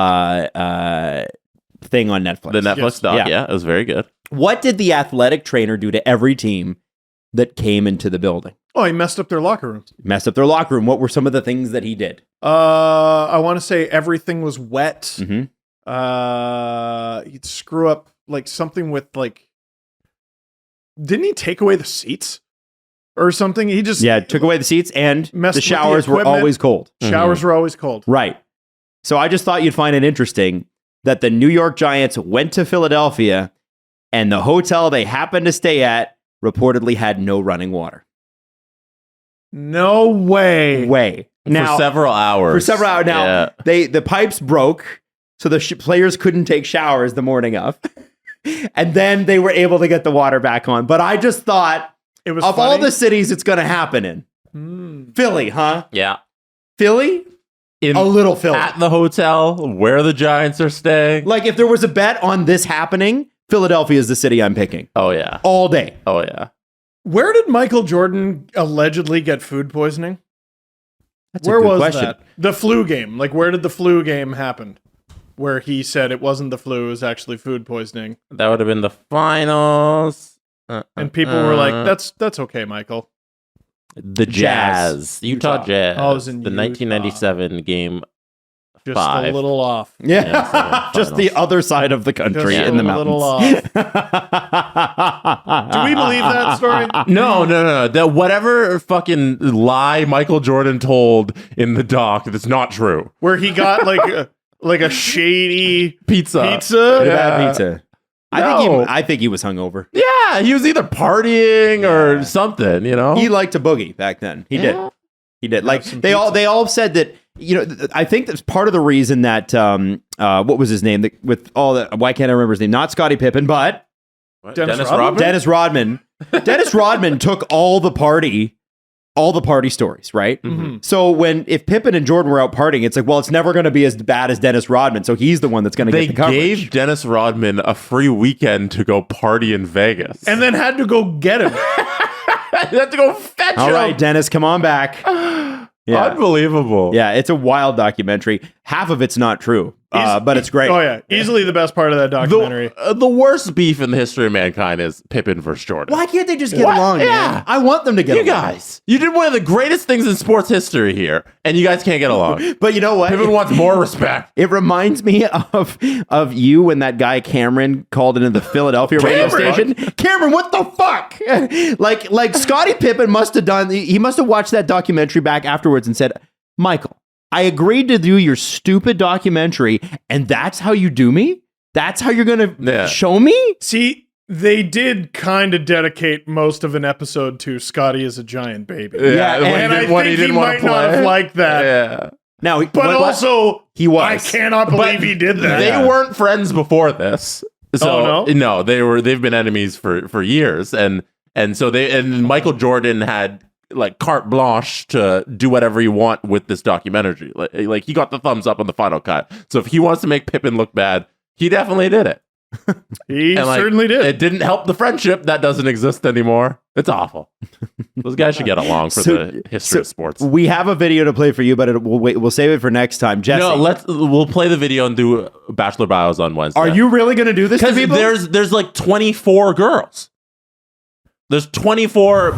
on Netflix? The Netflix doc, yeah. It was very good. What did the athletic trainer do to every team that came into the building? Oh, he messed up their locker rooms. Messed up their locker room. What were some of the things that he did? I want to say everything was wet. Mm-hmm. He'd screw up like something with like. Didn't he take away the seats or something? He just took away the seats and the showers were always cold. Showers were always cold. Right. So I just thought you'd find it interesting that the New York Giants went to Philadelphia and the hotel they happened to stay at reportedly had no running water. No way. Now, for several hours. Now, the pipes broke, so the players couldn't take showers the morning of. And then they were able to get the water back on. But I just thought, it was of funny. all the cities it's going to happen in, Philly, huh? Yeah. Philly? A little Philly. At the hotel where the Giants are staying. Like, if there was a bet on this happening, Philadelphia is the city I'm picking. Oh, yeah. All day. Oh, yeah. Where did Michael Jordan allegedly get food poisoning? Where was question. that? The flu game. Like, where did the flu game happen? Where he said it wasn't the flu, it was actually food poisoning. That would have been the finals. And people were like, that's okay, Michael. The Jazz. Utah Jazz. Oh, it was in the Utah. 1997 game Just 5. a little off. Yeah. Just the other side of the country Just in the a mountains. little off. Do we believe that story? No. That whatever fucking lie Michael Jordan told in the doc, that's not true. Where he got like a shady Pizza. Bad pizza. No. I think he was hungover. Yeah, he was either partying or something, you know? He liked to boogie back then. He did. Like they all said that, you know, I think that's part of the reason that what was his name? With all the, why can't I remember his name? Not Scottie Pippen, but Dennis Rodman. Dennis Rodman. Dennis Rodman took all the party stories, right? Mm-hmm. So if Pippen and Jordan were out partying, it's like, well, it's never going to be as bad as Dennis Rodman. So he's the one that's going to get the coverage. They gave Dennis Rodman a free weekend to go party in Vegas. And then had to go get him. They had to go fetch him. All right, Dennis, come on back. Yeah. Unbelievable. Yeah, it's a wild documentary. Half of it's not true, but it's great. Oh, yeah. Easily the best part of that documentary. The worst beef in the history of mankind is Pippen versus Jordan. Why can't they just get along, man? I want them to get along. You guys, you did one of the greatest things in sports history here, and you guys can't get along. But you know what? Pippen wants more respect. It reminds me of you when that guy Cameron called into the Philadelphia radio station. Cameron, what the fuck? like Scottie Pippen must have done. He must have watched that documentary back afterwards and said, Michael, I agreed to do your stupid documentary, and that's how you do me? That's how you're going to show me? See, they did kind of dedicate most of an episode to Scotty as a giant baby. Yeah, and I think he might not have liked that. Yeah. Now, but also, he was. I cannot believe he did that. They weren't friends before this. So, no, they've been enemies for years. And so Michael Jordan had like carte blanche to do whatever you want with this documentary. Like he got the thumbs up on the final cut. So if he wants to make Pippen look bad, he definitely did it. He certainly did. It didn't help the friendship that doesn't exist anymore. It's awful. Those guys should get along for the history of sports. We have a video to play for you, but we'll save it for next time. Jesse, we'll play the video and do Bachelor Bios on Wednesday. Are you really going to do this to people? There's like 24 girls. There's 24.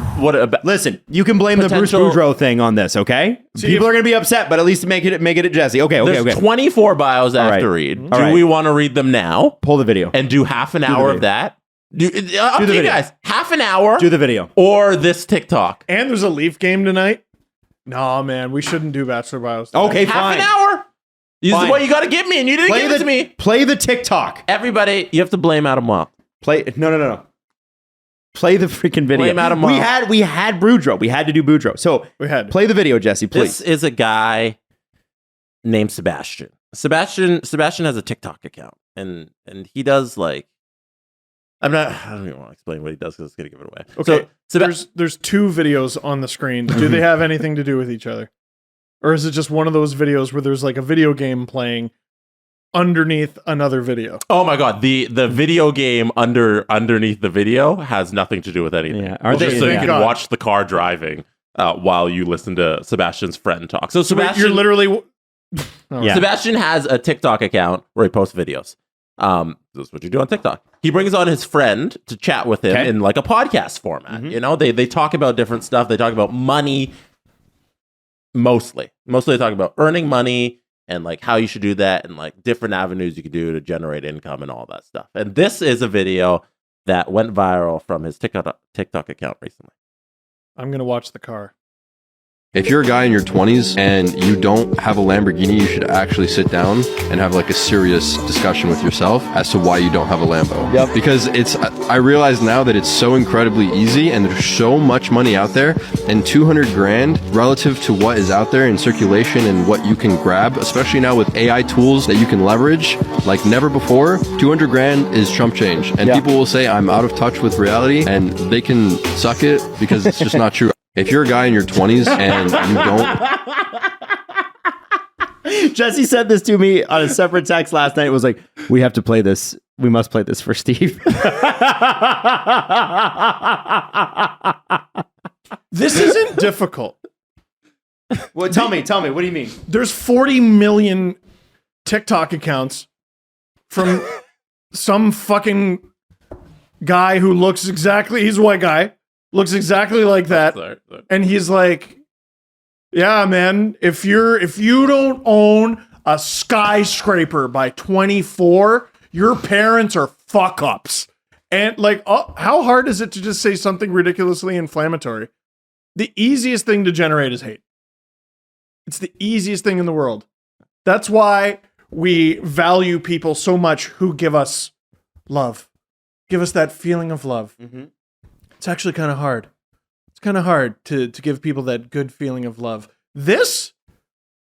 Listen, you can blame the Bruce Boudreau thing on this, okay? People are going to be upset, but at least make it at Jesse. Okay. There's 24 bios I have to read. Do we want to read them now? Pull the video. And do half an hour of that? Do the video. Guys, half an hour. Do the video. Or this TikTok. And there's a Leaf game tonight. No, man, we shouldn't do Bachelor Bios tonight. Okay, fine. Half an hour. This is what you got to give me, and you didn't give it to me. Play the TikTok. Everybody, you have to blame Adam Wild. No. Play the freaking video. Blame Adam Wild. We had Boudreau. We had to do Boudreau. So play the video, Jesse, please. This is a guy named Sebastian. Sebastian has a TikTok account, and he does like. I don't even want to explain what he does because it's going to give it away. Okay, so there's two videos on the screen. Do they have anything to do with each other, or is it just one of those videos where there's like a video game playing underneath another video. Oh my god, the video game underneath the video has nothing to do with anything. Yeah. It's just so you can watch the car driving while you listen to Sebastian's friend talk. So Sebastian, you're literally. Sebastian has a TikTok account where he posts videos. This is what you do on TikTok. He brings on his friend to chat with him in like a podcast format. Mm-hmm. You know, they talk about different stuff. They talk about money. Mostly they talk about earning money and like how you should do that and like different avenues you can do to generate income and all that stuff. And this is a video that went viral from his TikTok account recently. I'm going to watch the car. If you're a guy in your 20s and you don't have a Lamborghini, you should actually sit down and have like a serious discussion with yourself as to why you don't have a Lambo. Yep. Because I realize now that it's so incredibly easy and there's so much money out there, and 200 grand relative to what is out there in circulation and what you can grab, especially now with AI tools that you can leverage like never before, 200 grand is chump change. And people will say I'm out of touch with reality, and they can suck it because it's just not true. If you're a guy in your 20s and you don't... Jesse said this to me on a separate text last night. It was like, we have to play this. We must play this for Steve. This isn't difficult. Well, tell me. What do you mean? There's 40 million TikTok accounts from some fucking guy who looks exactly... He's a white guy. Looks exactly like that. Sorry. And he's like, yeah, man, if you don't own a skyscraper by 24, your parents are fuck ups. And like, how hard is it to just say something ridiculously inflammatory? The easiest thing to generate is hate. It's the easiest thing in the world. That's why we value people so much who give us love. Give us that feeling of love. Mm-hmm. It's actually kind of hard. It's kind of hard to give people that good feeling of love. You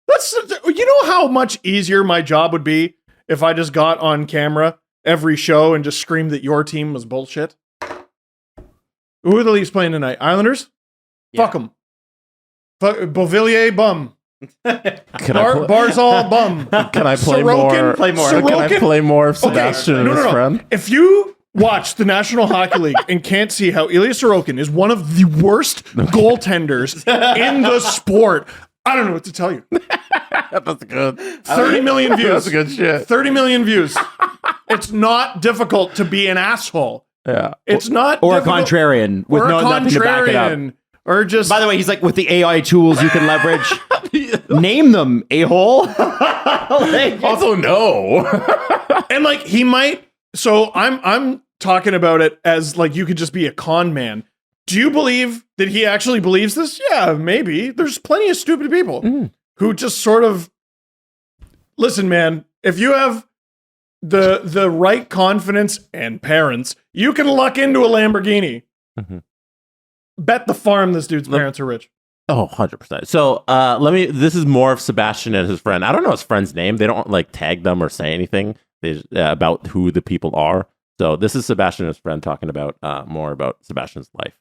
know how much easier my job would be if I just got on camera every show and just screamed that your team was bullshit? Who are the Leafs playing tonight? Islanders? Yeah. Fuck them. Beauvillier, bum. Barzal, bum. Can I play more? Play more. Can I play more of Sebastian and his friend? If you watch the National Hockey League and can't see how Ilya Sorokin is one of the worst goaltenders in the sport, I don't know what to tell you. That's good. 30 million views. That's good shit. 30 million views. It's not difficult to be an asshole. Yeah. It's not or difficult. A contrarian with nothing to back it up. Or just... By the way, he's like, with the AI tools you can leverage, name them, a-hole. Also, no. And like, he might... So I'm talking about it as like you could just be a con man. Do you believe that he actually believes this? Yeah, maybe. There's plenty of stupid people who just sort of... Listen, man, if you have the right confidence and parents, you can luck into a Lamborghini. Mm-hmm. Bet the farm this dude's parents are rich. Oh, 100%. So this is more of Sebastian and his friend. I don't know his friend's name. They don't like tag them or say anything about who the people are. So this is Sebastian and his friend talking about more about Sebastian's life.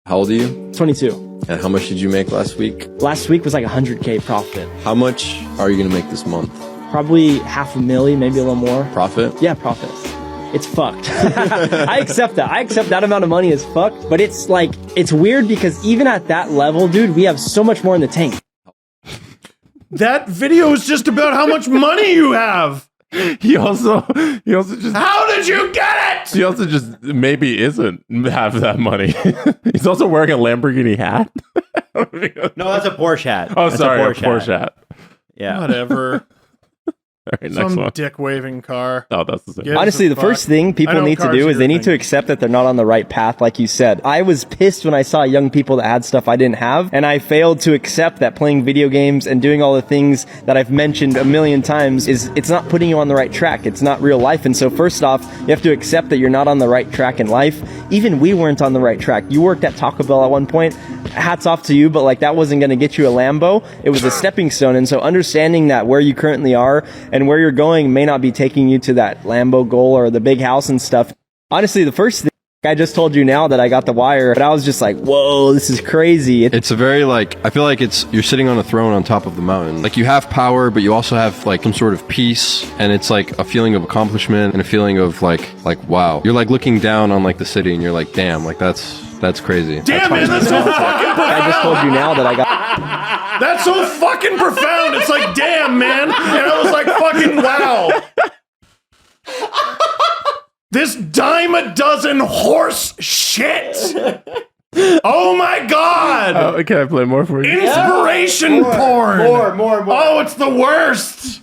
How old are you? 22. And how much did you make last week? Last week was like $100K profit. How much are you going to make this month? Probably $500,000, maybe a little more. Profit? Yeah, profit. It's fucked. I accept that. I accept that amount of money is fucked. But it's like, it's weird because even at that level, dude, we have so much more in the tank. That video is just about how much money you have. He also just... How did you get it? He also just maybe isn't have that money. He's also wearing a Lamborghini hat. No, that's a Porsche hat. Oh, sorry, a Porsche hat. Yeah. Whatever. All right, next one. Dick waving car. Oh, that's the same. Honestly, the first thing people need to do is they need to accept that they're not on the right path, like you said. I was pissed when I saw young people that had stuff I didn't have, and I failed to accept that playing video games and doing all the things that I've mentioned a million times it's not putting you on the right track. It's not real life. And so first off, you have to accept that you're not on the right track in life. Even we weren't on the right track. You worked at Taco Bell at one point. Hats off to you, but like that wasn't going to get you a Lambo. It was a stepping stone. And so understanding that where you currently are and where you're going may not be taking you to that Lambo goal or the big house and stuff. Honestly, the first thing I just told you now that I got the wire, but I was just like, whoa, this is crazy. It's a very I feel like you're sitting on a throne on top of the mountain. Like you have power, but you also have like some sort of peace, and it's like a feeling of accomplishment and a feeling of like wow. You're like looking down on like the city and you're like, damn, like that's crazy. Damn, man, that's so fucking profound. I just told you now that I got... That's so fucking profound. It's like, damn, man. And I was like, fucking wow. This dime a dozen horse shit. Oh my God. Oh, can I play more for you? Inspiration porn. More. Oh, it's the worst.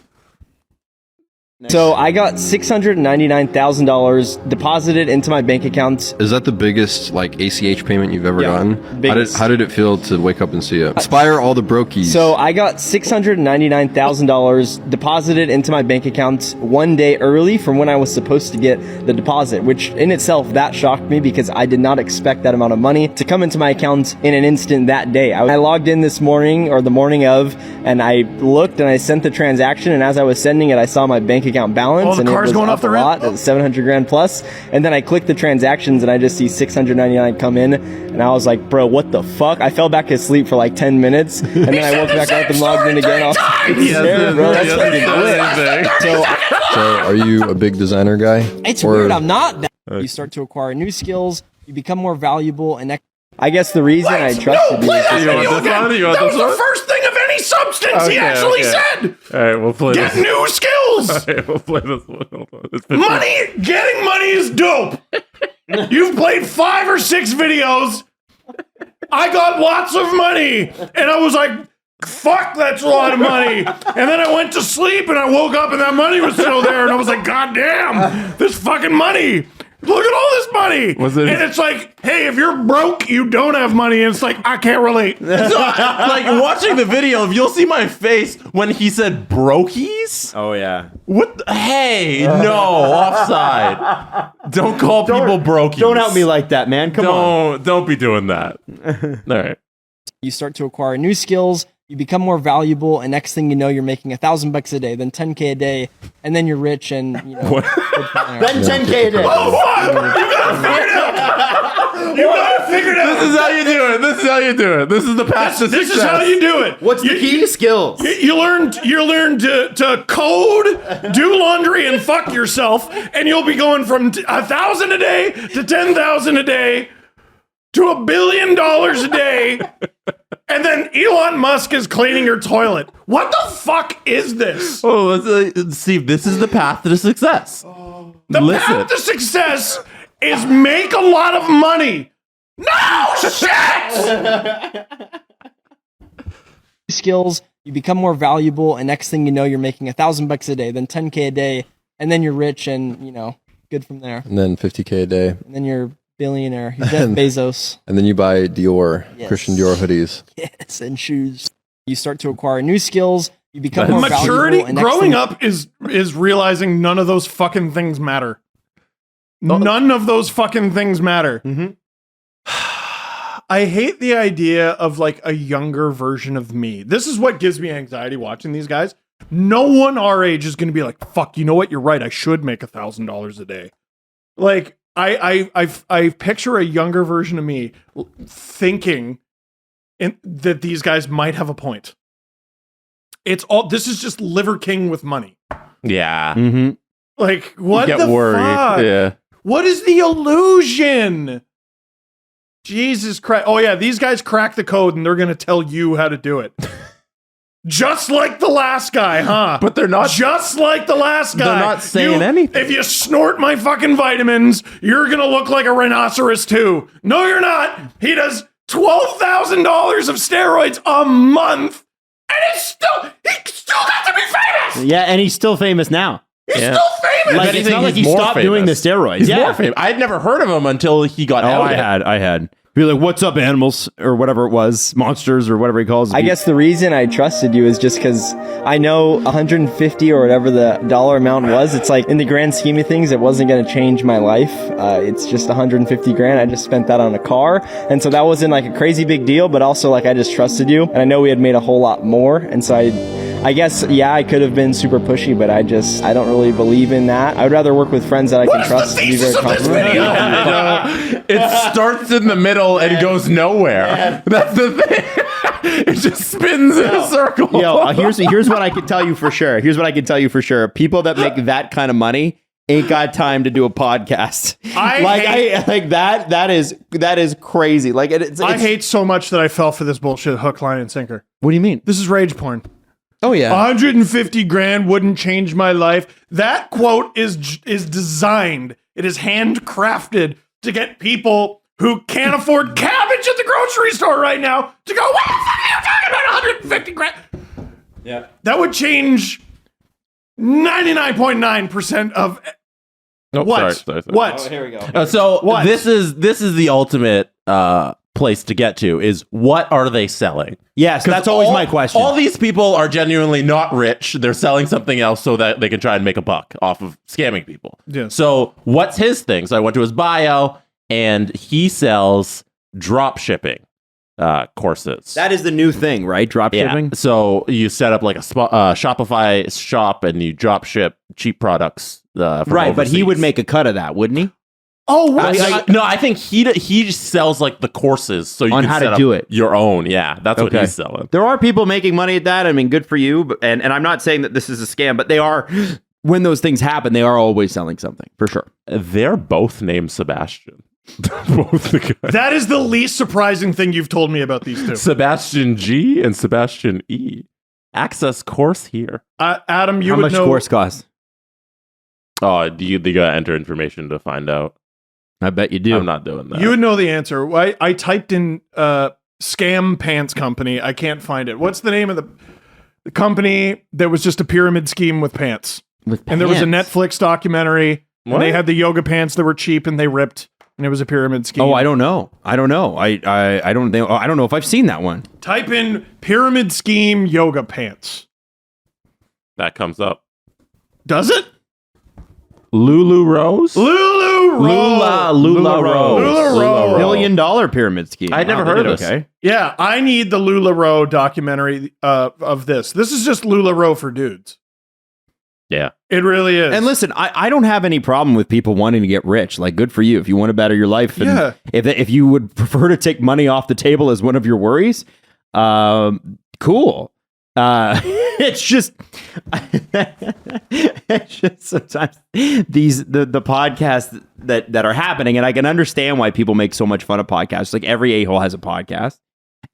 So I got $699,000 deposited into my bank account. Is that the biggest like ACH payment you've ever gotten? Biggest. How did it feel to wake up and see it? Inspire all the brokies. So I got $699,000 deposited into my bank account one day early from when I was supposed to get the deposit, which in itself, that shocked me because I did not expect that amount of money to come into my account in an instant that day. I logged in this morning or the morning of, and I looked and I sent the transaction, and as I was sending it, I saw my bank account balance, and it was going up a lot at 700 grand plus. And then I clicked the transactions and I just see 699 come in, and I was like, bro, what the fuck? I fell back asleep for like 10 minutes, and then I woke back up and logged in again. Bro, that's fucking lit. So are you a big designer guy? It's weird, I'm not that. You start to acquire new skills, you become more valuable, and I guess the reason I trusted you is that was the first thing of any substance he actually said. All right, we'll play Get this. new skills. All right, we'll play this one. Hold on. Getting money is dope. You've played 5 or 6 videos. I got lots of money, and I was like, fuck, that's a lot of money. And then I went to sleep, and I woke up, and that money was still there, and I was like, God damn, this fucking money. Look at all this money. And it's like, hey, if you're broke, you don't have money. And it's like, I can't relate. So, like, watching the video, you'll see my face when he said brokies. Oh, yeah. What? Hey, no, offside. Don't call people brokies. Don't out me like that, man. Come on. Don't be doing that. All right. You start to acquire new skills, you become more valuable, and next thing you know, you're making $1,000 a day, then $10K a day, and then you're rich, and you know. Then $10K a day. Oh, fuck! You gotta figure it out. You gotta figure it out. This is how you do it. This is how you do it. This is the path to success. This is how you do it. What's the key? Skills. You learn to code, do laundry, and fuck yourself, and you'll be going from 1,000 a day to 10,000 a day to $1 billion a day. And then Elon Musk is cleaning your toilet. What the fuck is this? Oh, Steve, this is the path to success. The path to success is make a lot of money. No shit! Skills, you become more valuable, and next thing you know, you're making $1,000 a day, then $10K a day, and then you're rich, and you know, good from there. And then $50K a day. And then you're billionaire. You're Jeff Bezos. And then you buy Dior, Yes. Christian Dior hoodies. Yes, and shoes. You start to acquire new skills. You become more maturity. valuable. And Growing up is realizing none of those fucking things matter. None of those fucking things matter. Mm-hmm. I hate the idea of like a younger version of me. This is what gives me anxiety watching these guys. No one our age is going to be like, fuck, you know what? You're right. I should make $1,000 a day. Like, I picture a younger version of me thinking that these guys might have a point. This is just Liver King with money. Yeah. Mm-hmm. Like, what you the get worried. fuck? Yeah. What is the illusion? Jesus Christ. Oh yeah, these guys crack the code and they're going to tell you how to do it. Just like the last guy, huh? But they're not. Just like the last guy. They're not saying anything. If you snort my fucking vitamins, you're going to look like a rhinoceros too. No, you're not. He does $12,000 of steroids a month. And he still got to be famous. Yeah, and he's still famous now. He's still famous. Like, it's not like he stopped doing the steroids. He's more famous. I'd never heard of him until he got out. I had. Be like, what's up, animals? Or whatever it was. Monsters or whatever he calls it. I guess the reason I trusted you is just because I know 150 or whatever the dollar amount was. It's like, in the grand scheme of things, it wasn't going to change my life. It's just 150 grand. I just spent that on a car. And so that wasn't like a crazy big deal, but also like I just trusted you. And I know we had made a whole lot more. And so I I guess, yeah, I could have been super pushy, but I don't really believe in that. I would rather work with friends that I can trust. To be very confident. It starts in the middle and goes nowhere. Yeah. That's the thing. It just spins in a circle. Here's what I can tell you for sure. People that make that kind of money ain't got time to do a podcast. That is crazy. Like I hate so much that I fell for this bullshit hook, line, and sinker. What do you mean? This is rage porn. Oh yeah, 150 grand wouldn't change my life. That quote is designed. It is handcrafted to get people who can't afford cabbage at the grocery store right now to go, what the fuck are you talking about 150 grand? Yeah. That would change 99.9% of what? Sorry. What? Oh, here we go. What? This is the ultimate place to get to is what are they selling? Yes, that's always my question. All these people are genuinely not rich. They're selling something else so that they can try and make a buck off of scamming people. Yeah. So what's his thing? So I went to his bio and he sells drop shipping courses. That is the new thing, right? Drop shipping. So you set up like a Shopify shop and you drop ship cheap products. From right, overseas. but he would make a cut of that, wouldn't he? Oh, what? No, I think he just sells like the courses so you on can how set to up do it. your own. Yeah, that's what he's selling. There are people making money at that. I mean, good for you. But, and I'm not saying that this is a scam, but they are. When those things happen, they are always selling something for sure. They're both named Sebastian. Both the guys. That is the least surprising thing you've told me about these two. Sebastian G and Sebastian E. Access course here. Adam, you How would much know. course cost? Oh, you gotta enter information to find out. I bet you do. I'm not doing that. You would know the answer. I typed in scam pants company. I can't find it. What's the name of the company that was just a pyramid scheme with pants? And there was a Netflix documentary. And they had the yoga pants that were cheap and they ripped. And it was a pyramid scheme. Oh, I don't know. I don't know if I've seen that one. Type in pyramid scheme yoga pants. That comes up. Does it? Lulu Rose? Lula Rose. $1 billion pyramid scheme. I'd never heard of this. Okay. Yeah, I need the LuLaRoe documentary of this. This is just LuLaRoe for dudes. Yeah. It really is. And listen, I don't have any problem with people wanting to get rich. Like, good for you. If you want to better your life. And if you would prefer to take money off the table as one of your worries, cool. It's just sometimes the podcasts that are happening, and I can understand why people make so much fun of podcasts. Like every a-hole has a podcast.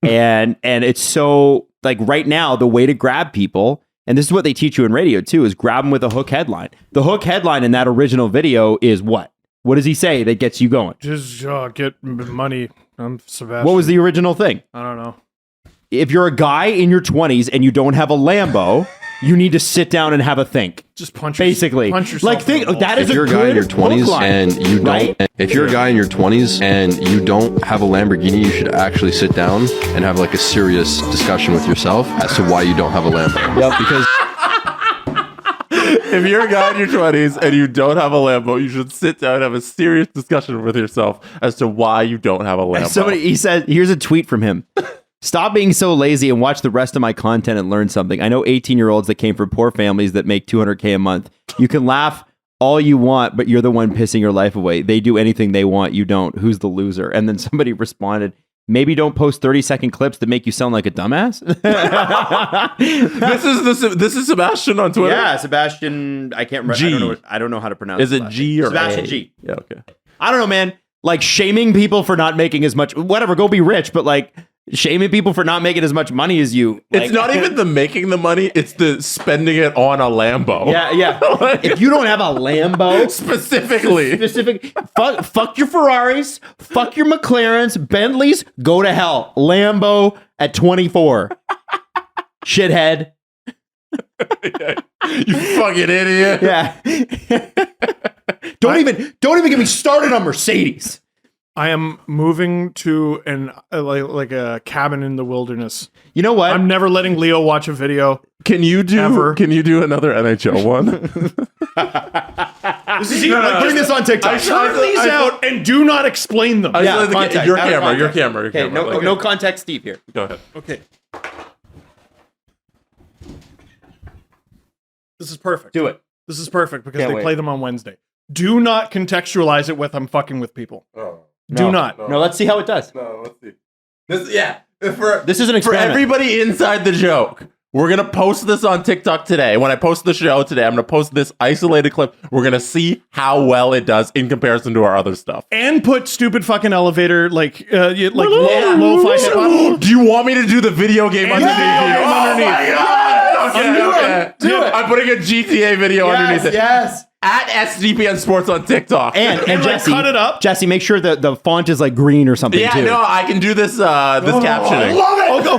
and it's so like right now, the way to grab people, and this is what they teach you in radio too, is grab them with a hook headline. The hook headline in that original video is what? What does he say that gets you going? Just get money. I'm Sebastian. What was the original thing? I don't know. If you're a guy in your 20s and you don't have a Lambo, you need to sit down and have a think. Just punch yourself. Like think that is if you're a guy in your 20s and you don't, if you're a guy in your 20s and you don't have a Lamborghini, you should actually sit down and have like a serious discussion with yourself as to why you don't have a Lambo. Yep. Because if you're a guy in your 20s and you don't have a Lambo, you should sit down and have a serious discussion with yourself as to why you don't have a Lambo. He said, here's a tweet from him. Stop being so lazy and watch the rest of my content and learn something. I know 18-year-olds that came from poor families that make $200K a month. You can laugh all you want, but you're the one pissing your life away. They do anything they want. You don't. Who's the loser? And then somebody responded, maybe don't post 30-second clips that make you sound like a dumbass. This is Sebastian on Twitter? Yeah, Sebastian. I can't remember. G. I don't know how to pronounce it. Is it G or Sebastian A? G. Yeah, okay. I don't know, man. Like shaming people for not making as much. Whatever, go be rich. But like shaming people for not making as much money as you. Like, it's not even the making the money, it's the spending it on a Lambo. Yeah. Like, if you don't have a Lambo specifically, fuck your Ferraris, fuck your McLarens, Bentleys, go to hell. Lambo at 24. Shithead. You fucking idiot. Yeah. Don't even get me started on Mercedes. I am moving to like a cabin in the wilderness. You know what? I'm never letting Leo watch a video. Can you do another NHL one? Bring this on TikTok. Turn these out and do not explain them. Your camera. Okay, no context, Steve here. Go ahead. Okay. This is perfect. Do it. This is perfect because Can't they wait. play them on Wednesday. Do not contextualize it with I'm fucking with people. Do not. No, let's see how it does. No, let's see. This is an experiment. For everybody inside the joke, we're going to post this on TikTok today. When I post the show today, I'm going to post this isolated clip. We're going to see how well it does in comparison to our other stuff. And put stupid fucking elevator, like lo-fi hip hop. Do you want me to do the video game underneath here? Oh my God! Okay. Do it. I'm putting a GTA video underneath it. Yes. At SDPN Sports on TikTok. And Jesse, cut it up. Jesse, make sure that the font is like green or something Yeah, too. no, I can do this captioning.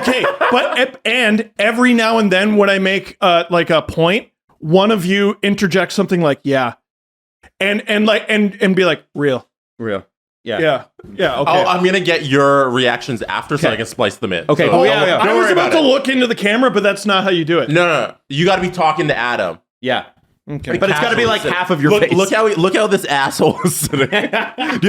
Okay, but and every now and then when I make like a point, one of you interjects something like "yeah," and be like "real." Yeah. Okay. I'm gonna get your reactions after so I can splice them in. Okay. So I was about to look into the camera, but that's not how you do it. No. You got to be talking to Adam. Yeah. Okay. But it's got to be like half of your face. Look how this asshole is sitting. Do you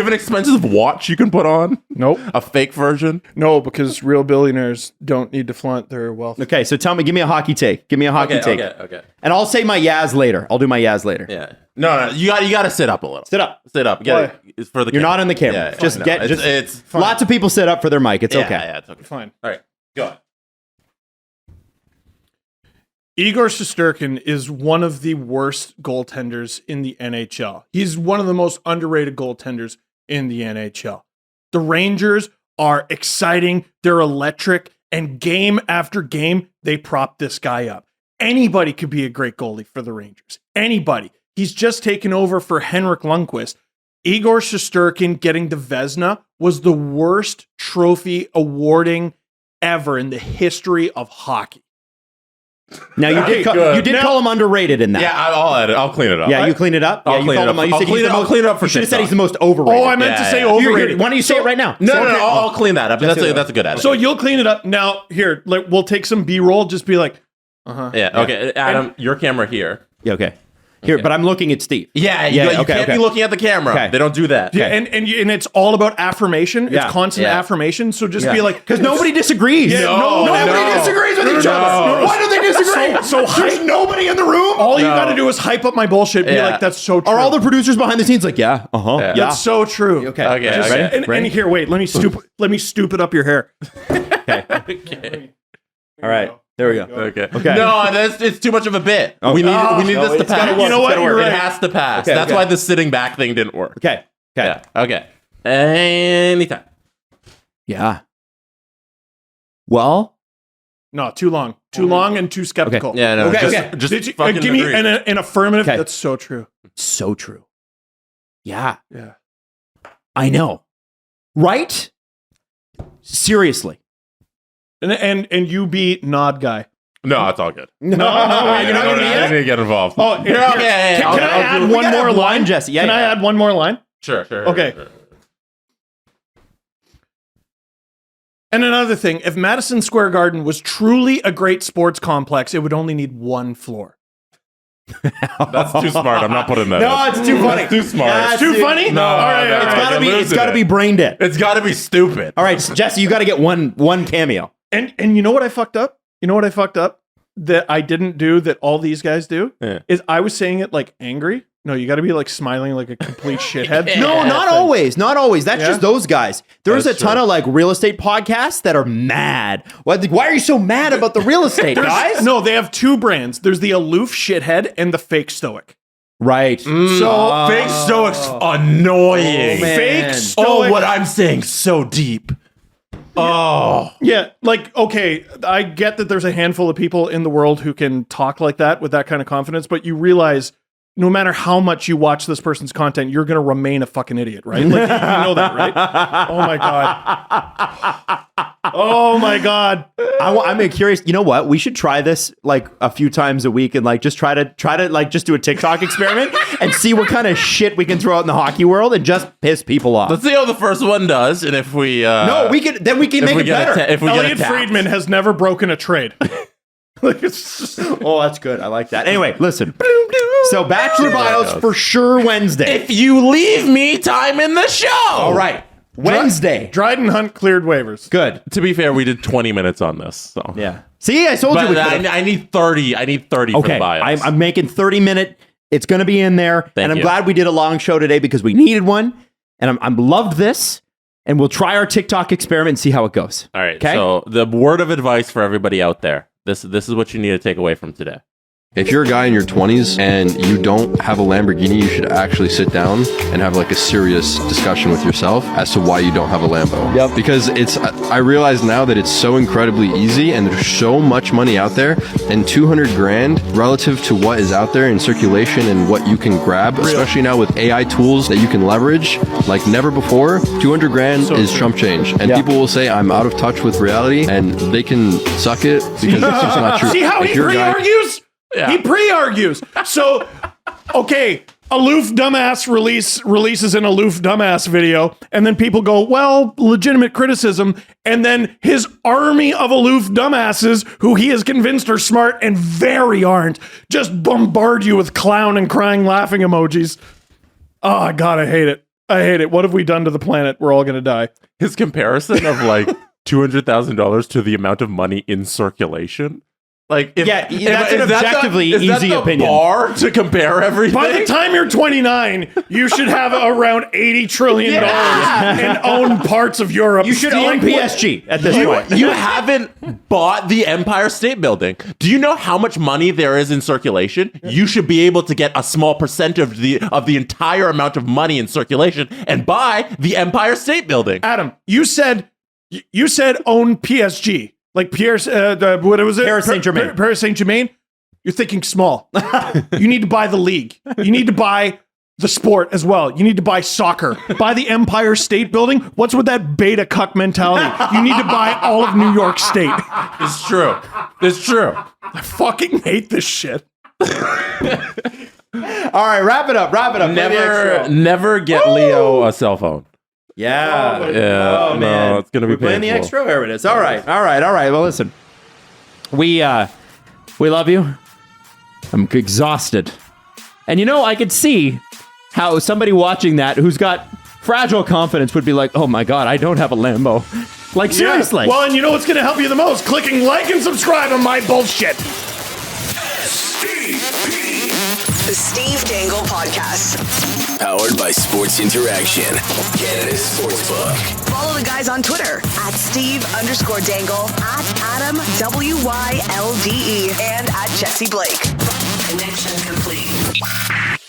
have an expensive watch you can put on? Nope. A fake version? No, because real billionaires don't need to flaunt their wealth. Okay, so tell me, give me a hockey take. Give me a hockey take. Okay. And I'll say my Yaz later. I'll do my Yaz later. Yeah. No. You got to sit up a little. Sit up. Get it. It's for the You're camera. not in the camera. Yeah, just no, get. it's just lots of people sit up for their mic. It's okay. Yeah, it's okay. Fine. All right. Go ahead. Igor Shesterkin is one of the worst goaltenders in the NHL. He's one of the most underrated goaltenders in the NHL. The Rangers are exciting. They're electric. And game after game, they prop this guy up. Anybody could be a great goalie for the Rangers. Anybody. He's just taken over for Henrik Lundqvist. Igor Shesterkin getting the Vezina was the worst trophy awarding ever in the history of hockey. Now you did call him underrated in that. Yeah, I'll edit. I'll clean it up. Yeah, you clean it up. I'll clean it up. I'll clean it up for You should have said TikTok. he's the most overrated. Oh, I meant to say overrated. Why don't you say it right now? No, I'll clean that up. That's a good edit. So you'll clean it up. Now, here, like, we'll take some B-roll. Just be like, Yeah, okay. Adam, your camera here. Yeah, okay. Here, but I'm looking at Steve. Yeah, you can't be looking at the camera. Okay. They don't do that. Yeah, and it's all about affirmation. Yeah. It's constant affirmation. So just be like, because nobody disagrees. Yeah, nobody disagrees with each other. Why do they disagree? So there's nobody in the room. All you got to do is hype up my bullshit. Be Yeah. like, that's so true. Are all the producers behind the scenes like, yeah, Yeah. That's so true. Okay. Okay. Just- Okay. And here, wait. Let me stupid up your hair. Okay. All right. There we go. Okay. Okay. No, it's too much of a bit. We need this to it's gotta pass. work. You know what? You're It right. has to pass. Okay, That's okay. why the sitting back thing didn't work. Okay. Yeah. Okay. Anytime. Yeah. Well, No, too long. Too long and too skeptical. Yeah. No. Okay, Just Did you, fucking give me agree. an affirmative? Okay. That's so true. so true. Yeah. Yeah. I know. Right? Seriously. And you be nod guy. No, it's all good. No, you're not I gonna be didn't need to get involved. Oh, here, Yeah, here. yeah, Can I I'll add do- one more line, Jesse? Yeah. Can I add one more line? Sure. Okay. Sure. And another thing, if Madison Square Garden was truly a great sports complex, it would only need one floor. That's too smart. I'm not putting that. No, it's too funny. That's too smart. It's too funny? No, All right, no, all right. It's gotta be brain dead. It's got to be stupid. All right, so Jesse, you got to get one cameo. And you know what I fucked up? That I didn't do that all these guys do? Yeah. Is I was saying it like angry. No, you got to be like smiling like a complete shithead. No, not always. Not always. That's Yeah? just those guys. There's That's a ton true. of like real estate podcasts that are mad. Why are you so mad about the real estate, guys? No, they have two brands. There's the aloof shithead and the fake stoic. Right. So Fake stoic's annoying. man. fake stoic. Oh, what I'm saying so deep. Oh. Yeah, like, okay, I get that there's a handful of people in the world who can talk like that with that kind of confidence, but you realize no matter how much you watch this person's content, you're going to remain a fucking idiot, right? Like, you know that, right? Oh my God. Oh my God. I'm curious. You know what? We should try this like a few times a week and like just try to like just do a TikTok experiment and see what kind of shit we can throw out in the hockey world and just piss people off. Let's see how the first one does, and if we No, we can make it better. if we Elliot get Friedman has never broken a trade. Like, it's just, Oh, that's good. I like that. Anyway, listen. So Bachelor Bios for sure Wednesday. if you leave me time in the show. All right. Wednesday. Dryden Hunt cleared waivers. Good. To be fair, we did 20 minutes on this. So yeah. See, I told you. I need 30. I need 30 for the bios. I'm making 30-minute. It's going to be in there. Thank I'm you. glad we did a long show today because we needed one. And I'm loved this. And we'll try our TikTok experiment and see how it goes. All right. Okay? So the word of advice for everybody out there. This is what you need to take away from today. If you're a guy in your 20s and you don't have a Lamborghini, you should actually sit down and have like a serious discussion with yourself as to why you don't have a Lambo. Yep. Because I realize now that it's so incredibly easy and there's so much money out there, and 200 grand relative to what is out there in circulation and what you can grab, especially now with AI tools that you can leverage like never before, 200 grand is chump change. And people will say I'm out of touch with reality, and they can suck it because it's just not true. See how he pre-argues? Yeah. He pre-argues. So, okay, Aloof Dumbass releases an Aloof Dumbass video, and then people go, well, legitimate criticism, and then his army of Aloof Dumbasses, who he is convinced are smart and very aren't, just bombard you with clown and crying laughing emojis. Oh, God, I hate it. I hate it. What have we done to the planet? We're all going to die. His comparison of like $200,000 to the amount of money in circulation. Like, that's an objectively easy is that the opinion. Bar to compare everything. By the time you're 29, you should have around $80 trillion and own parts of Europe. You should own PSG at this point. You haven't bought the Empire State Building. Do you know how much money there is in circulation? You should be able to get a small percent of the entire amount of money in circulation and buy the Empire State Building. Adam, you said own PSG. Like what was it? Paris Saint-Germain. Paris Saint-Germain. You're thinking small. You need to buy the league. You need to buy the sport as well. You need to buy soccer. Buy the Empire State Building. What's with that beta cuck mentality? You need to buy all of New York State. It's true. It's true. I fucking hate this shit. All right, wrap it up. Never get Leo a cell phone. Yeah. Oh, man. No, it's going to be painful. Playing the extra. There it is. All right. Well, listen. We love you. I'm exhausted. And I could see how somebody watching that who's got fragile confidence would be like, oh my God, I don't have a Lambo. Like, seriously. Yeah. Well, and you know what's going to help you the most? Clicking like and subscribe on my bullshit. The Steve Dangle Podcast. Powered by Sports Interaction, Canada's Sportsbook. Follow the guys on Twitter at Steve_Dangle, at Adam WYLDE, and at Jesse Blake. Connection complete.